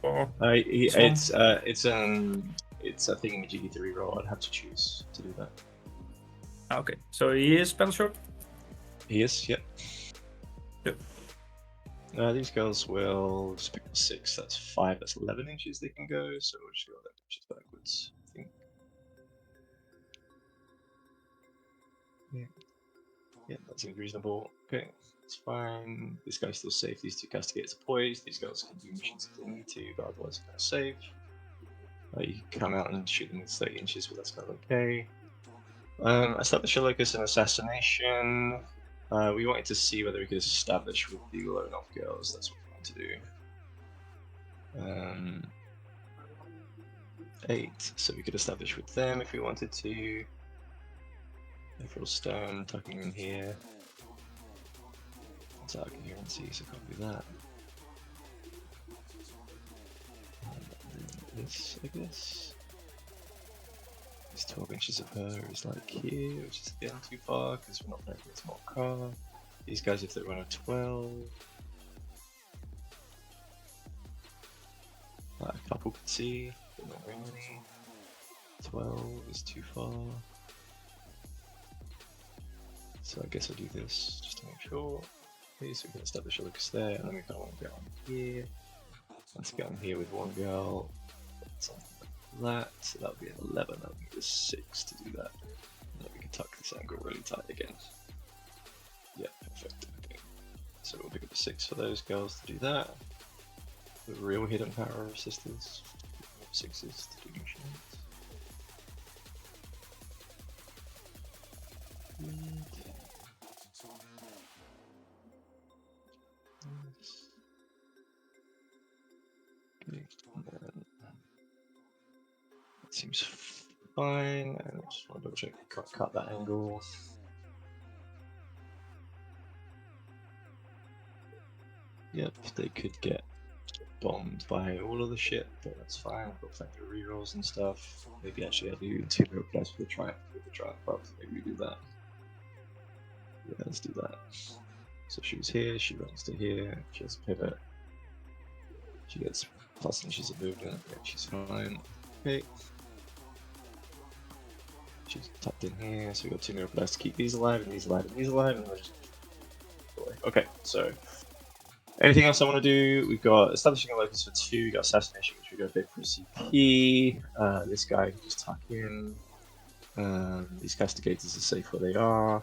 Or it's a thingamajiggy to reroll. I'd have to choose to do that. Okay, so he is battle shock? He is, yep. Yep. These girls will just pick up 6. That's 5. That's 11 inches they can go. So we'll just go 11 inches backwards. I think. Yeah, that seems reasonable. Okay, it's fine. This guy's still safe. These 2 castigators are poised. These girls can do missions if they need to, but otherwise they're safe. You can come out and shoot them with 30 inches, but that's kind of okay. Establish a locus and assassination. We wanted to see whether we could establish with the lone off girls. That's what we want to do. 8, so we could establish with them if we wanted to. April Stone tucking in here. It's out of coherency, so can't do that. This, I guess. This 12 inches of her is like here, which is again too far because we're not playing with a small car. These guys, if they run a 12, a couple could see, but not really. 12 is too far. So I guess I'll do this just to make sure. Okay, so we can establish a locus there, and then we kind of want to go on here. Let's get on here with one girl. Something like that. So that would be an 11. I would need a 6 to do that. And then we can tuck this angle really tight again. Yeah, perfect. Okay. So we'll pick up a 6 for those girls to do that. The real hidden power of sisters. 6s to do machines. Okay, that seems fine. I just want to double check. Can't cut that angle. Yep, they could get bombed by all of the shit, but that's fine. I've got plenty of rerolls and stuff. Maybe actually I'll do 2 real dice for the triumph buff. Maybe we do that. Yeah, let's do that. So she was here, she runs to here, she has a pivot. She gets plus inches of movement, yeah, she's fine. Okay. She's tucked in here, so we've got 2 miracle dice to keep these alive, and these alive, and these alive, and we're just... Okay, so... Anything else I want to do? We've got establishing a locus for 2, we've got assassination, which we got big for a CP. This guy can just tuck in. These castigators are safe where they are.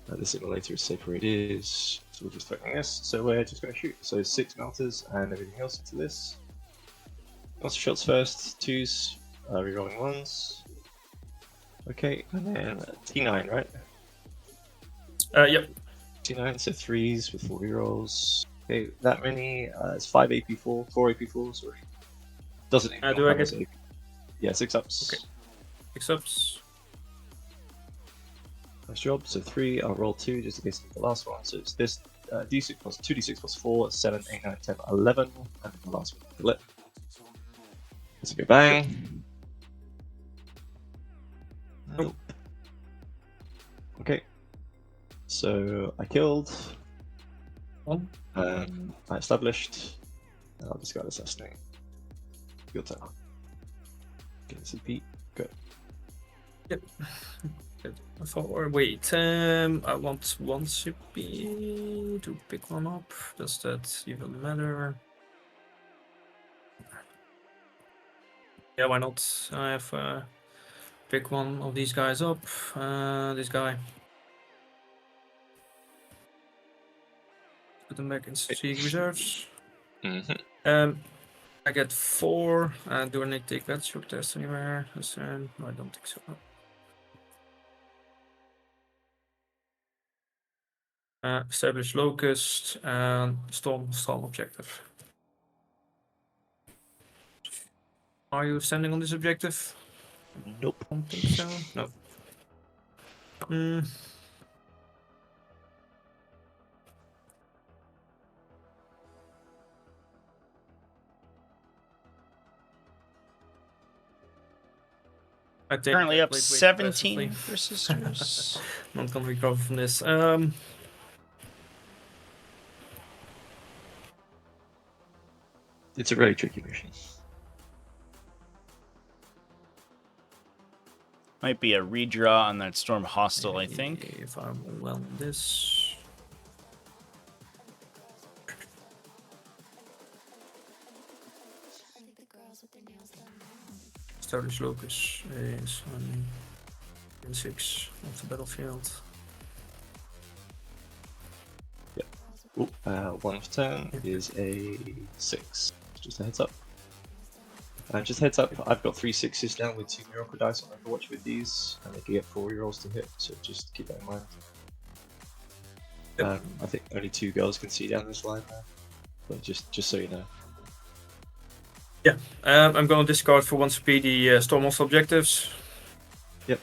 This simulator is safe where it is. So we're just threatening this. So we're just going to shoot. So 6 melters and everything else into this. Monster shots first, 2s, rerolling 1s. Okay, and then T9, right? Yep. T9, so 3s with 4 rerolls. Okay, that many. It's 5 AP4, 4 AP4, sorry. Doesn't even do I get... AP. Yeah, 6 ups. Okay. 6 ups. Nice job. So 3, I'll roll 2 just in case it's the last one. So it's this d6 plus 2d6 plus 4, 7, 8, 9, 10, 11, and the last one. Flip. Let's go bang. Nope. Okay. So I killed. One. I established. I'll discard assassinate. Your turn. Get CP. Go. Yep. For wait, I want 1 CP to pick one up. Does that even matter? Yeah, why not? I have pick one of these guys up. This guy. Put them back in strategic reserves. I get 4. Do I need to take that shock test anywhere? No, I don't think so. Establish locust and storm objective. Are you standing on this objective? Nope. I don't think so. No. I think Currently up wait, 17 for sisters. Not gonna recover from this. It's a really tricky mission. Might be a redraw on that storm hostile, I think. If I'm well on this. Establish locus is on 6 of the battlefield. Yep. Ooh, 1 of 10 is a 6. Just a heads up. Just heads up, I've got 3 6s now with 2 miracle dice on Overwatch with these, and they can get 4 rerolls to hit, so just keep that in mind. Yep. I think only 2 girls can see down this line now, but just so you know. Yeah, I'm gonna discard for 1 speedy Stormhost objectives. Yep.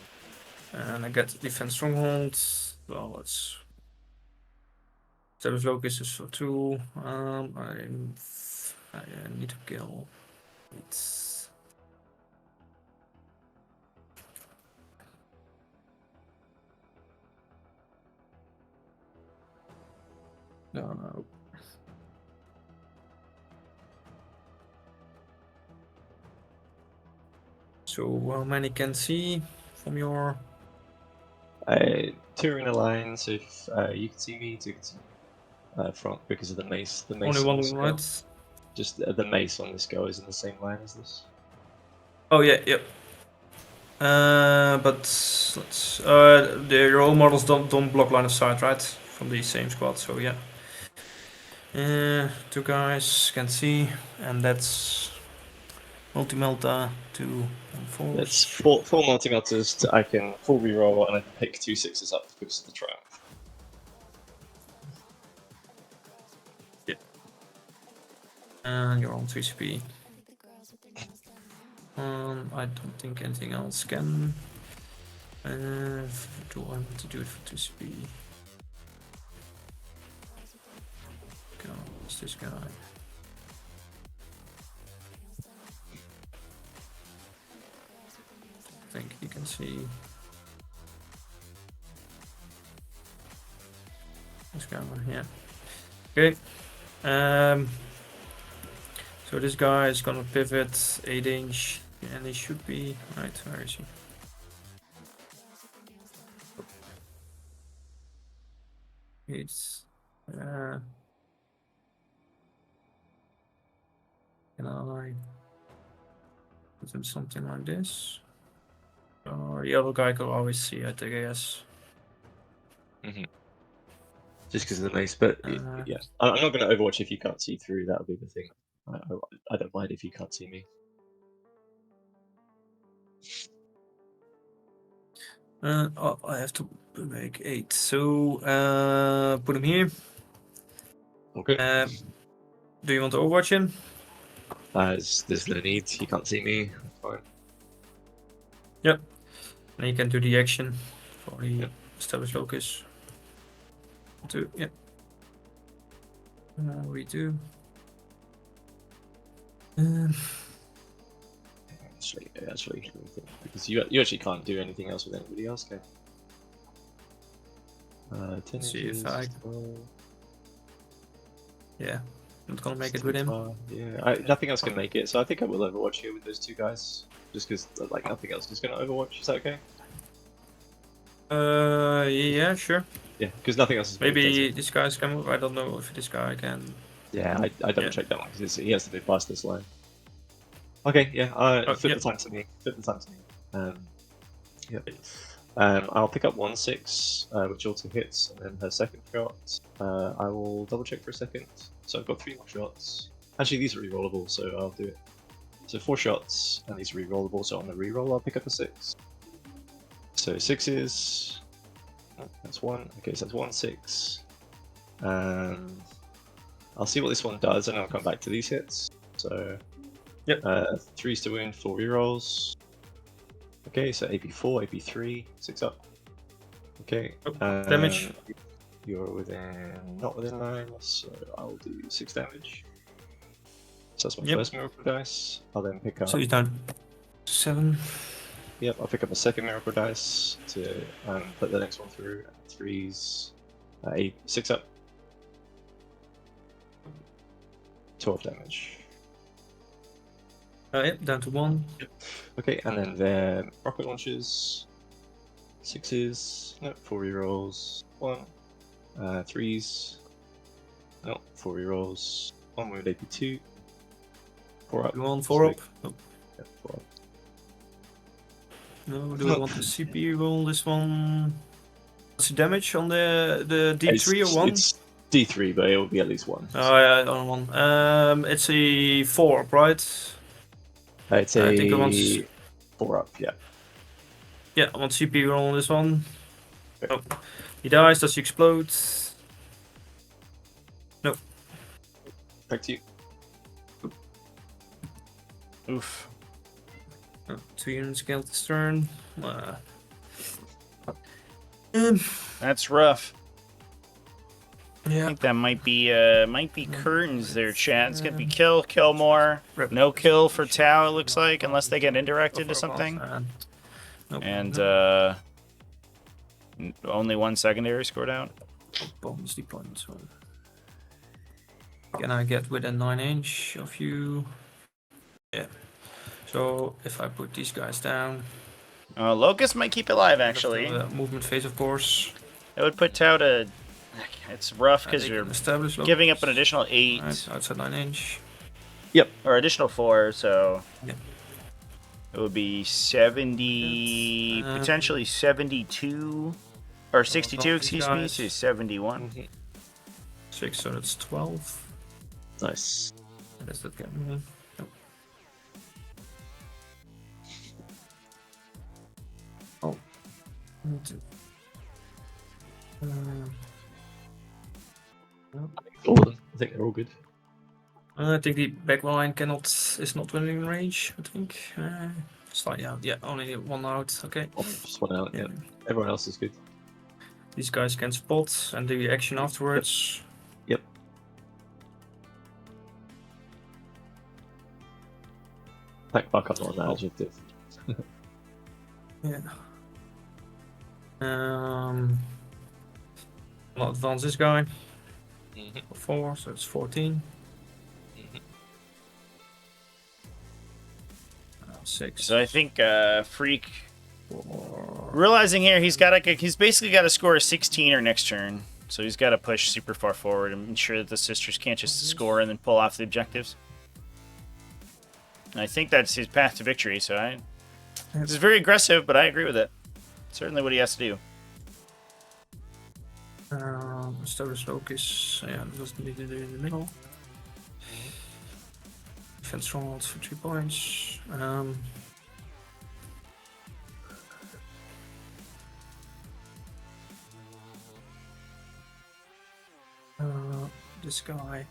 And I get Defense Stronghold. Well, let's... Service Locus is for 2. I need to kill... It's... No. So how many can see from your... 2 are in a line, so if you can see me, 2 can see me. Front because of the mace. The mace Only on one, this girl. right? Just the mace on this girl is in the same line as this. Oh yeah, yep. But let's the role models don't block line of sight, right? From the same squad, so yeah. 2 guys can see, and that's multi-melta 2 and 4. It's 4 multi-meltas. I can full reroll and I can pick 2 6s up because of the triumph. Yeah. And you're on 3CP. I don't think anything else can. Do I want to do it for 2CP? Okay, what's this guy? I think you can see this guy, yeah. Okay. So this guy is gonna pivot 8 inch, and he should be right. Where is he? It's can I put him something like this? Or the other guy could always see it, I guess. Just because of the mace, but yeah, I'm not going to Overwatch if you can't see through. That'll be the thing. I don't mind if you can't see me. I have to make 8. So put him here. Okay. Do you want to Overwatch him? There's no need. You can't see me. Fine. Yep. And you can do the action for the established locus. 2. Yep. Redo. Actually, because you actually can't do anything else with anybody else, can you? 10 see inches, if I... 12, Yeah, not gonna make it with him. Yeah, nothing else can make it, so I think I will Overwatch here with those 2 guys, just because like nothing else is going to Overwatch. Is that okay? Yeah, sure. Yeah, because nothing else is. Maybe this guy's can move. I don't know if this guy can. Yeah, I double check that one because he has to move past this line. Okay, yeah, flip the time to me. Flip the time to me. Yep. I'll pick up 1 6, which also hits, and then her second shot. I will double check for a second. So I've got 3 more shots. Actually, these are rerollable, so I'll do it. So 4 shots, and these are rerollable. So on the reroll, I'll pick up a 6. So 6s. Oh, that's 1. Okay, so that's 1 6. I'll see what this one does, and I'll come back to these hits. So. Yep. 3s to wound, 4 rerolls. Okay, so AP4, AP3, 6 up. Okay. Damage. You're not within line, so I'll do 6 damage. So that's my first miracle dice. I'll then pick up. So he's down 7. Yep, I'll pick up a second miracle dice to put the next one through. 3s, 6 up. 12 damage. Yep, down to 1. Yep. Okay, and then their rocket launchers. 6s, no, 4 rerolls, 1. 3s, no, 4 rerolls, 1 wound AP2. 4 up. 1, 4 up. Nope. Yep, 4 up. No, do I want the CP roll this one? What's the damage on the D3 or 1? It's D3, but it will be at least 1. Oh yeah, on 1. It's a 4 up, right? It's I think I want 4 up, yeah. Yeah, I want CP roll on this one. Okay. Oh, he dies. Does he explode? No. Back to you. Oof. Oh, 2 units killed this turn. That's rough. I Yeah. think that might be curtains there, chat. It's gonna be kill more. No kill for Tau, it looks like, unless they get indirected to something. And only 1 secondary scored out. Bonus deployment. So can I get within 9" of you? Yeah. So if I put these guys down, Locust might keep it alive, actually. Movement phase, of course. It would put Tau to... It's rough because you're giving up an additional 8. Right, outside 9". Yep. Or additional 4, so... Yeah. It would be 70... potentially 72... Or 62, excuse me, so 71. 6, so that's 12. Nice. Does that get me? Nope. Oh. All of them. I think they're all good. I think the backline is not within range, I think. Slightly out. Yeah, only 1 out. Okay. Oh, just 1 out, yeah. Everyone else is good. These guys can spot and do the action afterwards. Yep. Back up on that adjective. Yeah. I'll advance this guy. 4, so it's 14. 6. So I think Freak... Realizing here, he's basically got to score a 16 or next turn. So he's got to push super far forward and ensure that the sisters can't just score and then pull off the objectives. And I think that's his path to victory, so this is very aggressive, but I agree with it. Certainly what he has to do. Establish locus. Yeah, doesn't need to do in the middle. Defense strongholds for 3 points. This guy.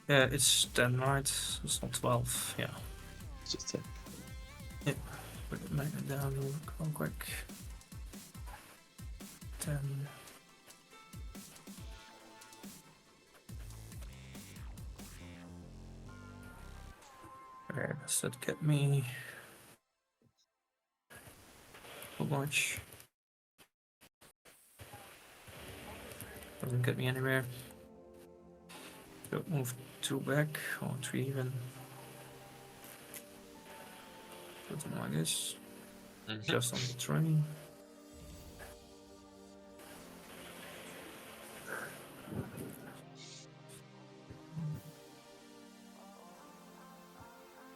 Yeah, it's 10, right? It's not 12. Yeah. It's just 10. Yeah. Put it magnet down real quick. 10. Where does that get me? How much? Doesn't get me anywhere. Don't move 2 back, or 3 even. Something like this. Just on the train.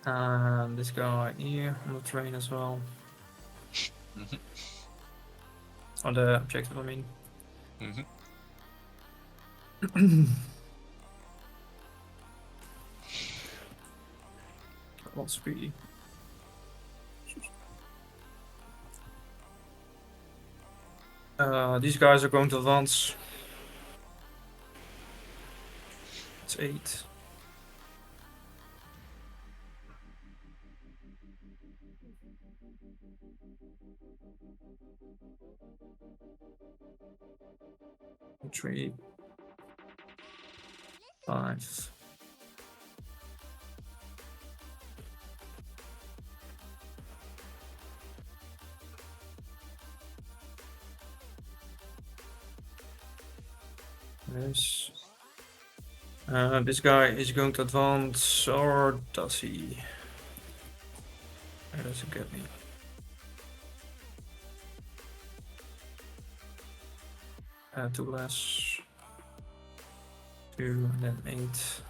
And this guy here on the train as well. On the objective, I mean. Not speedy. These guys are going to advance. It's 8. Three, 5. Yes. This guy is going to advance, or does he? Where does it get me? Two less. 2 and then 8.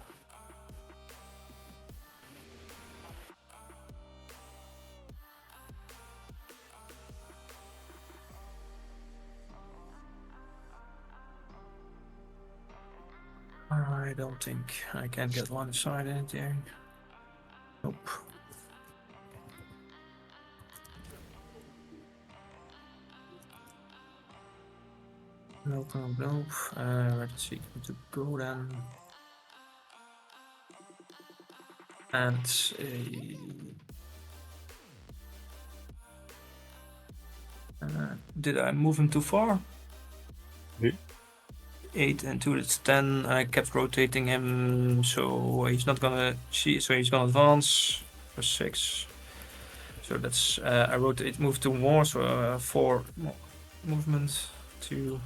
I don't think I can get one side in there. Nope. Nope, nope, nope. Let's see, to go then. And did I move him too far? Who? 8 and 2, that's 10. I kept rotating him, so he's not gonna see. So he's gonna advance for 6. So that's I rotate, move 2 more, so 4 more movement, 2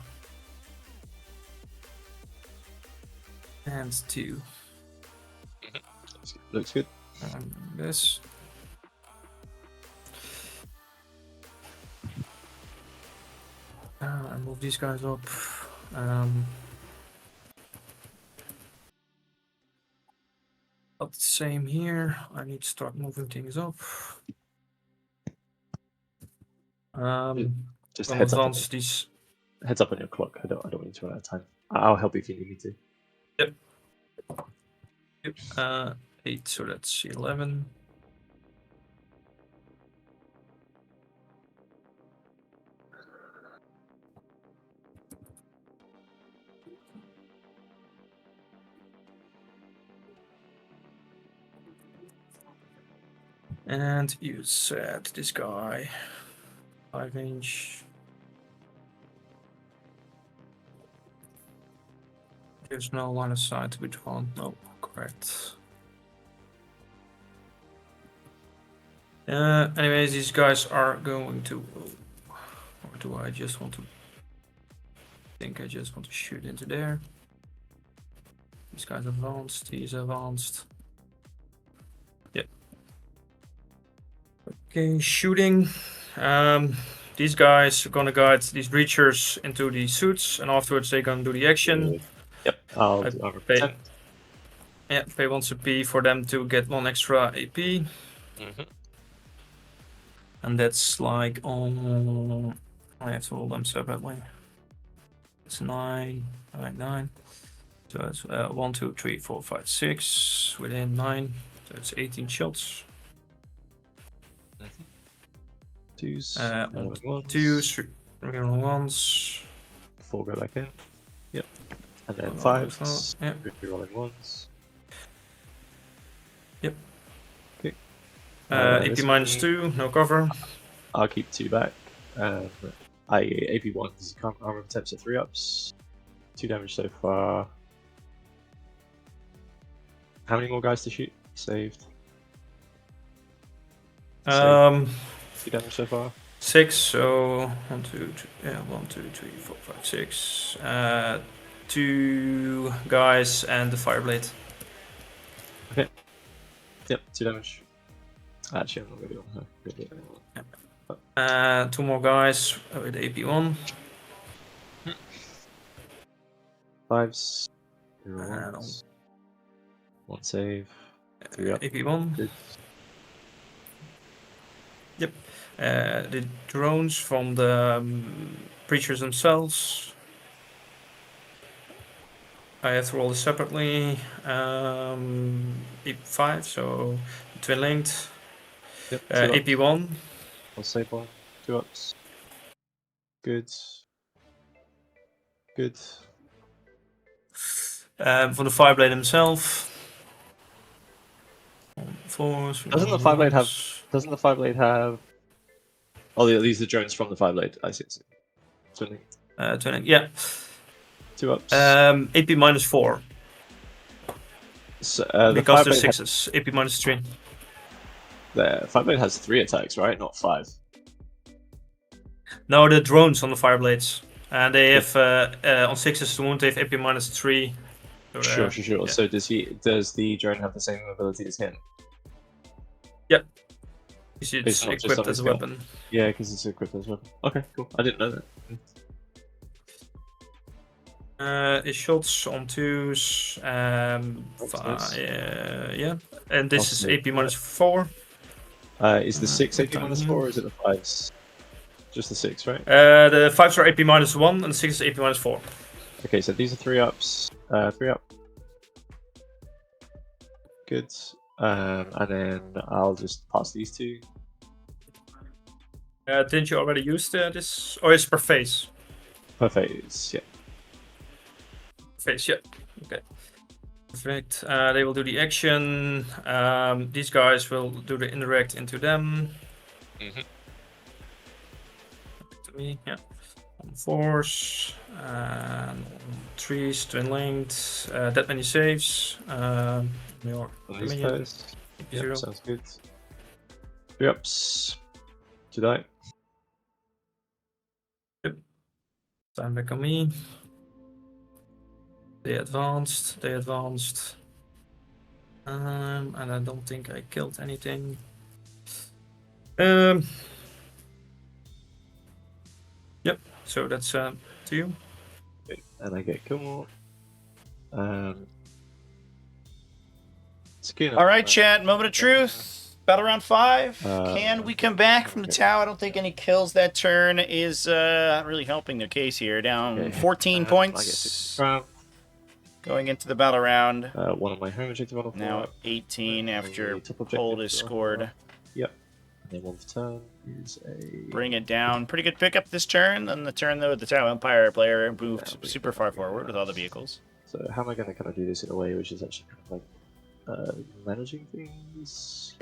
and 2. Looks good. This. I move these guys up. But same here. I need to start moving things up. Just I'll heads advance these. Heads up on your clock. I don't want you to run out of time. I'll help you if you need me to. Yep. 8, so that's 11. And you said this guy 5-inch. There's no line of sight with one. No, correct. Anyways, these guys are going to. Or do I just want to? I think I just want to shoot into there. This guy's advanced. He's advanced. Yep. Okay, shooting. These guys are gonna guide these breachers into the suits, and afterwards they're gonna do the action. Yep. I'll pay 1 CP for them to get 1 extra AP. And that's like on. I have to hold them separately. It's 9, 9. So it's 1, 2, 3, 4, 5, 6 within 9. So it's 18 shots. 2s. 2s, 3 rolling 1s. 4 go back in. Yep. And then 5s. Yep. 3 rolling 1s. Yep. Okay. AP minus 2, no cover. I'll keep 2 back. AP 1s, armor attempts at 3 ups. 2 damage so far. How many more guys to shoot? Saved. 2 damage so far. 6, so 1, 2, 3, 1, 2, 3, 4, 5, 6. 2 guys and the fireblade. Okay. Yep, 2 damage. Actually, I'm not going to do it. 2 more guys with AP1. 5s. 1 save. 3 up. AP1. Good. Yep. The drones from the preachers themselves. I have to roll this separately. AP5, so twin linked. Yep, AP1. I'll save 1. 2 ups. Good. Good. For the fireblade himself. 4s. Doesn't the fireblade have? Oh, yeah, these are drones from the fireblade. I see. Twin Twin, yeah. 2 ups. AP minus 4. So, because they're 6s. AP minus 3. The fireblade has 3 attacks, right? Not 5. No, the drones on the fireblades. And they have on 6s to wound, they have AP minus 3. So, sure. Yeah. So does the drone have the same ability as him? Yep. It's equipped as a weapon. Yeah, because it's equipped as a weapon. Okay, cool. I didn't know that. It shots on 2s. Yeah. And this is AP minus 4. Is the 6 AP minus 4 or is it the 5s? Just the 6, right? The 5s are AP minus 1 and the 6 is AP minus 4. Okay, so these are 3 ups. 3 up. Good. And then I'll just pass these two. Didn't you already use this? Or is per phase? Per phase, yeah. Phase, yeah. Okay. Perfect. They will do the action. These guys will do the indirect into them. To me, yeah. On force and on trees, twin linked. That many saves. Your On these dominion. guys. Yep, 0. sounds good. 3 ups. 2 die. Yep. Time back on me. They advanced. They advanced. And I don't think I killed anything. Yep. So that's to you. Okay, and I get kill more. All right, chat. Moment of truth. Battle round 5. Uh, Can we come back from the Tau? I don't think any kills that turn is really helping their case here. Down 14 points. Going into the battle round. One of my home objective on the floor. Now 18 after hold is scored. Yep. And then one for turn is a... Bring it down. Pretty good pickup this turn. And the turn, though, the Tau Empire player moved super far forward with all the vehicles. So how am I going to kind of do this in a way which is actually kind of like managing things?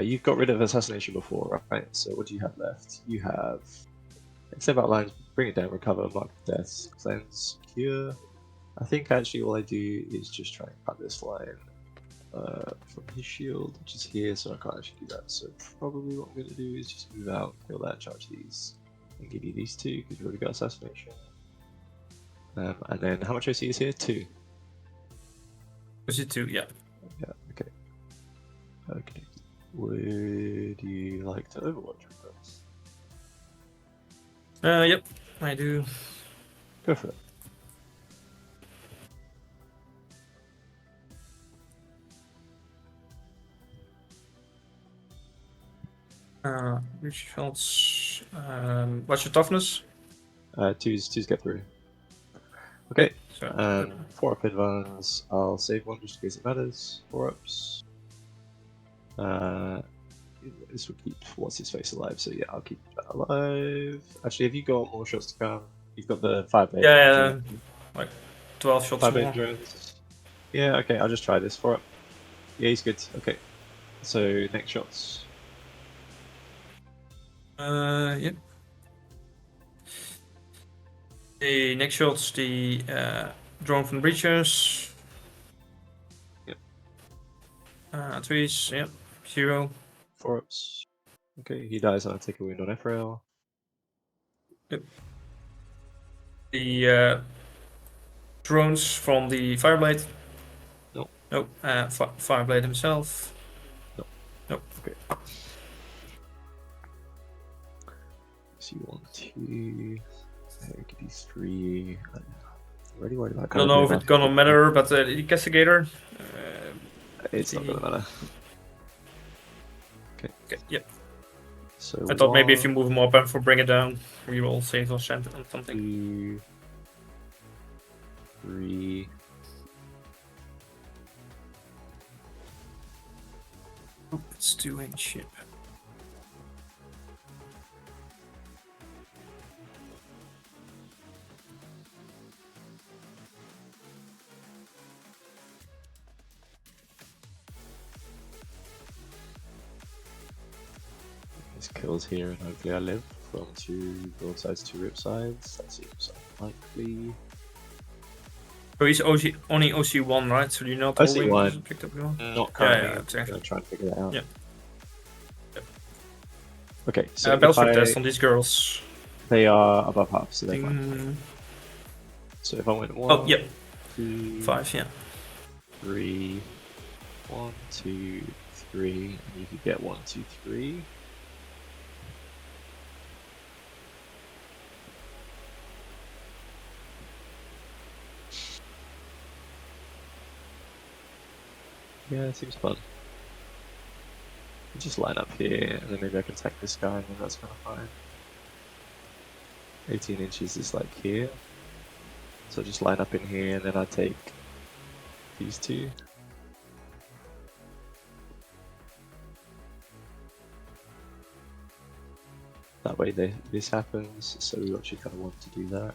You've got rid of assassination before, right? So what do you have left? You have extend outlines, bring it down, recover, mark deaths, cleanse, cure. I think actually all I do is just try and cut this line from his shield, which is here, so I can't actually do that. So probably what I'm going to do is just move out, kill that, charge these, and give you these two because you've already got assassination. And then how much OC is here? 2. Is it 2? Yeah. Yeah. Okay. Okay. Would you like to Overwatch with us? Yep, I do. Go for it. Which shots? What's your toughness? 2's get through. Okay. So, 4 up advance. I'll save 1 just in case it matters. 4 ups. This will keep what's his face alive, so yeah, I'll keep that alive. Actually, have you got more shots to come? You've got the 5-8. Yeah, like 12 shots 5-8 more. drones. Yeah, okay, I'll just try this. 4 up. Yeah, he's good. Okay. So next shots. Yep. The next shots, the drone from the breachers. Yep. Trees, yep. 0. 4 ups. Okay, he dies and I take a wound on Ephrael. Yep. The drones from the Fireblade. No. Nope. Fireblade himself. No. Nope. Okay. So you want to... give you 3... Already worried about... I don't know if it's gonna matter, but the Castigator... it's not gonna matter. Okay. Yep. So I thought maybe if you move him up and for bring it down, we will save or something. 2, 3. It's doing ship. His kills here, and hopefully I live from 2 broadsides to ripsides. That seems unlikely. So he's only OC1, right? So you're not OC1. Picked up one? Not currently. Yeah, exactly. I'm going to try and figure that out. Yeah. Okay, so Belfort test on these girls. They are above half, so they're fine. So if I went 1, oh, yep. 2, 5, yeah. 3, 1, 2, 3, and you could get 1, 2, 3. Yeah, it seems fun. Just line up here, and then maybe I can attack this guy, and then that's kind of fine. 18 inches is like here. So just line up in here, and then I take these 2. That way this happens, so we actually kind of want to do that.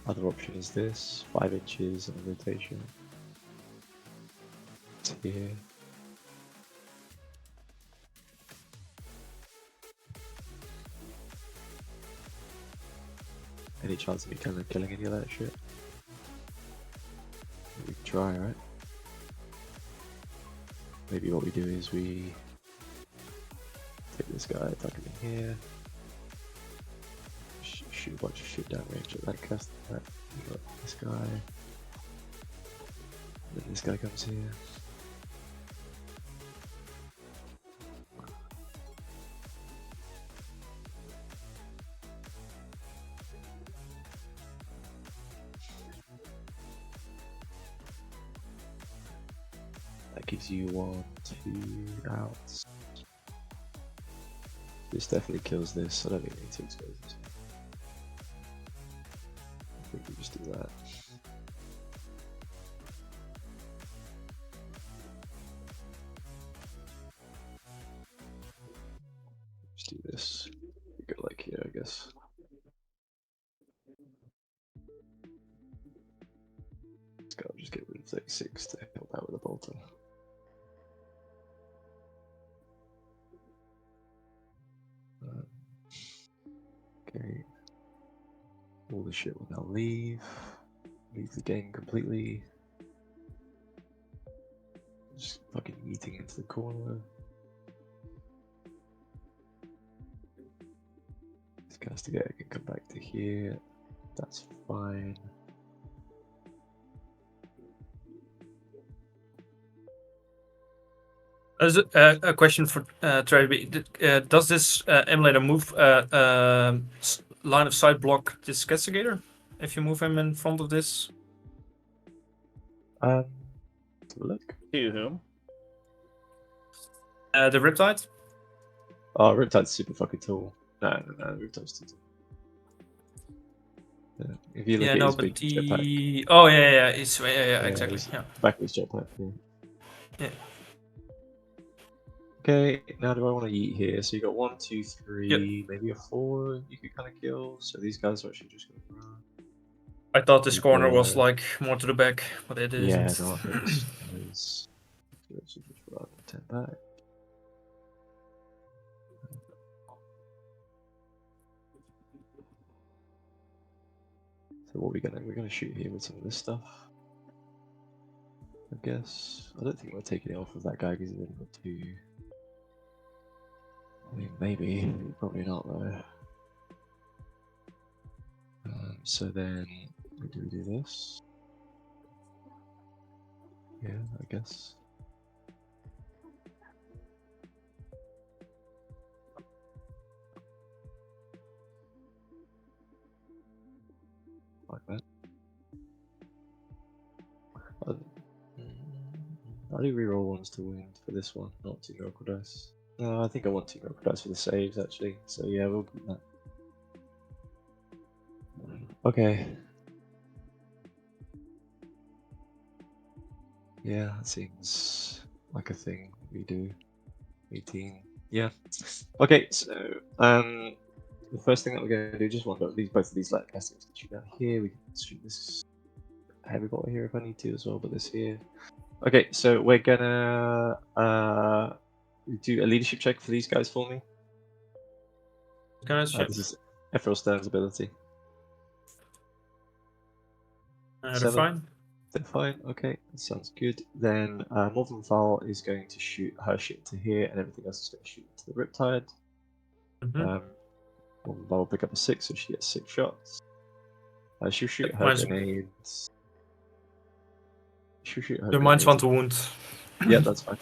Other option is this, 5 inches and a rotation. It's here. Any chance of me kind of killing any of that shit? We can try, right? Maybe what we do is we take this guy, tuck him in here, shoot a bunch of shit down range at that cast. That. We got this guy, then this guy comes here. That gives you 1, 2 outs. This definitely kills this. I don't think we need to expose this. I think we just do that. Just do this. We go like here, I guess. This guy will just get rid of 36 to help out with the bolter. Okay. All the shit will now leave the game completely. Just fucking eating into the corner. This castigator can come back to here. That's fine. As a question for Trevi, does this emulator move line of sight block this castigator if you move him in front of this? Let's have a look. To whom? The Riptide? Oh, Riptide's super fucking tall. No, Riptide's too tall. Yeah. If you look at his big jetpack. Oh yeah, it's exactly. Yeah. Back of his jetpack. Yeah. Okay, now do I want to eat here? So you got 1, 2, 3, Yep. maybe a 4 you could kind of kill. So these guys are actually just going to run. I thought this corner was like more to the back, but it isn't. Yeah, no, I think this is. Just run 10 back. So what we're gonna shoot here with some of this stuff. I guess. I don't think we're taking it off of that guy because he's only got 2. I mean, maybe, probably not though. So then, do we do this? Yeah, I guess. Like that. I do reroll ones to wound for this one, not 2 miracle dice. No, I think I want 2 miracle dice for the saves actually. So yeah, we'll do that. Okay. Yeah, that seems like a thing we do. 18. Yeah. Okay, so the first thing that we're going to do, just want both of these light castings to shoot down here. We can shoot this heavy bolter here if I need to as well, but this here. Okay, so we're gonna do a leadership check for these guys for me. This is Ephraim Stern's ability. They're fine. They're fine. Okay, that sounds good. Then Morven Val is going to shoot her shit to here, and everything else is going to shoot to the Riptide. Morven Val will pick up a 6, so she gets 6 shots. She'll shoot her grenades. She'll shoot her. The mines want to wound. Yeah, that's fine.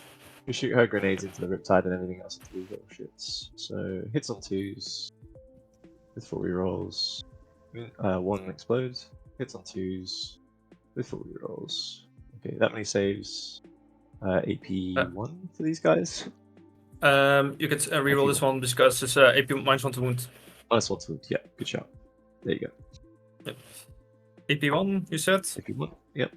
You shoot her grenades into the Riptide and everything else into these little shits. So hits on 2s with 4 rerolls. 1 explodes. Hits on 2s with 4 rerolls. Okay, that many saves. AP 1 for these guys. You can reroll this one because it's AP minus 1 to wound. Minus 1 to wound. Yeah, good shot. There you go. Yep. AP 1, you said. AP 1. Yep.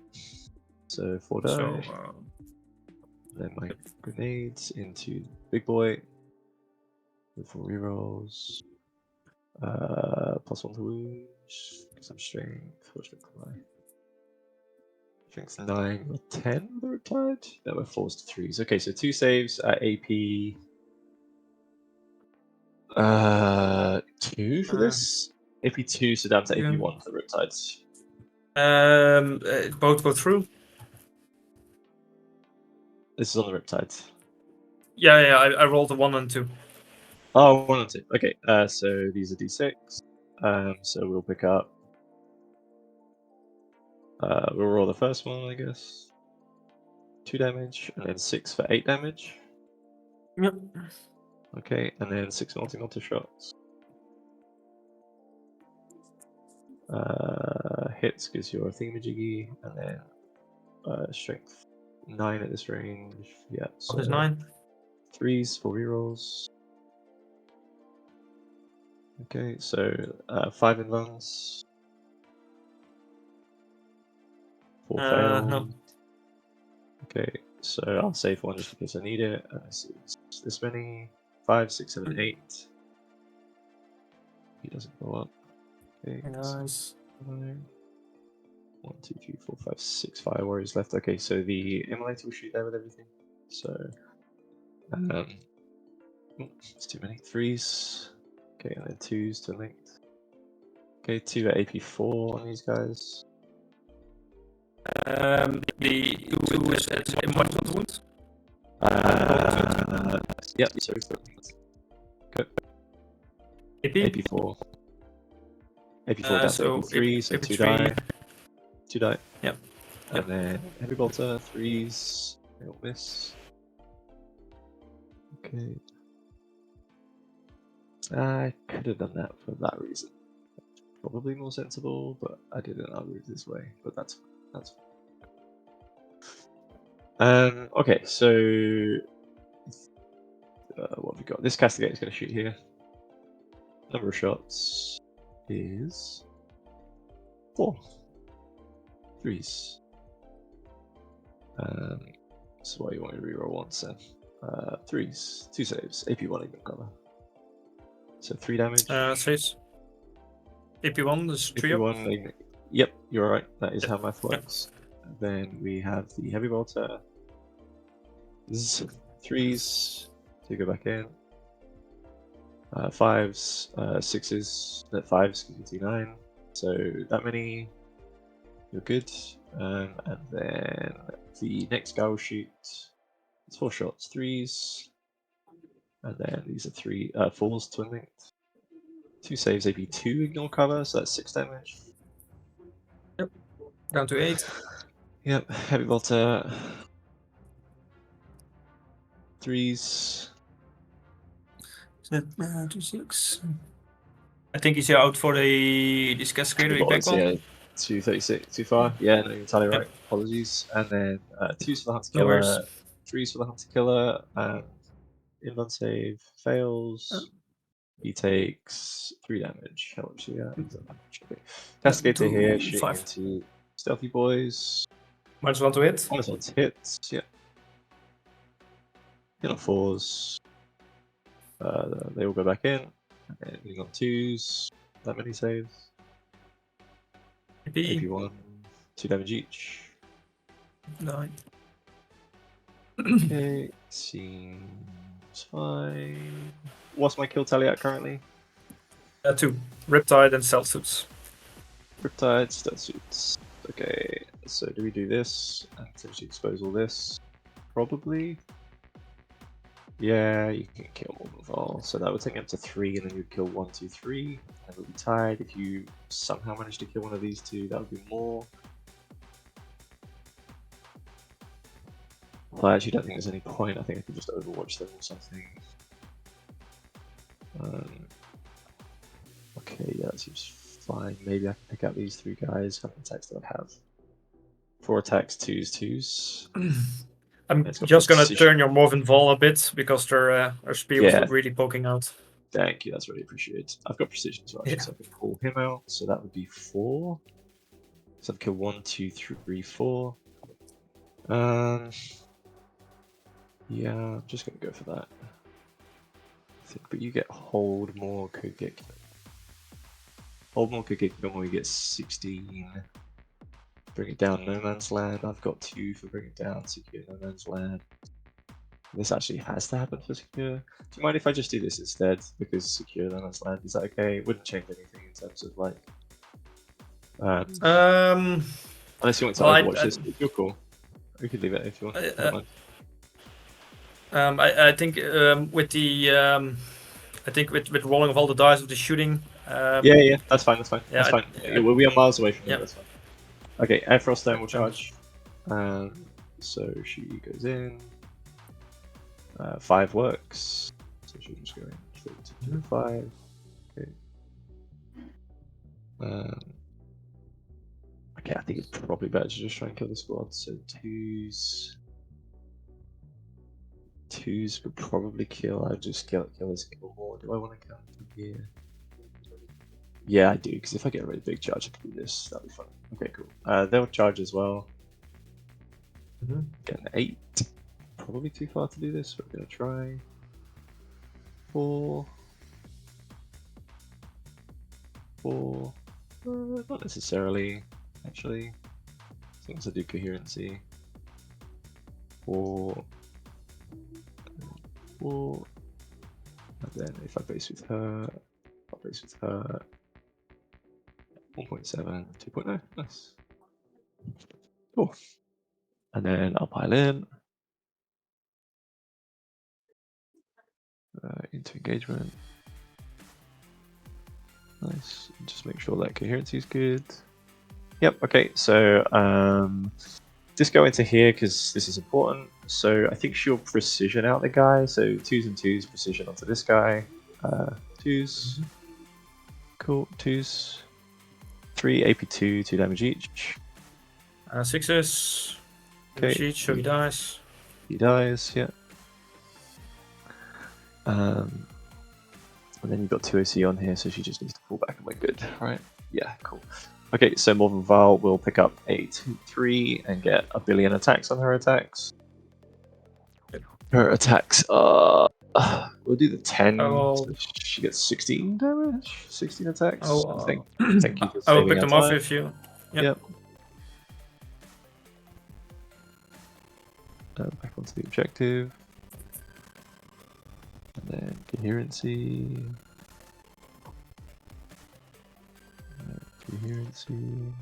So 4 die. So Then my grenades into big boy. With 4 rerolls. +1 to wound. Get some strength. What's strength am I? Strength 9 or 10 with the Riptide? No, we're 4s to 3s. Okay, so 2 saves at AP. 2 for this? AP 2, so down to AP 1 for the Riptides. Both go through. This is on the Riptides. Yeah, I rolled a 1 and 2. Oh, 1 and 2. Okay, so these are d6. So we'll pick up. We'll roll the first one, I guess. 2 damage, and then 6 for 8 damage. Yep. Okay, and then 6 multi shots. Hits gives you a thingamajiggy, and then strength 9 at this range. Yeah, so What is 9? 3s for rerolls. Okay, so 5 invulns. 4 fails. No. Okay, so I'll save 1 just in case I need it. This many. 5, 6, 7, 8. He doesn't go up. Okay. Nice. 1, 2, 3, 4, 5, 6 fire warriors left. Okay, so the immolator will shoot there with everything. So, it's too many. 3s. Okay, and then 2s to linked. Okay, 2 at AP4 on these guys. The 2 is at 1 wound. Yep, so go. AP? AP4. AP4 down so to AP3, so 2 die. 2 die. Yep. And then heavy bolter, 3s. They don't miss. Okay. I could have done that for that reason. Probably more sensible, but I didn't. I'll move this way, but that's fine. Okay, so what have we got? This castigator is going to shoot here. Number of shots is 4. 3s. So what you want to reroll once then? 3s, 2 saves, AP1 even cover. So 3 damage. Saves. AP1 is 3 up. AP1, yep, you're right. That is how math works. Yep. Then we have the heavy bolter. 3s to go back in. 5s, 6s, 5s give you 9. So that many, you're good. And then the next guy will shoot. It's 4 shots, 3s. And then these are 4s twin linked. 2 saves, AP2 ignore cover, so that's 6 damage. Yep. Down to 8. Yep, heavy bolter. 3s. 2, 6. I think he's out for the castigator. Back on. Yeah, 236, too far. Yeah, no, you're entirely right. Apologies. And then 2s for the hunter killer, 3s for the hunter killer, and invuln save fails. He takes 3 damage. How much do you got? Castigator here, shooting into stealthy boys. -1 to hit. -1 to hit, yeah. Hit on 4s. They all go back in. And hitting on 2s. That many saves. AP1. 2 damage each. 9. Okay, seems fine. What's my kill tally at currently? 2. Riptide and stealth suits. Riptide, stealth suits. Okay, so do we do this and potentially expose all this? Probably. Yeah, you can kill more of all. So that would take up to 3, and then you'd kill 1, 2, 3. And it would be tied. If you somehow manage to kill one of these 2, that would be more. Well, I actually don't think there's any point. I think I could just overwatch them or something. Okay, yeah, that seems fine. Maybe I can pick out these 3 guys. How many attacks do I have? 4 attacks, 2s. I'm just gonna turn your Morven Vol a bit because their spear was really poking out. Thank you, that's really appreciated. I've got precision as well, so I can pull him out. So that would be 4. So I've killed 1, 2, 3, 4. Yeah, I'm just gonna go for that. I think, but you get hold more, could get killed. Hold more could get killed when we get 16. Bring it down, no man's land. I've got 2 for bring it down, secure no man's land. This actually has to happen for secure. Do you mind if I just do this instead? Because secure no man's land, is that okay? It wouldn't change anything in terms of like. Unless you want to overwatch this, you're cool. We could leave it if you want. I don't mind. I think with the I think with rolling of all the dice with the shooting. Yeah, that's fine. That's fine. Yeah, that's fine. We are miles away from yeah. here. That's fine. Okay, Air Frost Stone will charge. So she goes in. 5 works. So she'll just go in straight to 5. Okay. Okay, I think it's probably better to just try and kill the squad. So 2s. 2s would probably kill. I'd just kill this kill more. Do I want to count from here? Yeah, I do, because if I get a really big charge, I can do this. That'll be fun. Okay, cool. They'll charge as well. Get an 8. Probably too far to do this, but we're going to try. 4. 4. Not necessarily, actually. As long as I do coherency. 4. 4. And then if I base with her, I'll base with her. 1.7, 2.9, nice. Cool. And then I'll pile in. Into engagement. Nice. Just make sure that coherency is good. Yep, okay, so just go into here because this is important. So I think she'll precision out the guy. So 2s and 2s, precision onto this guy. 2s. Cool, 2s. 3 AP2, 2 damage each. 6s. Okay. Each, so he dies. He dies, yeah. And then you've got 2 OC on here, so she just needs to fall back and we're good, right? Yeah, cool. Okay, so Morven Val will pick up a 2-3 and get a billion attacks on her attacks. Her attacks are... we'll do the 10. So she gets 16 damage? 16 attacks? Thank you for I will pick saving them our off time. if you... Yep. Back onto the objective. And then coherency. Coherency.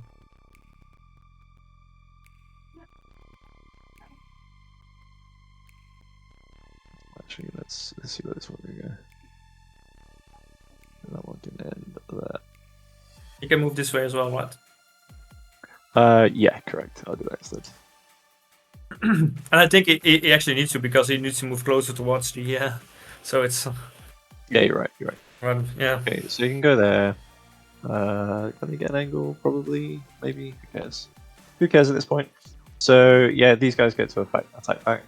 Actually, let's see where this one can go. And that one can end that. You can move this way as well, right? Yeah, correct. I'll do that instead. And I think he actually needs to, because he needs to move closer towards the... so it's... Yeah, you're right. You're right. Yeah. Okay, so you can go there. Can they get an angle? Probably. Maybe. Who cares? Who cares at this point? So yeah, these guys get to attack back.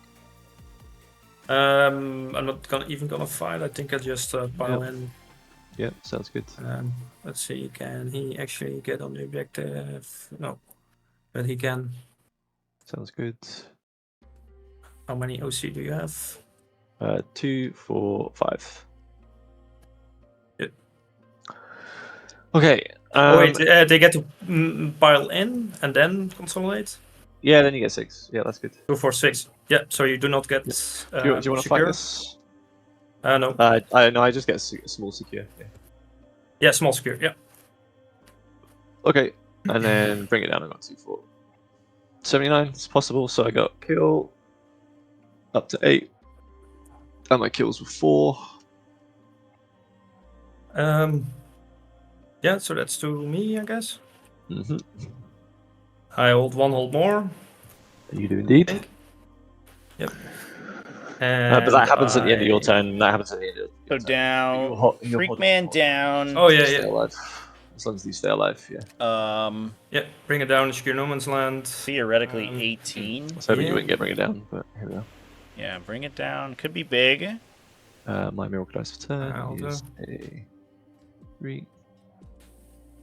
I'm not even gonna fight. I think I just pile in. Yep, sounds good. Let's see. Can he actually get on the objective? No, but he can. Sounds good. How many OC do you have? 2, 4, 5. Yep. Okay. Wait, they get to pile in and then consolidate? Yeah, then you get 6. Yeah, that's good. 2, 4, 6. Yeah, so you do not get. Do you want to fight this? No. I just get a small secure. Yeah, small secure. Yeah. Okay, and then bring it down. I got 2, 4. 79 is possible, so I got kill up to 8. And my kills were 4. Yeah, so that's to me, I guess. Mm-hmm. I hold more. You do indeed. Yep. But that happens at the end of your turn. That happens at the end of your turn. Down. Freak man down. Oh yeah, stay alive. As long as you stay alive, yeah. Yeah, bring it down, secure no man's land. Theoretically 18. I was hoping you wouldn't get bring it down, but here we go. Yeah, bring it down. Could be big. My miracle dice for turn is a 3.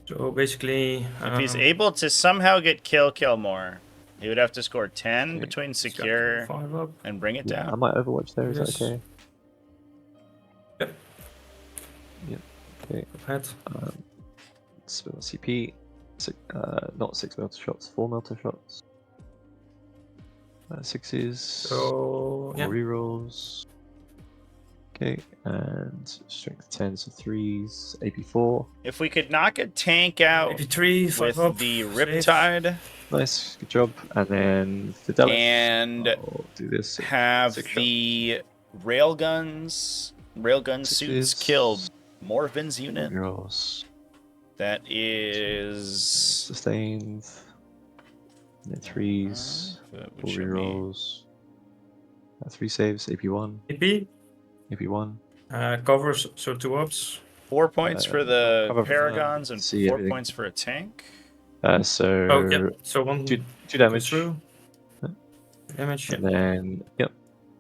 So basically, if he's able to somehow get kill more. He would have to score 10 Okay. between He's got secure 5 up. and bring it Yeah, I down. might overwatch there. Is that Yes. okay? Yep. Yep. Okay. Head. Spin on CP. Not 6 melter shots, 4 melter shots. 6s. So, yeah. 4 rerolls. Okay, and strength 10, so 3s, AP4. If we could knock a tank out 83, 5 with up. the safe. Riptide Nice, good job. And then Fidelis. and I'll do this. have 6 the railgun suits kill Morvin's unit, rerolls. that is Sustained. And then 3s, 4 rerolls. 3 saves, AP1. AP. AP1. Covers, so 2 ups. 4 points for the cover for Paragons and see 4 everything. points for a tank. So Oh, yep. So 1 two goes damage. through. Damage, And then, yep.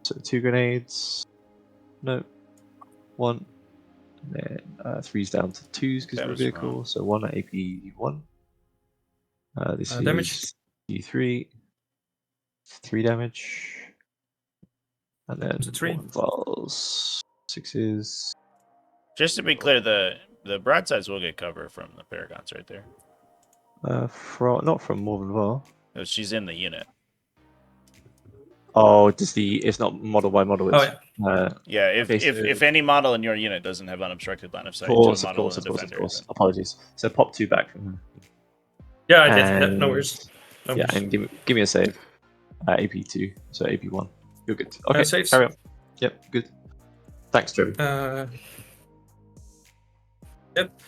So 2 grenades. No. 1. And then 3's down to 2s because That of the was vehicle. wrong. So 1 at AP1. This is damage. D3. 3 damage. And then So 3. 1 vials. 6s. Just to be clear, the broadsides will get cover from the Paragons right there. Not from Morven Val. Oh, she's in the unit. Oh, it's not model by model. Oh, It's, Yeah, if okay, so- if any model in your unit doesn't have unobstructed line of sight Of to a course, of model course, in of course, of Defender, course. then- Apologies. So pop 2 back from her. Yeah, I did. No And- worries. No Yeah, worries. and give me a save. AP2, so AP1. You're good. Okay, saves. carry on. Yep, good. Thanks, Joey. Yep.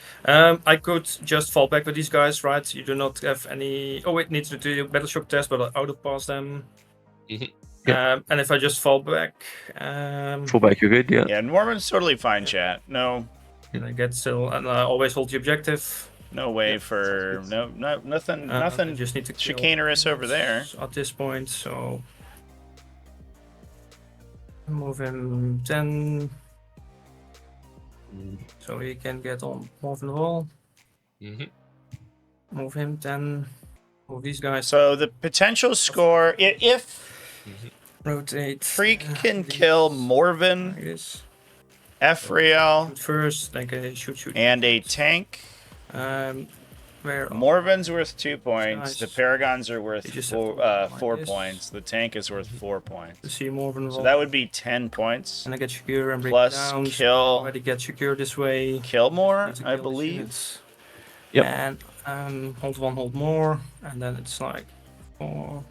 I could just fall back with these guys, right? You do not have any. Oh wait, need to do battle shock test, but I'll auto-pass them. Mhm. Yep. And if I just fall back, Full back, you're good, yeah. Yeah, Norman's totally fine, chat. No and I get still, and I always hold the objective. way Yeah, for sounds nothing I just need to kill chicanerous over there. at this point. So move him 10, so he can get on more of the wall. Move him 10. Move these guys. So the potential score, if Rotate. Freak can kill Morvin, Like this. Ephrael, Shoot first, like a shoot. and a tank, Where Morvin's worth 2 points. The Nice. Paragons are worth You just four, have to like 4 this. points. The tank is worth 4 to points. see more than So that would be 10 points. and I get secure and break Plus it down. kill- Already get secure this way. Kill more, Need to I kill these believe. units. Yep. And hold 1, hold more, and then it's like 4.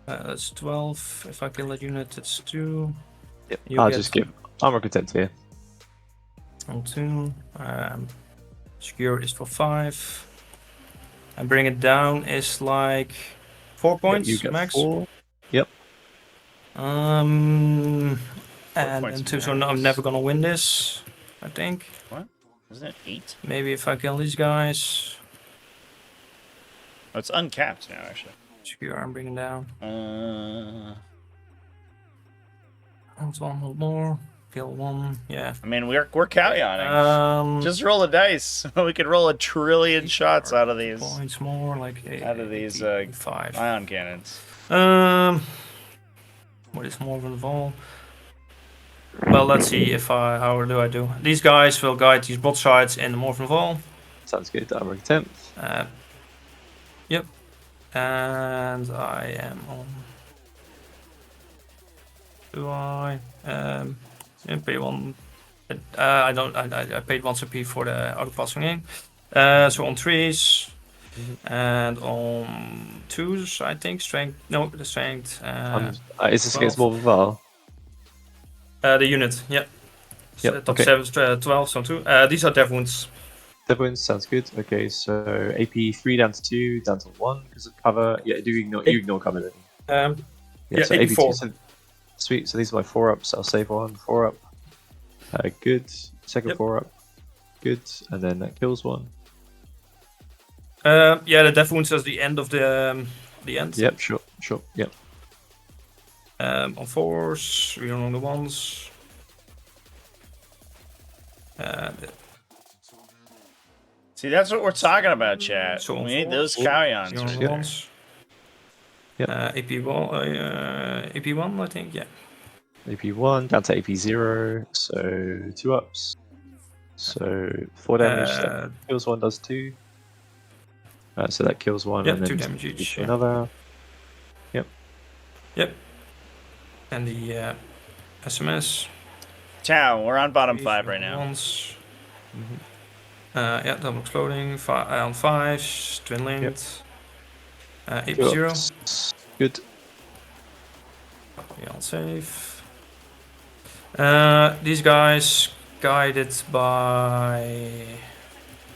That's 12. If I kill that unit, it's 2. Yep. You I'll get- just give armor content here. Hold 2. Secure is for 5. And bring it down is like 4 points you get max. 4. And points then 2, so max. I'm never gonna win this, I think. What? Isn't it 8? Maybe if I kill these guys. Oh, it's uncapped now, actually. Secure, I'm bringing down. Hold 1, hold more. Kill 1, yeah. I mean, we're cow yawning. Just roll a dice. We could roll 1 trillion shots out of these points more, like out of these 5. ion cannons. What is more than all? Well, let's see if how do I do. These guys will guide these broadsides in the Morphin Wall. Sounds good. Armor content. Yep. And I am on. Do I? Yeah, pay 1. I don't. I paid 1 CP for the auto passing in. So on 3s. And on 2s, I think strength. No, the strength. Is this against 12. Morven Val? The unit, yeah. Yep, Top okay. 7, 12, so 2. These are dev wounds. Dev wounds, sounds good. Okay, so AP 3 down to 2, down to 1 because of cover. Yeah, you ignore cover then. Yeah, so 84. AP 2. Sweet, so these are my 4 ups. I'll save 1, 4 up. Good. Second Yep. 4 up. Good. And then that kills 1. Yeah, the dev wounds is the end of the end. Yep, sure. Yep. On 4s, we are on the 1s. See, that's what we're talking about, chat. So on We need 4s, those cow yawns. we are on right the there. 1s. Yep. AP1, I think, yeah. AP1 down to AP0, so 2 ups. So 4 damage, that kills one, does 2. So that kills one, Yeah, and then 2 damage each. to another. Yep. Yep. And the SMS. Ciao, we're on bottom 5 right now. Once. Yeah, double exploding. On 5s, twin linked. AP0. Good. Yeah, on safe. These guys guided by.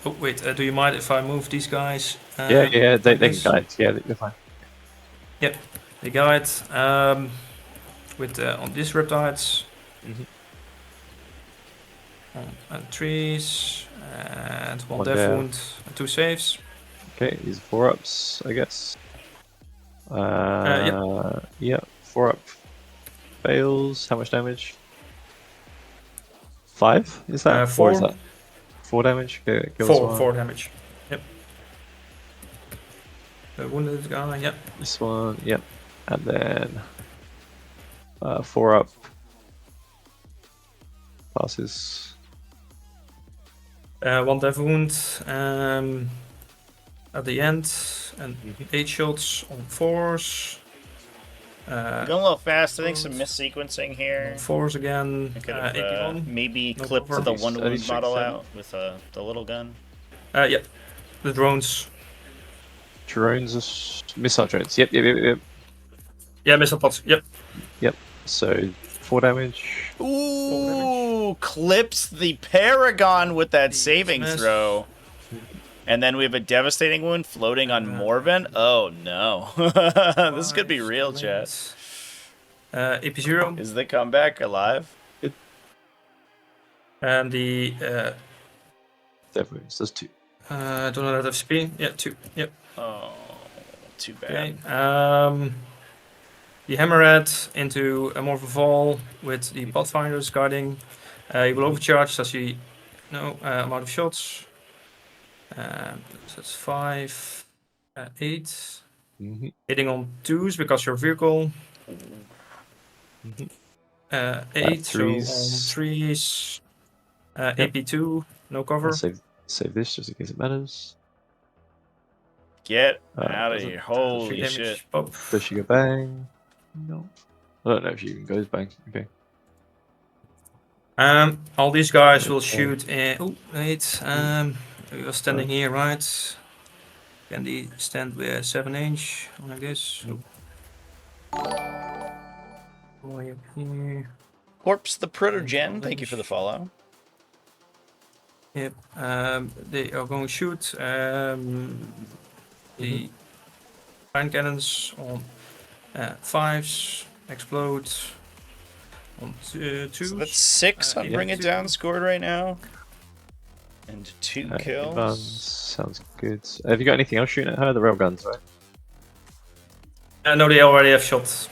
Oh wait, do you mind if I move these guys? Yeah, they can guide. Yeah, you're fine. Yep, they guide with on these riptides. On trees and one death wound and 2 saves. Okay, these are 4 ups, I guess. Yep. Yeah, 4 up fails. How much damage? 5? Is that 4? Or is that 4 damage? Okay, kills 4 damage. Yep. The wounded guy. Yep. This one. Yep. And then 4 up passes. 1 death wound at the end, and 8 shots on 4s. Going a little fast. I think some missequencing here. 4s again. I could have maybe clipped the 1 wound model out with the little gun. Yep. The drones. Missile drones. Yep. Yeah, missile pods. Yep. So 4 damage. Ooh, clips the Paragon with that saving throw. And then we have a devastating wound floating on Morven. Oh no. This could be real, chat. AP0. Is the comeback alive? And the Death wounds. That's 2. I don't know that FCP. Yeah, 2. Yep. Oh, too bad. Okay. The Hammerhead into a Morphin Fall with the Pathfinders guarding. He will overcharge as he amount of shots. So that's 5, 8. Hitting on 2s because you're vehicle. 8, so on 3s. AP2, no cover. I'll save this just in case it matters. Get out of here. Holy shit. Does she go bang? No. I don't know if she even goes bang. Okay. All these guys will shoot in. Oh, wait. We are standing here, right? Can they stand with 7-inch like this? Boy up here. Corpse the Protogen, thank you for the follow. Yep. They are going to shoot the iron cannons on 5s, explode on 2s. So that's 6 on Bring It Down scored right now. And 2 kills. Sounds good. Have you got anything else shooting at her? The railguns, right? No, they already have shots.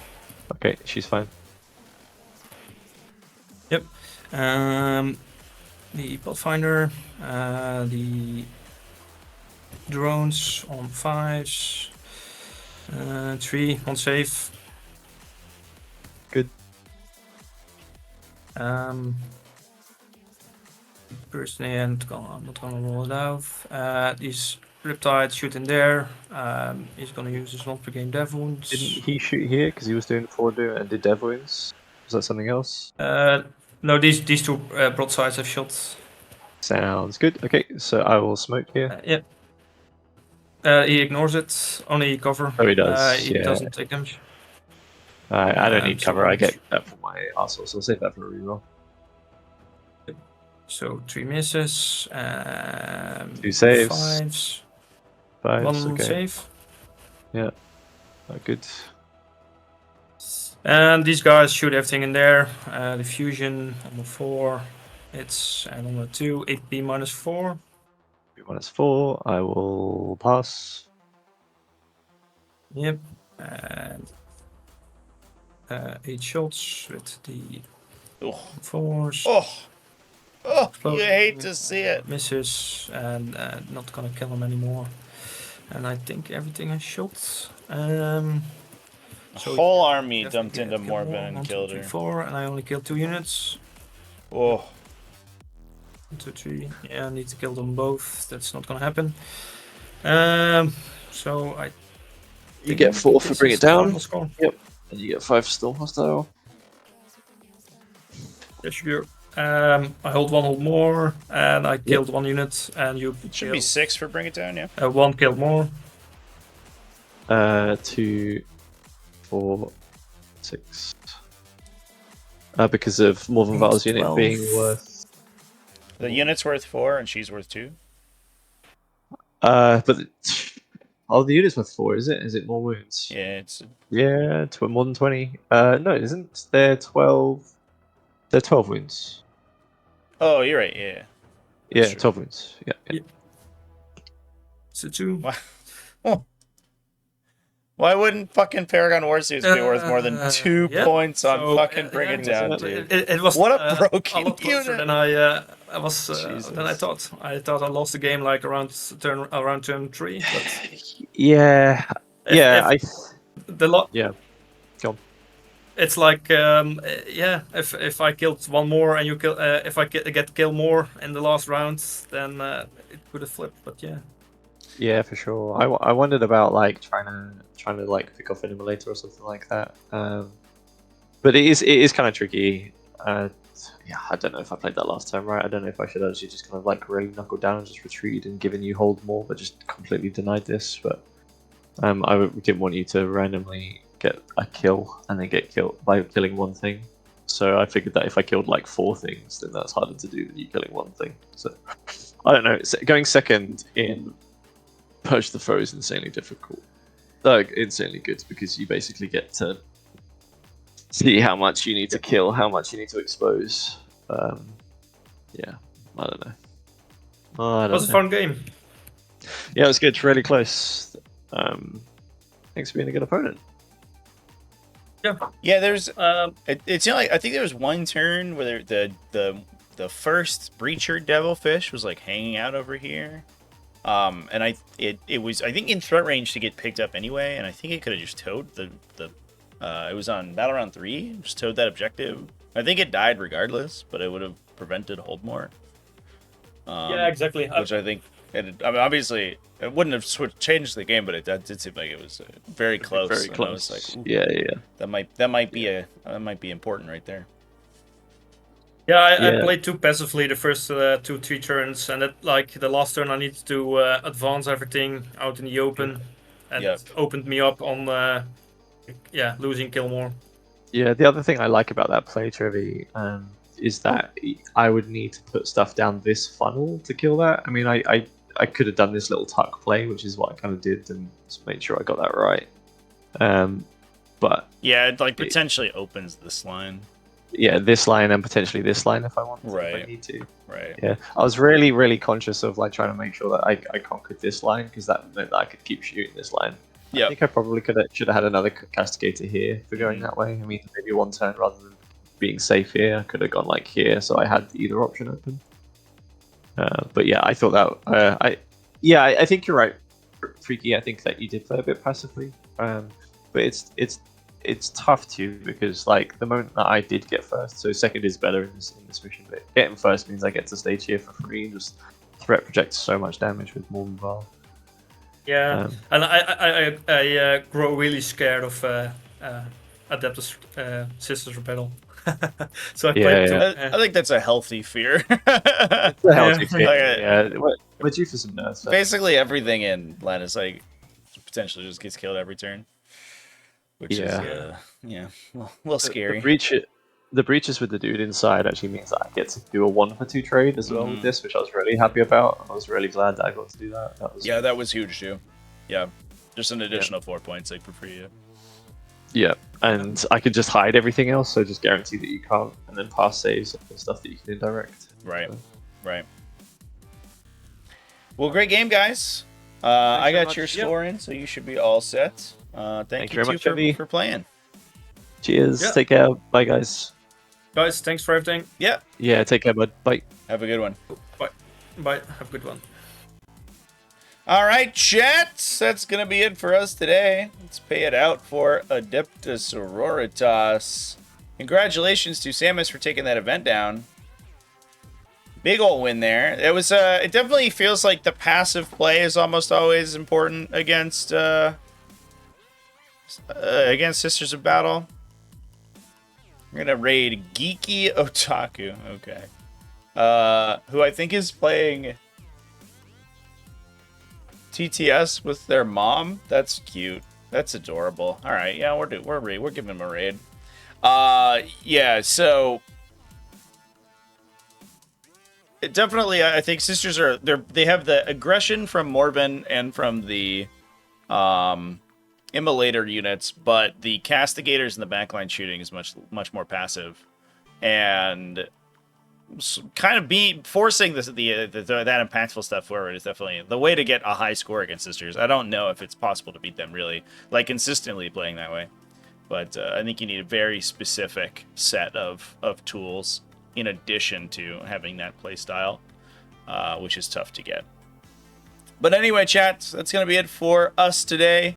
Okay, she's fine. Yep. The Pathfinder, the drones on 5s, 3 on safe. Good. Personally, I'm not gonna roll it out. These Riptide shoot in there. He's gonna use his 1 per game dev wounds. Didn't he shoot here because he was doing 4 and did dev wounds? Was that something else? No, these 2 broadsides have shot. Sounds good. Okay, so I will smoke here. Yep. He ignores it. Only cover. Oh, he does. He doesn't take damage. I don't need cover. I get that for my arsehole, so I'll save that for a reroll. So 3 misses. 2 saves. 5s. 5s. 1 okay. save. Yeah. Good. And these guys shoot everything in there. The fusion on the 4 hits, and on the 2, AP -4. -4. I will pass. Yep. And 8 shots with the 4s. Oh, you hate to see it. Misses, and not gonna kill him anymore. And I think everything is shot. A So whole you army definitely dumped get into kill Morbin more. and 1, 2, killed 3, her. 4, and I only killed 2 units. Oh. 1, 2, 3. Yeah, I need to kill them both. That's not gonna happen. So I. You get 4 for this bring is it the down. final score. Yep. And you get 5 still hostile. Yes, sure. I hold more, and I killed 1 unit, and you It should be 6 for bring it down, yeah. 1 killed more. 2, 4, 6. Because of more than Val's unit 12. being worth. The unit's worth 4 and she's worth 2. But the unit's worth 4, is it? Is it more wounds? Yeah, it's Yeah, more than 20. No, it isn't. They're 12. They're 12 wounds. Oh, you're right. Yeah. Yeah, true. 12 wounds. Yeah. So 2. Why wouldn't fucking Paragon Warsuits be worth more than 2 points on fucking Bring It Down, dude? It was What a broken a lot closer unit. than I was Jesus. than I thought. I thought I lost the game like around turn 3. But Yeah. the lot. Yeah. Go on. It's like if I killed 1 more and you kill if I get kill more in the last round, then it could have flipped. But yeah. Yeah, for sure. I wondered about like trying to like pick off an immolator or something like that. But it is kind of tricky. Yeah, I don't know if I played that last time right. I don't know if I should actually just kind of like really knuckle down and just retreat and given you hold more, but just completely denied this. But I didn't want you to randomly get a kill and then get killed by killing 1 thing. So I figured that if I killed like 4 things, then that's harder to do than you killing 1 thing. So I don't know. Going second in Purge the Foe is insanely difficult. Insanely good because you basically get to see how much you need to kill, how much you need to expose. Yeah, I don't know. It was a fun game. Yeah, it was good. Really close. Thanks for being a good opponent. Yeah, there's it's like I think there was 1 turn where the first Breacher Devilfish was like hanging out over here. And it was I think in threat range to get picked up anyway, and I think it could have just towed it was on battle round 3, just towed that objective. I think it died regardless, but it would have prevented hold more. Yeah, exactly. Which I think, I mean, obviously, it wouldn't have changed the game, but it did seem like it was very close. Very close. I was like, yeah. That might be important right there. Yeah, I played too passively the first 2-3 turns, and like the last turn I needed to advance everything out in the open, and it opened me up on losing kill more. Yeah, the other thing I like about that play, Trevi, is that I would need to put stuff down this funnel to kill that. I mean, I could have done this little tuck play, which is what I kind of did, and just made sure I got that right. But yeah, it like potentially opens this line. Yeah, this line and potentially this line if I want to, right. if I need to. Right. Yeah, I was really, really conscious of like trying to make sure that I conquered this line because that meant that I could keep shooting this line. I think I probably should have had another castigator here for going that way. I mean, maybe 1 turn rather than being safe here. I could have gone like here, so I had either option open. But yeah, I thought that I think you're right, Freaky. I think that you did play a bit passively, but it's tough too because like the moment that I did get first, so second is better in this mission, but getting first means I get to stage here for free and just threat project so much damage with more than Val. Yeah, and I grow really scared of Adeptus Sisters Rebel. So I played. I think that's a healthy fear. It's a healthy fear. Yeah, we're due for some nerfs. Basically, everything in Lannis like potentially just gets killed every turn, which is a little scary. The breaches with the dude inside actually means that I get to do a 1-for-2 trade as well with this, which I was really happy about. I was really glad that I got to do that. That was huge too. Yeah, just an additional 4 points like for free. Yeah, and I could just hide everything else, so just guarantee that you can't, and then pass saves and stuff that you can indirect. Right, right. Well, great game, guys. I got your score in, so you should be all set. Thank you very much for playing. Cheers. Yeah. Take care. Bye, guys. Guys, thanks for everything. Yeah. Yeah, take care, bud. Bye. Have a good one. Bye. Bye. Have a good one. All right, chat. That's going to be it for us today. Let's pay it out for Adeptus Sororitas. Congratulations to Samus for taking that event down. Big ol' win there. It was. It definitely feels like the passive play is almost always important against Sisters of Battle. We're gonna raid Geeky Otaku. Okay. Who I think is playing TTS with their mom. That's cute. That's adorable. All right, yeah, we're giving them a raid. Yeah. So definitely, I think Sisters are they have the aggression from Morven and from the Immolator units, but the Castigators and the backline shooting is much more passive, and kind of forcing that impactful stuff forward is definitely the way to get a high score against Sisters. I don't know if it's possible to beat them really, like consistently playing that way, but I think you need a very specific set of tools in addition to having that play style, which is tough to get. But anyway, chat, that's going to be it for us today.